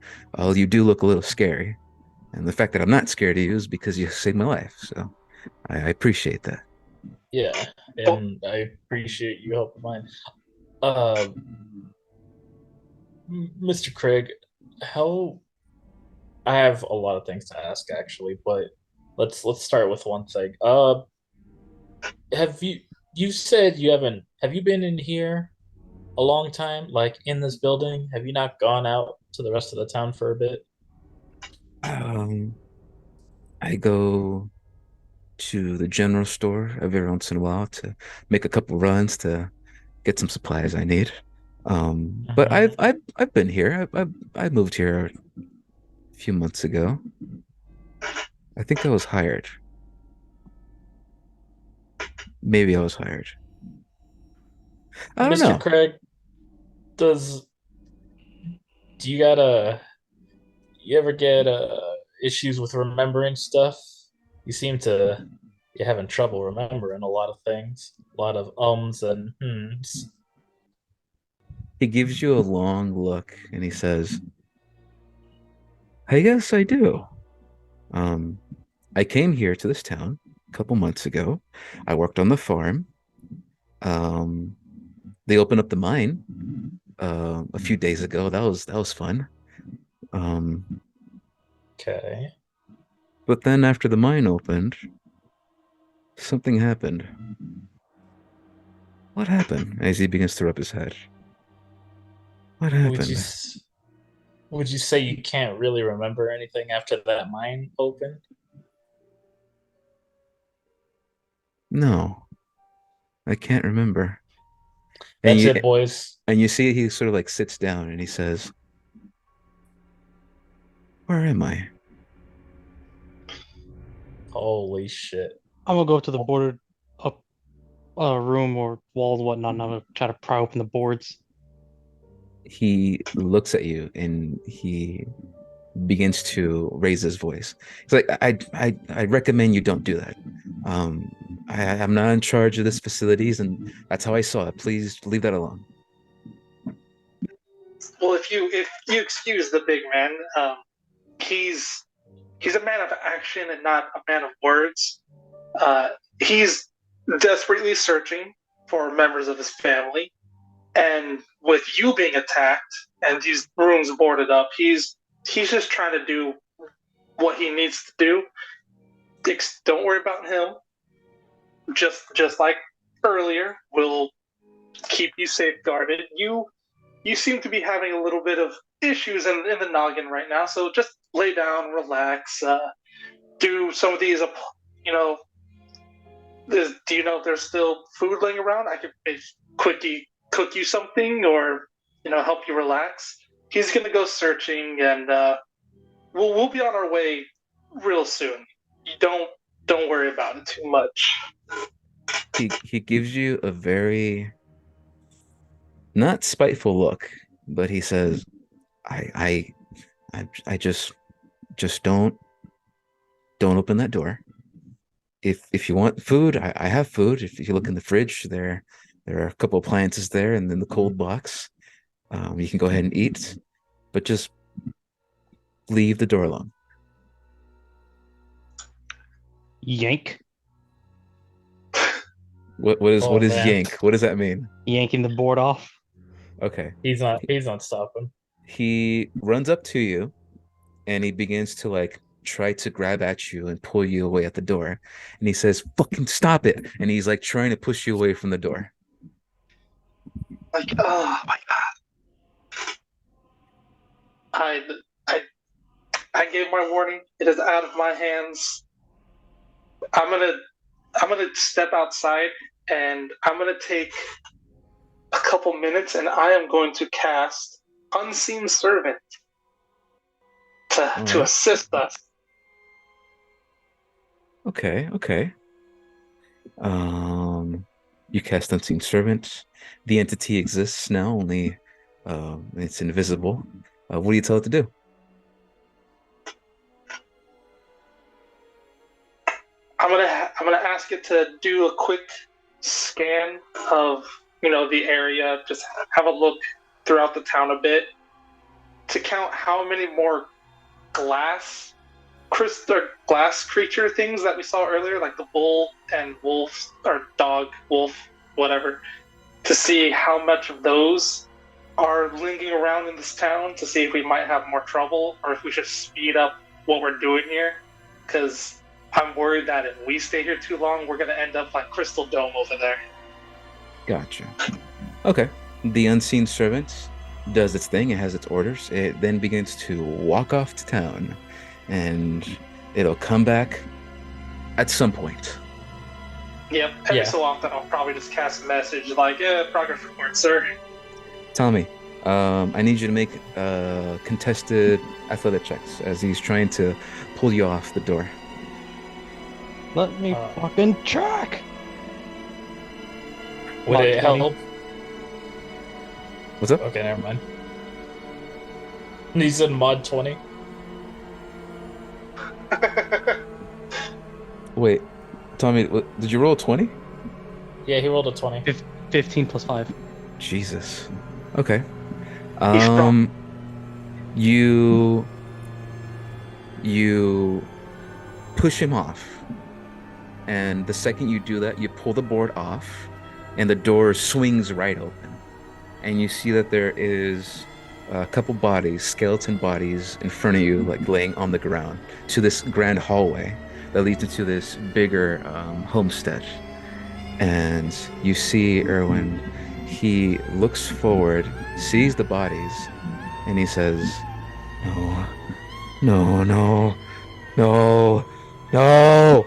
you do look a little scary. And the fact that I'm not scared of you is because you saved my life. So I appreciate that. Yeah, Well, and I appreciate you helping mine. Uh, Mr. Craig, how I have a lot of things to ask actually, but let's start with one thing. Have you said you haven't have you been in here a long time, like in this building? Have you not gone out to the rest of the town for a bit? Um, I go to the general store every once in a while to make a couple runs to get some supplies I need. But Mhm. I've been here. I moved here a few months ago. I think I was hired. Maybe I was hired. I don't Mr. know. Craig, does do you ever get issues with remembering stuff? You seem to be having trouble remembering a lot of things, a lot of ums and hms. He gives you a long look and he says, I guess I do. Um, I came here to this town a couple months ago. I worked on the farm. Um, they opened up the mine a few days ago. That was fun. Um, Okay. but then after the mine opened, something happened. What happened? As he begins to rub his head. What Would you happened? s- would you say you can't really remember anything after that mine opened? No, I can't remember. And That's you it, boys. and you see he sort of like sits down and he says, "Where am I?" Holy shit. I'm gonna go up to the boarded up room or walls, whatnot, and I'm gonna try to pry open the boards. He looks at you and he begins to raise his voice. He's like, I recommend you don't do that. Um, I'm not in charge of this facilities, and that's how I saw it. Please leave that alone." Well, if you excuse the big man, he's he's a man of action and not a man of words. Uh, he's desperately searching for members of his family, and with you being attacked and these rooms boarded up, he's just trying to do what he needs to do. Don't worry about him. Just like earlier, we'll keep you safeguarded. You seem to be having a little bit of issues in the noggin right now, so just lay down, relax, do some of these. You know, do you know if there's still food laying around? I could maybe quickly cook you something, or help you relax. He's gonna go searching, and we'll be on our way real soon. You don't worry about it too much. He gives you a very not spiteful look, but he says, I I just don't open that door. If you want food, I have food. If you look in the fridge, there are a couple appliances there, and then the cold box. You can go ahead and eat, but just leave the door alone. Yank, What Oh is man. yank? What does that mean? yanking the board off. Okay. He's not stopping. He runs up to you and he begins to like try to grab at you and pull you away at the door. And he says, "Fucking stop it!" And he's like trying to push you away from the door. Like, oh my god, I I gave my warning. It is out of my hands. I'm gonna I'm gonna step outside and I'm gonna take a couple minutes and I am going to cast Unseen Servant All to right. assist us. Okay. Okay. You cast Unseen Servant. The entity exists now, only it's invisible. What do you tell it to do? I'm gonna ask it to do a quick scan of the area. Just have a look throughout the town a bit to count how many more glass glass creature things that we saw earlier, like the bull and wolf or dog, wolf, whatever, to see how much of those are lingering around in this town to see if we might have more trouble or if we should speed up what we're doing here. Because I'm worried that if we stay here too long, we're going to end up like Crystal Dome over there. Gotcha. Okay. The Unseen Servant does its thing. It has its orders. It then begins to walk off to town, and it'll come back At some point. Yep. Every Yeah. so often, I'll probably just cast a message like, progress report, sir. Tell me, I need you to make contested athletic checks as he's trying to pull you off the door. Let me Uh, fucking check. would Mod it 20. help? What's up? Okay, never mind. He's in mod 20. Wait, Tommy, did you roll a 20? Yeah, he rolled a 20. 15 plus 5. Jesus. Okay. He's strong. You you push him off, and the second you do that, you pull the board off, and the door swings right open, and you see that there is a couple bodies, skeleton bodies, in front of you, like laying on the ground, to this grand hallway that leads into this bigger homestead. And you see Erwin, he looks forward, sees the bodies, and he says, "No, no, no, no, no,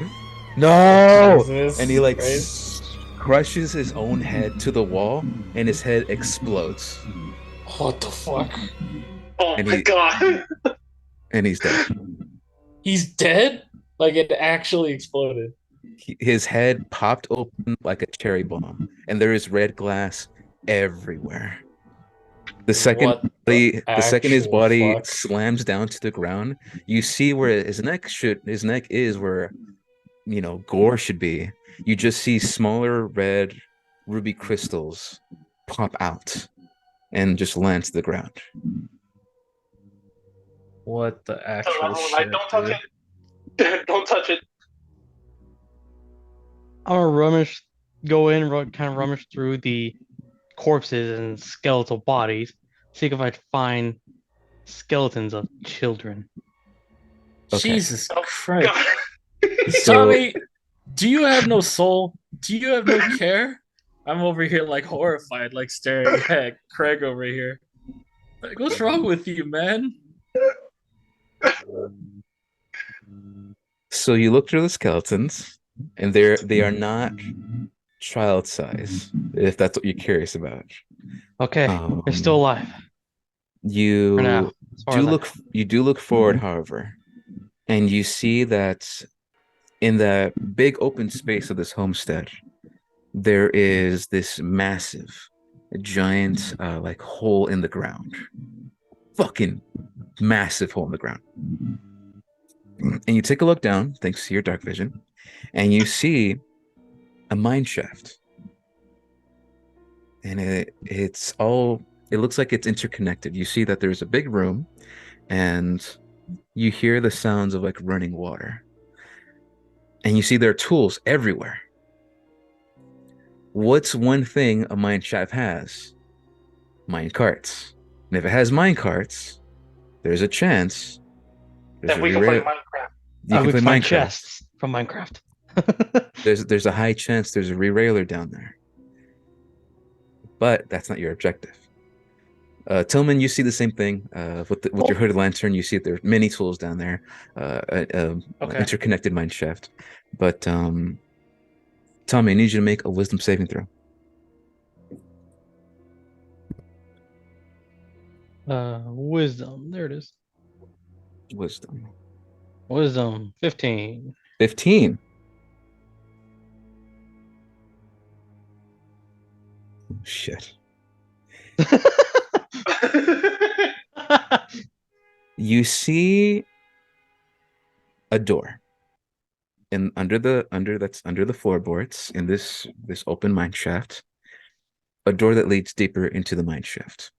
no." And he Jesus like Christ. crushes his own head to the wall, and his head explodes. What the fuck? Oh And my he god. and he's dead. He's dead? Like it actually exploded. His head popped open like a cherry bomb, and there is red glass everywhere. The second What the the second his actual body fuck? slams down to the ground, you see where his neck is where gore should be. You just see smaller red ruby crystals pop out and just land to the ground. What the Tell actual everyone, like, shit, don't touch dude? it. Don't touch it. I'm gonna go in, kind of rummage through the corpses and skeletal bodies, see if I can find skeletons of children. Okay. Jesus Oh Christ. god. So Tommy, do you have no soul? Do you have no care? I'm over here like horrified, like staring at Craig over here. Like, what's wrong with you, man? so you look through the skeletons, and they are not child size, if that's what you're curious about. Okay, they're still Um, alive for now, you as far as I know. you do look forward, however, and you see that in the big open space of this homestead, there is this massive, giant, like hole in the ground. Fucking massive hole in the ground. And you take a look down, thanks to your dark vision, and you see a mine shaft. And it looks like it's interconnected. You see that there's a big room, and you hear the sounds of like running water. And you see there are tools everywhere. What's one thing a mine shaft has? Mine carts. And if it has mine carts, there's a chance there's Then a we can play re-rail. Minecraft. You can We play can find Minecraft. chests from Minecraft. There's a high chance there's a re-railer down there, but that's not your objective. Tillman, you see the same thing with your hooded lantern. You see that there's many tools down there, Okay. interconnected mine shaft. But Tommy, I need you to make a wisdom saving throw. Wisdom. There it is. Wisdom. Wisdom 15. 15. Shit. You see a door, and under the floorboards in this open mine shaft, a door that leads deeper into the mine shaft.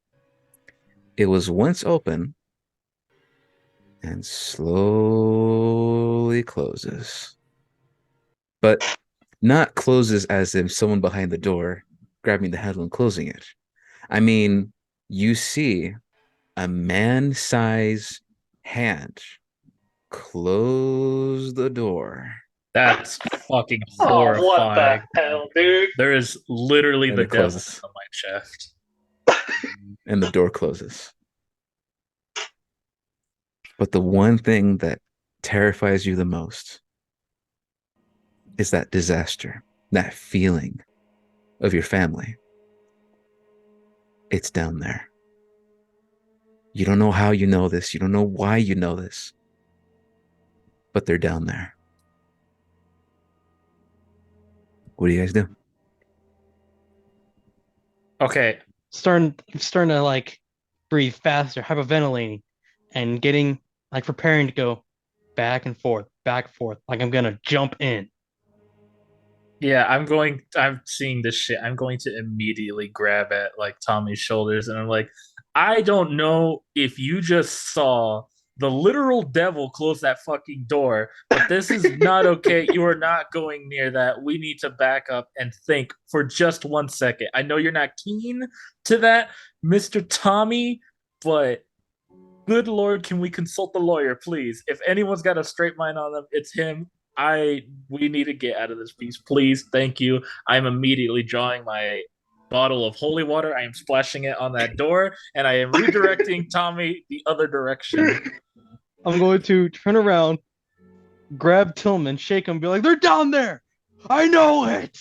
It was once open and slowly closes. But not closes as if someone behind the door grabbing the handle and closing it. I mean, you see a man-sized hand close the door, That's fucking Oh, what the horrifying. hell, dude? There is literally and the it devil in closes, the mine shaft. and the door closes. But the one thing that terrifies you the most is that disaster, that feeling of your family. It's down there. You don't know how you know this. You don't know why you know this, but they're down there. What do you guys do? Okay. Starting to like breathe faster, hyperventilating, and getting like preparing to go back and forth, like I'm gonna jump in. Yeah, I'm seeing this shit. I'm going to immediately grab at like Tommy's shoulders and I'm like, I don't know if you just saw the literal devil close that fucking door, but this is not okay. You are not going near that. We need to back up and think for just 1 second. I know you're not keen to that, Mr. Tommy, but good Lord, can we consult the lawyer, please? If anyone's got a straight mind on them, it's him. We need to get out of this piece, please. Thank you. I'm immediately drawing my bottle of holy water. I am splashing it on that door, and I am redirecting Tommy the other direction. I'm going to turn around, grab Tillman, shake him, be like, "They're down there. I know it."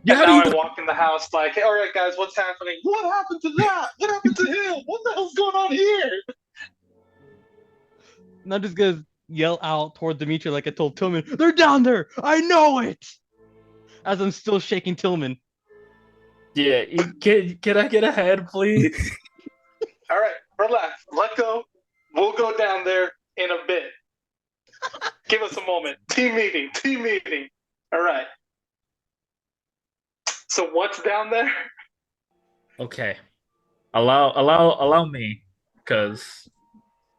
Yeah, and now I walk in the house like, hey, all right, guys, what's happening? What happened to that? What happened to him? What the hell's going on here? And I'm just gonna yell out toward Dimitri like I told Tillman, "They're down there. I know it." As I'm still shaking Tillman. Yeah, can I get ahead, please? All right, relax. Let go. We'll go down there in a bit. Give us a moment. Team meeting. Team meeting. All right. So what's down there? Okay. Allow me, because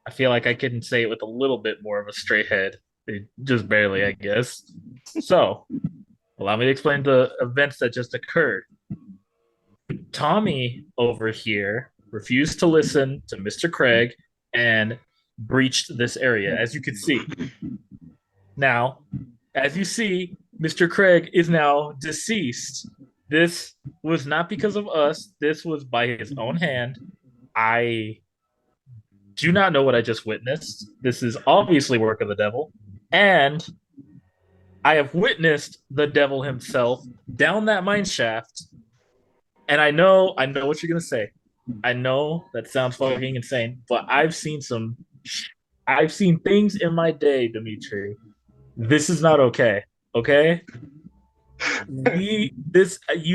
I feel like I can say it with a little bit more of a straight head. Just barely, I guess. So, allow me to explain the events that just occurred. Tommy over here refused to listen to Mr. Craig and breached this area, as you can see. Now, as you see, Mr. Craig is now deceased. This was not because of us, this was by his own hand. I do not know what I just witnessed. This is obviously work of the devil. And I have witnessed the devil himself down that mine shaft. And I know what you're gonna say. I know that sounds fucking insane, but I've seen things in my day, Dimitri. This is not okay. Okay? You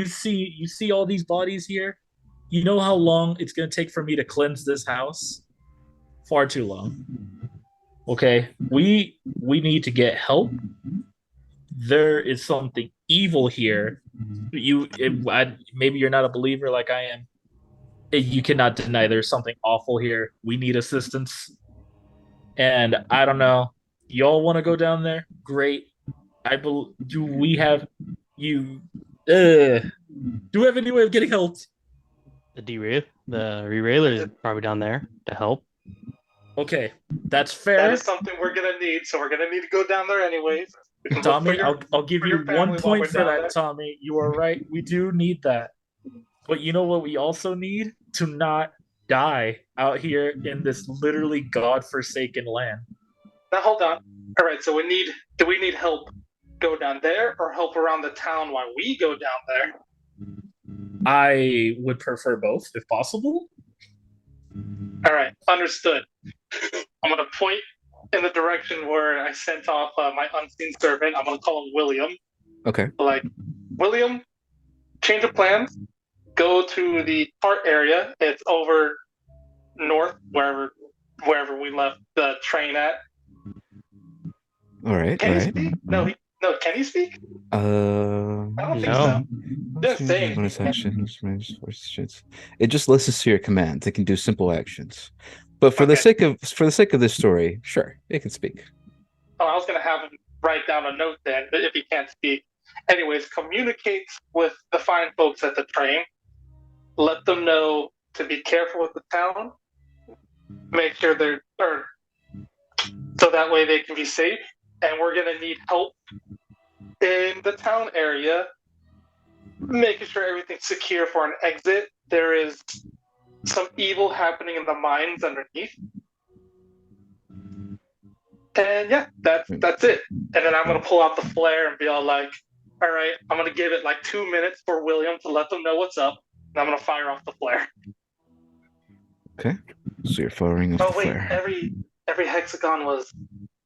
see all these bodies here? You know how long it's gonna take for me to cleanse this house? Far too long. Okay, we need to get help. There is something evil here. Maybe you're not a believer like I am. You cannot deny there's something awful here. We need assistance, and I don't know. Y'all want to go down there? Great. Do we have you? Do we have any way of getting help? The derailer is probably down there to help. Okay, that's fair. That is something we're gonna need, so we're gonna need to go down there anyways. Tommy, I'll give you 1 point for that, there. Tommy. You are right. We do need that. But you know what we also need? To not die out here in this literally godforsaken land. Now hold on. All right, so do we need help go down there or help around the town while we go down there? I would prefer both if possible. All right, understood. I'm gonna point in the direction where I sent off my unseen servant. I'm gonna call him William. Okay. Like, William, change of plans. Go to the cart area. It's over north, wherever we left the train at. All right. Can all he right. speak? No, can he speak? I don't think No. so. Just saying. Bonus actions, it just listens to your commands. It can do simple actions. But for the sake of this story, sure, it can speak. Oh, I was gonna have him write down a note then, if he can't speak. Anyways, communicate with the fine folks at the train. Let them know to be careful with the town. Make sure so that way they can be safe. And we're gonna need help in the town area, making sure everything's secure for an exit. There is some evil happening in the mines underneath. And yeah, that's it. And then I'm gonna pull out the flare and be all like, all right, I'm gonna give it like 2 minutes for William to let them know what's up. And I'm gonna fire off the flare. Okay. So you're firing off Oh the wait, flare. every hexagon was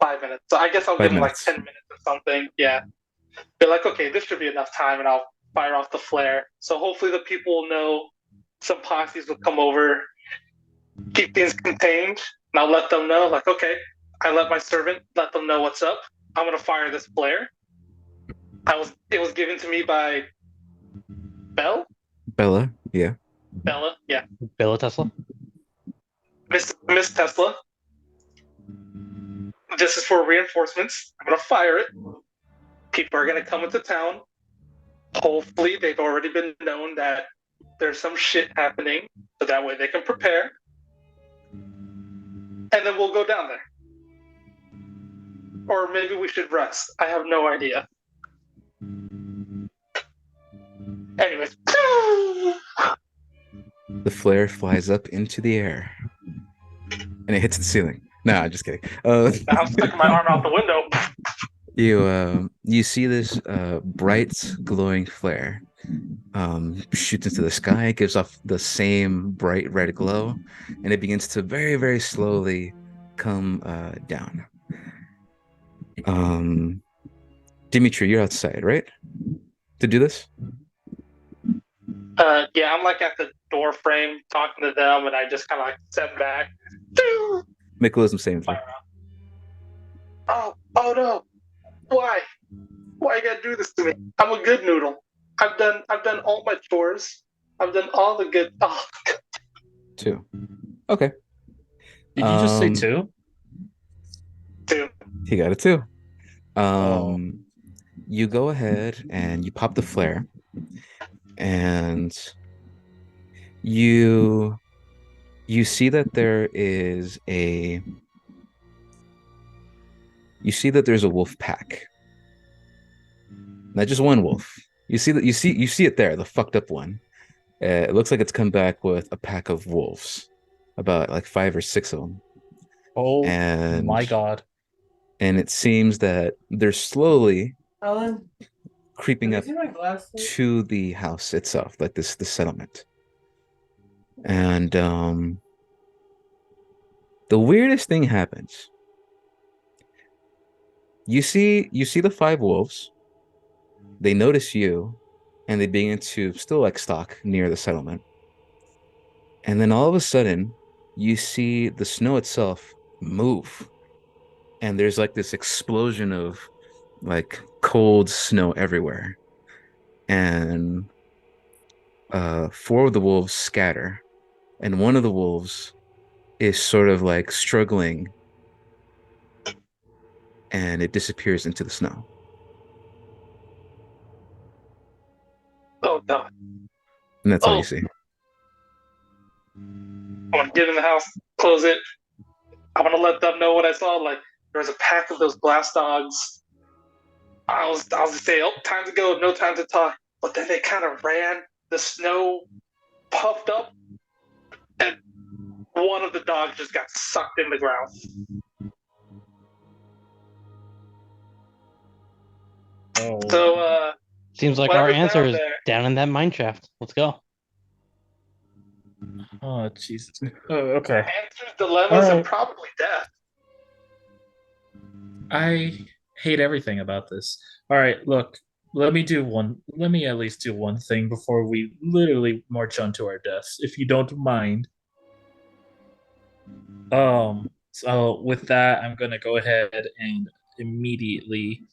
5 minutes. So I guess I'll give Five them like minutes. 10 minutes or something. Yeah. Be like, okay, this should be enough time, and I'll fire off the flare. So hopefully the people will know some posses will come over, keep things contained, and I'll let them know, like, okay, I let my servant let them know what's up. I'm gonna fire this flare. It was given to me by Bella, yeah. Bella, yeah, Bella Tesla. Miss Tesla. This is for reinforcements. I'm gonna fire it. People are gonna come into town. Hopefully, they've already been known that there's some shit happening, so that way they can prepare. And then we'll go down there. Or maybe we should rest. I have no idea. Anyways. The flare flies up into the air. And it hits the ceiling. Nah, just kidding. I'm sticking my arm out the window. You see this bright glowing flare shoots into the sky, gives off the same bright red glow, and it begins to very, very slowly come down. Dimitri, you're outside, right? To do this? Yeah, I'm like at the door frame talking to them, and I just kind of like step back. Make a wisdom saving throw. Oh no! Why? Why you gotta do this to me? I'm a good noodle. I've done all my chores. I've done all the good. Oh. 2. Okay. Did you just say 2? 2. He got a 2. You go ahead and you pop the flare, and you see that there's a wolf pack. Not just one wolf. You see it there, the fucked up one. It looks like it's come back with a pack of wolves, about like 5 or 6 of them. Oh my god! And it seems that they're slowly Alan, creeping up see my glasses? to the house itself, like the settlement. And the weirdest thing happens. You see the 5 wolves. They notice you, and they begin to still like stalk near the settlement. And then all of a sudden, you see the snow itself move, and there's like this explosion of like cold snow everywhere. And 4 of the wolves scatter, and one of the wolves is sort of like struggling, and it disappears into the snow. Oh no! And that's all you see. I'm gonna get in the house, close it. I'm gonna let them know what I saw. Like there was a pack of those blast dogs. I was just saying, oh, time to go, no time to talk. But then they kind of ran. The snow puffed up, and one of the dogs just got sucked in the ground. Oh. So seems like our answer is down in that mine shaft. Let's go. Oh Jesus. Oh, okay. Answers, dilemmas, and probably death. I hate everything about this. All right, look. Let me at least do one thing before we literally march on to our deaths, if you don't mind. So with that, I'm gonna go ahead and immediately.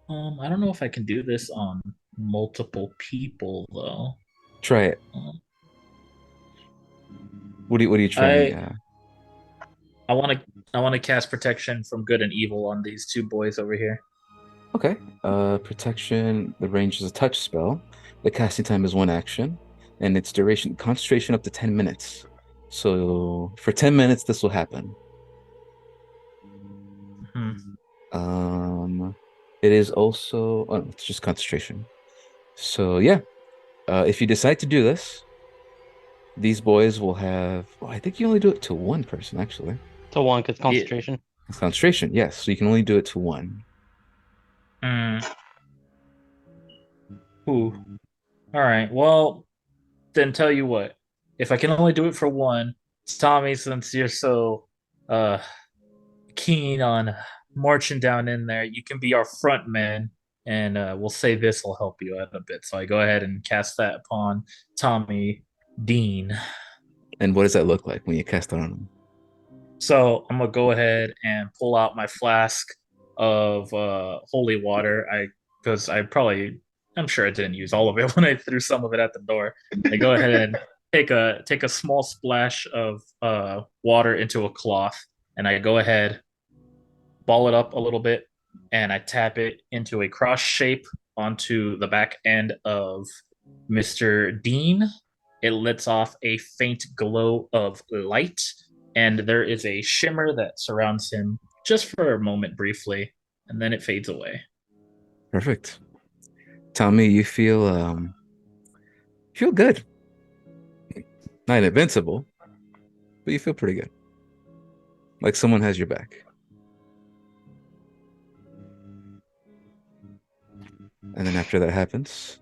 I don't know if I can do this on multiple people though. Try it. What are you trying? I want to cast protection from good and evil on these 2 boys over here. Okay. Protection. The range is a touch spell. The casting time is 1 action, and its duration, concentration, up to 10 minutes. So for 10 minutes, this will happen. It is also. Oh, it's just concentration. So yeah, if you decide to do this, these boys will have. Oh, I think you only do it to 1 person actually. To 1, because concentration. Concentration, yes. So you can only do it to one. Mm. Ooh. All right. Well, then tell you what. If I can only do it for one, Tommy, since you're so uh keen on marching down in there, you can be our front man, and we'll say this will help you out a bit. So I go ahead and cast that upon Tommy Dean. And what does that look like when you cast it on him? So I'm gonna go ahead and pull out my flask of holy water. I'm sure I didn't use all of it when I threw some of it at the door. I go ahead and take a small splash of water into a cloth, and I go ahead, ball it up a little bit, and I tap it into a cross shape onto the back end of Mr. Dean. It lets off a faint glow of light, and there is a shimmer that surrounds him just for a moment briefly, and then it fades away. Perfect. Tommy, you feel good. Not invincible, but you feel pretty good. Like someone has your back. And then after that happens,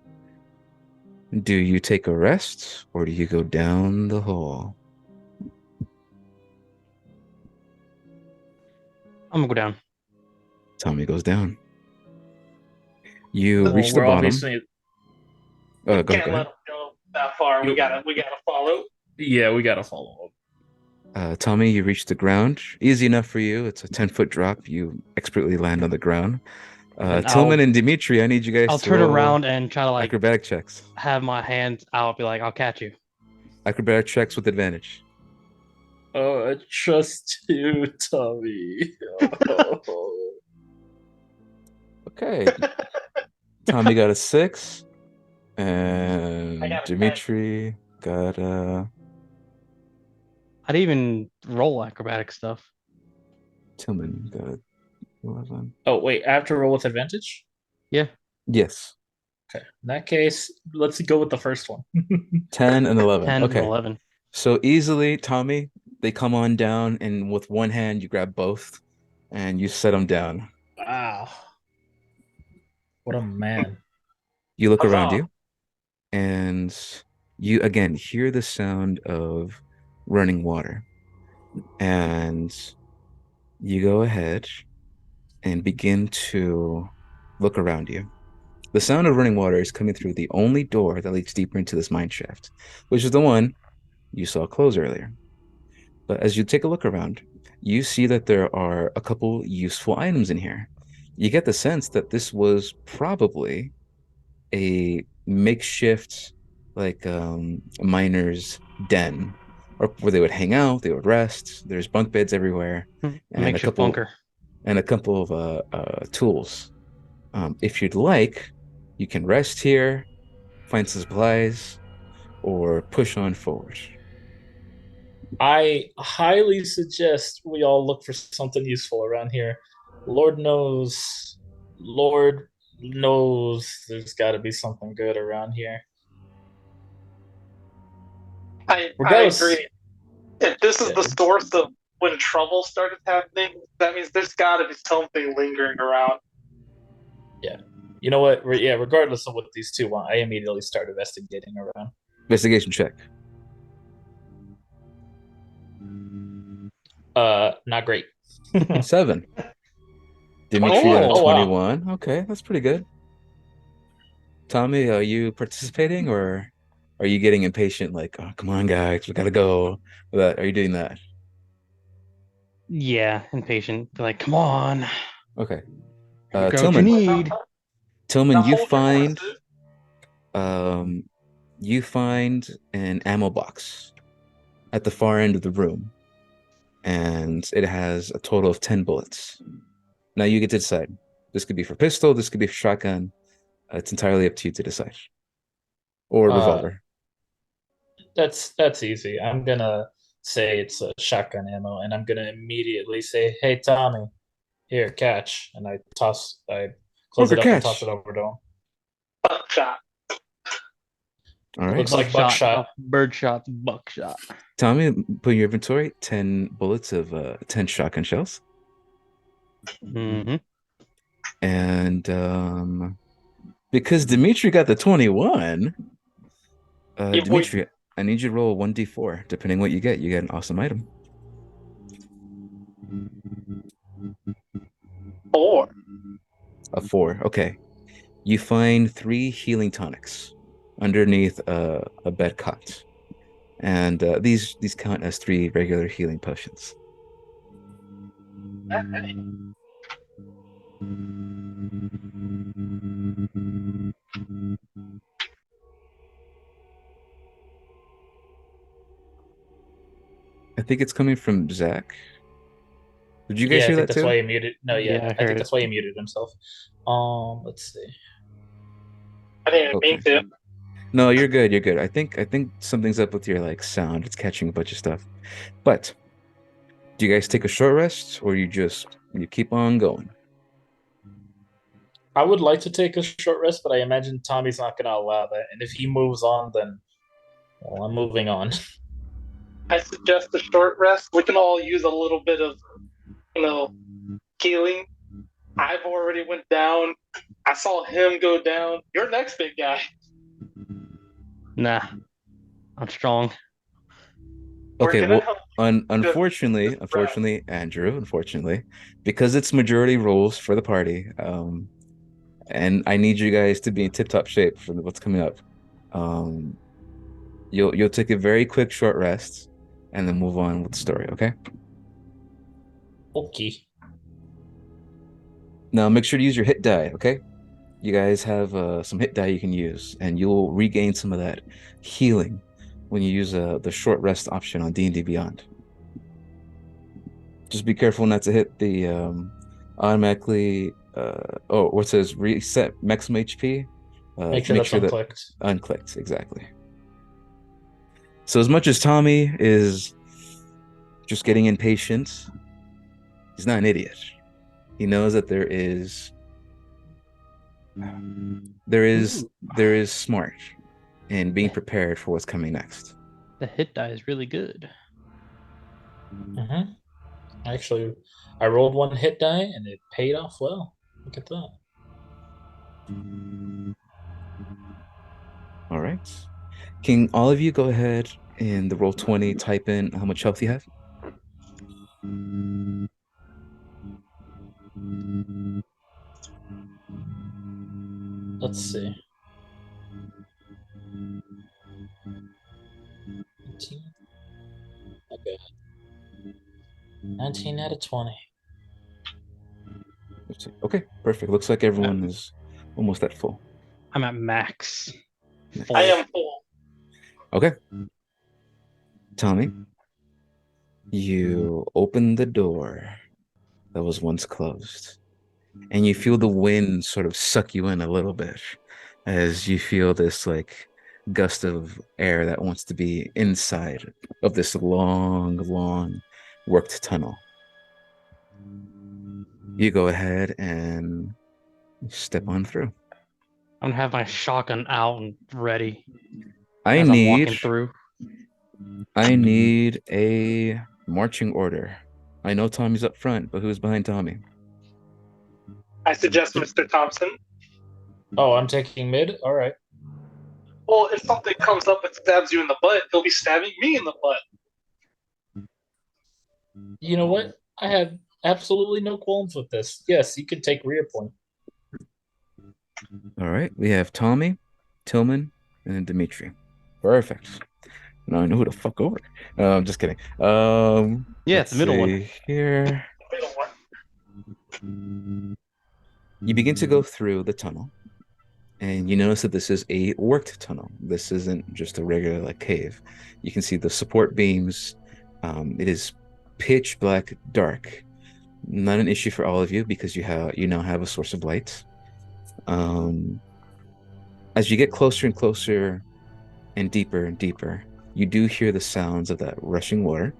do you take a rest or do you go down the hall? I'm gonna go down. Tommy goes down. You Well, reach the we're bottom. obviously Go ahead, Can't go let ahead. him go that far. you, We gotta follow. yeah, we gotta follow up. Tommy, you reach the ground. Easy enough for you. It's a 10-foot drop. You expertly land on the ground. And Tillman and Dimitri, I need you guys I'll to turn roll around and try to like acrobatic checks. have my hands out, be like, I'll catch you. Acrobatic checks with advantage. Oh, I trust you, Tommy. Oh. Okay. Tommy got a 6. I And got a 10. Dimitri got I'd even roll acrobatic stuff. Tillman got a 11. Oh, wait, I have to roll with advantage? Yeah. Yes. Okay. In that case, let's go with the first one. 10 and 11. 10 and Okay. 11. So easily, Tommy, they come on down, and with one hand, you grab both and you set them down. Wow. What a man. You look around Huzzah. you, and you again hear the sound of running water. And you go ahead and begin to look around you. The sound of running water is coming through the only door that leads deeper into this mine shaft, which is the one you saw close earlier. But as you take a look around, you see that there are a couple useful items in here. You get the sense that this was probably a makeshift, like miner's den, or where they would hang out, they would rest. There's bunk beds everywhere, and a Makeshift couple bunker. of tools. If you'd like, you can rest here, find some supplies, or push on forward. I highly suggest we all look for something useful around here. Lord knows, Lord knows there's got to be something good around here. I Regardless, agree. If this is yeah, the source of when trouble started happening, that means there's got to be something lingering around. yeah. You know what? Yeah, regardless of what these two want, I immediately start investigating around. Investigation check. Not great. 7. Dimitri got a Oh, wow. 21. Okay, that's pretty good. Tommy, are you participating or are you getting impatient? Like, oh, come on, guys, we gotta go. Are you doing that? Yeah, impatient. Be like, come on. Okay. Figure out what you Tillman. need. Tillman, Now hold your horses. um you find an ammo box at the far end of the room, and it has a total of 10 bullets. Now you get to decide. This could be for pistol, this could be for shotgun. It's entirely up to you to decide. Or Uh, revolver. that's easy. I'm gonna say it's a shotgun ammo, and I'm gonna immediately say, "Hey, Tommy, here, catch," and I close Hooker it up and toss it catch. over to him. Buckshot. All It right. looks like Buckshot. buckshot. Birdshot. Buckshot. Tommy, put in your inventory 10 bullets of 10 shotgun shells. Mm-hmm. And because Dimitri got the 21, Yeah, boy, Dimitri, I need you to roll 1d4. Depending what you get an awesome item. 4. A 4. Okay. You find 3 healing tonics underneath a bed cot. And these count as 3 regular healing potions. I think it's coming from Zach. Did you guys Yeah, I hear think that that's too? why he muted. No, yeah, Yeah, I I think heard it. that's why he muted himself. Let's see. I didn't mean Okay. to. No, you're good. You're good. I think something's up with your like sound. It's catching a bunch of stuff. But do you guys take a short rest or you keep on going? I would like to take a short rest, but I imagine Tommy's not going to allow that. And if he moves on, then well, I'm moving on. I suggest a short rest. We can all use a little bit of, you know, healing. I've already went down. I saw him go down. You're next, big guy. Nah, I'm strong. We're Okay, gonna well, help you just rest. unfortunately, Andrew, unfortunately, because it's majority rules for the party, and I need you guys to be in tip-top shape for what's coming up. Um, you'll take a very quick short rest and then move on with the story, okay? Okay. Now make sure to use your hit die, okay? You guys have some hit die you can use, and you'll regain some of that healing when you use the short rest option on D&D Beyond. Just be careful not to hit the automatically what says reset maximum HP. Make sure Make that's sure that unclicked. unclicked, exactly. So as much as Tommy is just getting impatient, he's not an idiot. He knows that Ooh, there is smart in being prepared for what's coming next. the hit die is really good. Mm-hmm. Actually, I rolled one hit die and it paid off well. Look at that. All right. Can all of you go ahead and the roll 20 type in how much health you have? Let's see. 19. Okay. 19 out of 20. Okay, perfect. Looks like everyone is almost at full. I'm at max. I Full. am full. Okay. Tommy, you open the door that was once closed, and you feel the wind sort of suck you in a little bit as you feel this like gust of air that wants to be inside of this long worked tunnel. You go ahead and step on through. I'm gonna have my shotgun out and ready I as I'm need walking through. I need a marching order. I know Tommy's up front, but who's behind Tommy? I suggest Mr. Thompson. Oh, I'm taking mid? All right. Well, if something comes up and stabs you in the butt, he'll be stabbing me in the butt. You know what? I have absolutely no qualms with this. Yes, you can take rear point. All right, we have Tommy, Tillman, and then Dimitri. Perfect. Now I know who to fuck over. I'm just kidding. Yeah, it's Let's the middle one. see here. Middle one. You begin to go through the tunnel, and you notice that this is a worked tunnel. This isn't just a regular like cave. You can see the support beams. It is pitch black dark. Not an issue for all of you because you now have a source of light. Um, as you get closer and closer and deeper, you do hear the sounds of that rushing water,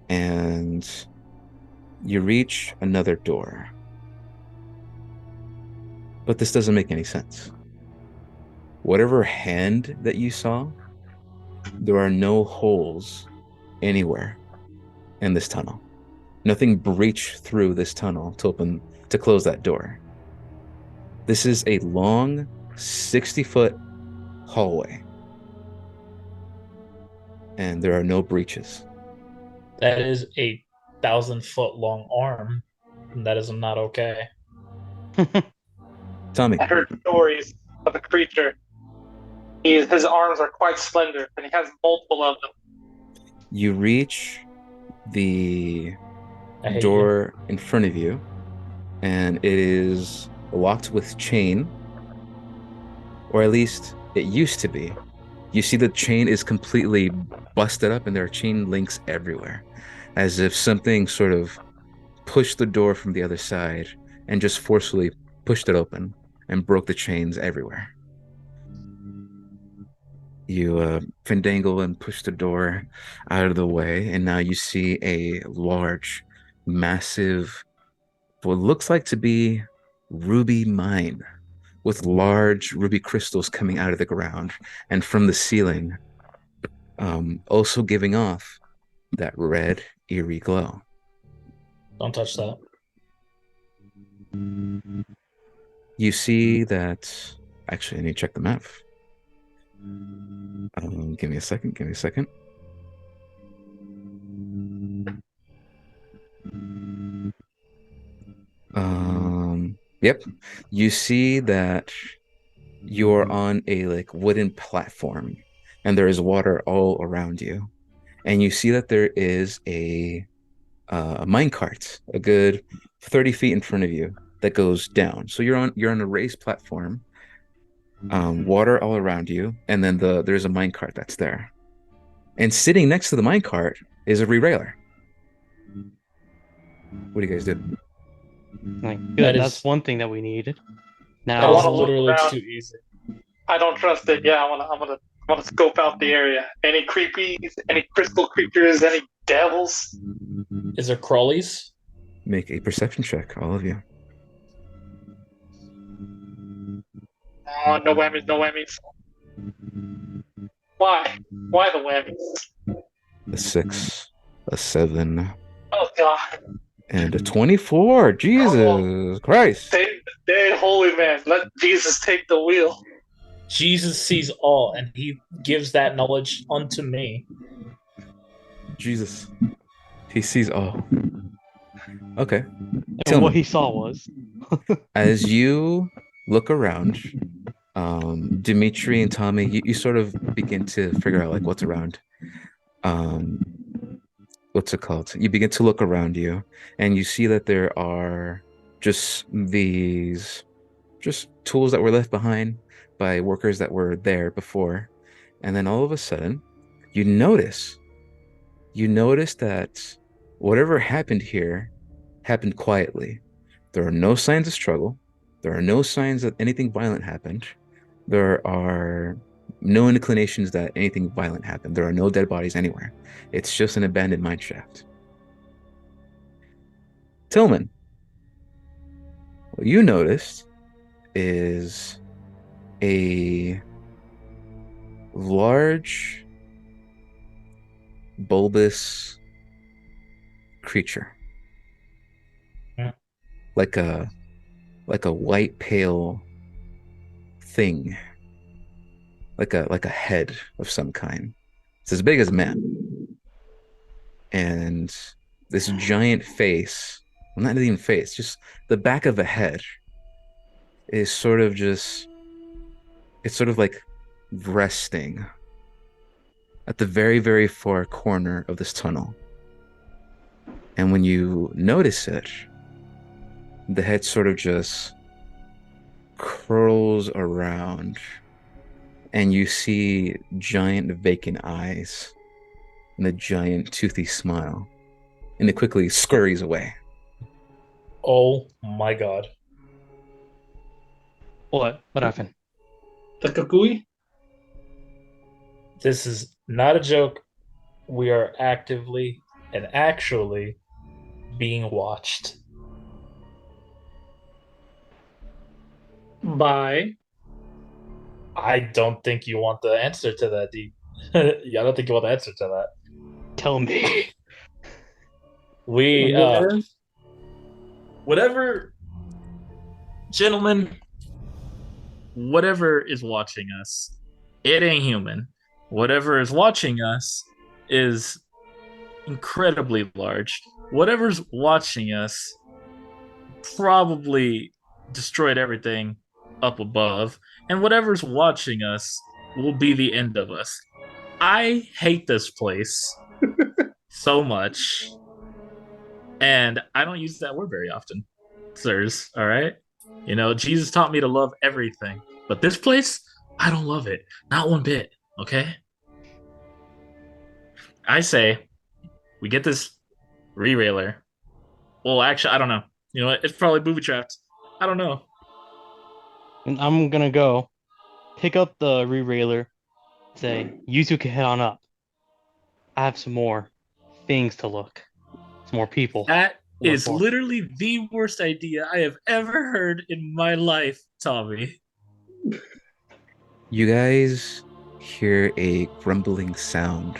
and you reach another door. But this doesn't make any sense. Whatever hand that you saw, there are no holes anywhere in this tunnel. Nothing breached through this tunnel to close that door. This is a long 60-foot hallway, and there are no breaches. That is a 1,000 foot long arm. That is not okay. Tommy, I heard stories of a creature. His arms are quite slender, and he has multiple of them. you reach the I hate you. door in front of you, and it is locked with chain, or at least it used to be. You see the chain is completely busted up, and there are chain links everywhere, as if something sort of pushed the door from the other side and just forcefully pushed it open and broke the chains everywhere. You fandangle and push the door out of the way, and now you see a large, massive, what looks like to be ruby mine with large ruby crystals coming out of the ground and from the ceiling, also giving off that red, eerie glow. Don't touch that. You see that. Actually, I need to check the map. Give me a second. Give me a second. Yep. You see that you're on a like wooden platform, and there is water all around you. And you see that there is a mine cart, a good 30 feet in front of you that goes down. So you're on a raised platform, water all around you, and then there's a mine cart that's there. And sitting next to the mine cart is a re-railer. What do you guys do? Like, That good. That's is one thing that we needed. that I is want to Now, look literally around. too easy. I don't trust it. Yeah, I wanna scope out the area. Any creepies? Any crystal creatures? Any devils? Is there crawlies? Make a perception check, all of you. Oh, no whammies, no whammies. Why? Why the whammies? A 6, a 7, Oh God! and a 24. Oh, Jesus Christ. save the day, holy man! Let Jesus take the wheel. Jesus sees all, and he gives that knowledge unto me. Jesus. He sees all. Okay. and what Tillman, he saw was as you look around, Dimitri and Tommy, you sort of begin to figure out like what's around. Um, what's it called? You begin to look around you, and you see that there are just these just tools that were left behind by workers that were there before. And then all of a sudden, you notice you notice that whatever happened here happened quietly. There are no signs of struggle. There are no signs that anything violent happened. There are no inclinations that anything violent happened. There are no dead bodies anywhere. It's just an abandoned mine shaft. Tillman, what you noticed is a large, bulbous creature, Hmm. like a white pale thing, like a head of some kind. It's as big as a man, and this giant face, well, not even face, just the back of a head is sort of just it's sort of like resting at the very, very far corner of this tunnel. And when you notice it, the head sort of just curls around, and you see giant vacant eyes and a giant toothy smile, and it quickly scurries away. Oh my god. what happened? The Kukui? This is not a joke. We are actively and actually being watched. By I don't think you want the answer to that, D. Yeah, I don't think you want the answer to that. Tell me. We whatever, gentlemen, whatever is watching us, it ain't human. Whatever is watching us is incredibly large. Whatever's watching us probably destroyed everything up above, and whatever's watching us will be the end of us. I hate this place so much, and I don't use that word very often, sirs. All right, you know, Jesus taught me to love everything, but this place, I don't love it, not one bit. Okay, I say we get this re-railer. Well, actually, I don't know. You know what? It's probably booby trapped. I don't know. And I'm gonna go pick up the re-railer, say, you two can head on up. I have some more things to look. Some more people. That to look is for. literally the worst idea I have ever heard in my life, Tommy. You guys hear a grumbling sound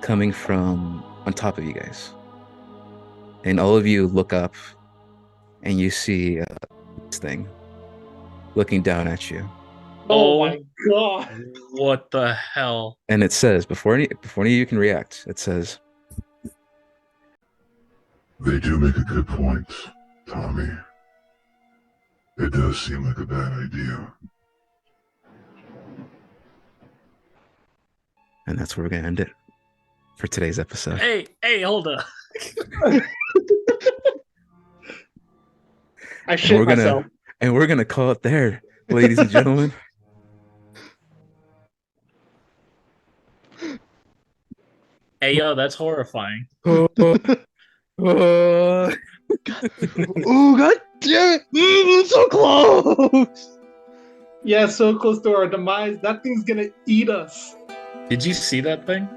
coming from on top of you guys. And all of you look up and you see this thing looking down at you. Oh my god. What the hell? And it says, before any of you can react, it says, They do make a good point, Tommy. It does seem like a bad idea. and that's where we're gonna end it for today's episode. Hey, hold up. I shit myself. And we're gonna call it there, ladies and gentlemen. Hey, yo, that's horrifying. Oh, Oh, god damn it! So close! Yeah, so close to our demise. That thing's gonna eat us. Did you see that thing?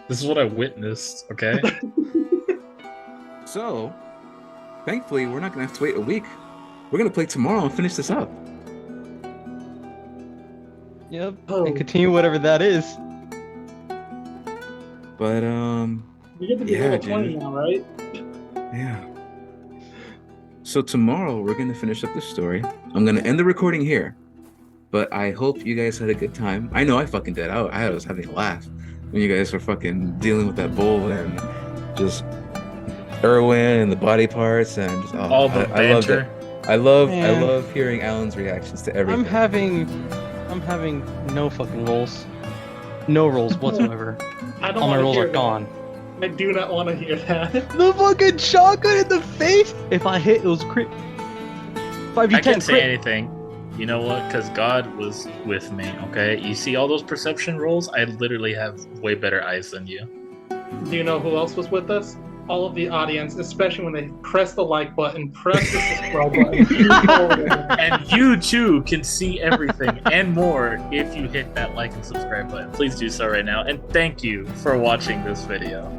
This is what I witnessed, okay? So, thankfully, we're not gonna have to wait a week. We're gonna play tomorrow and finish this up. Yep. Oh. And continue whatever that is. But We get to be Yeah, level dude. 20 now, right? yeah. So tomorrow we're gonna finish up the story. I'm gonna end the recording here. But I hope you guys had a good time. I know I fucking did. I was having a laugh when you guys were fucking dealing with that bull and just Erwin and the body parts and just, All the I loved it. banter. I love Man. hearing Alan's reactions to everything. I'm having no fucking rolls. No rolls whatsoever. I don't All my wanna rolls hear are that. gone. I do not want to hear that. The fucking shotgun in the face! If I hit, it was crit. 5v10 I can't say crit. anything. You know what? Because God was with me, okay? You see all those perception rolls? I literally have way better eyes than you. Do you know who else was with us? All of the audience, especially when they press the like button, press the subscribe button. And you too can see everything and more if you hit that like and subscribe button. Please do so right now. And thank you for watching this video.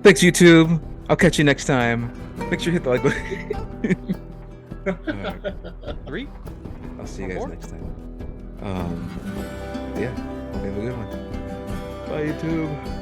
Thanks, YouTube. I'll catch you next time. Make sure you hit the like button. Alright, 3? I'll see you guys 4? next time. Yeah, hope you have a good one. Bye, YouTube.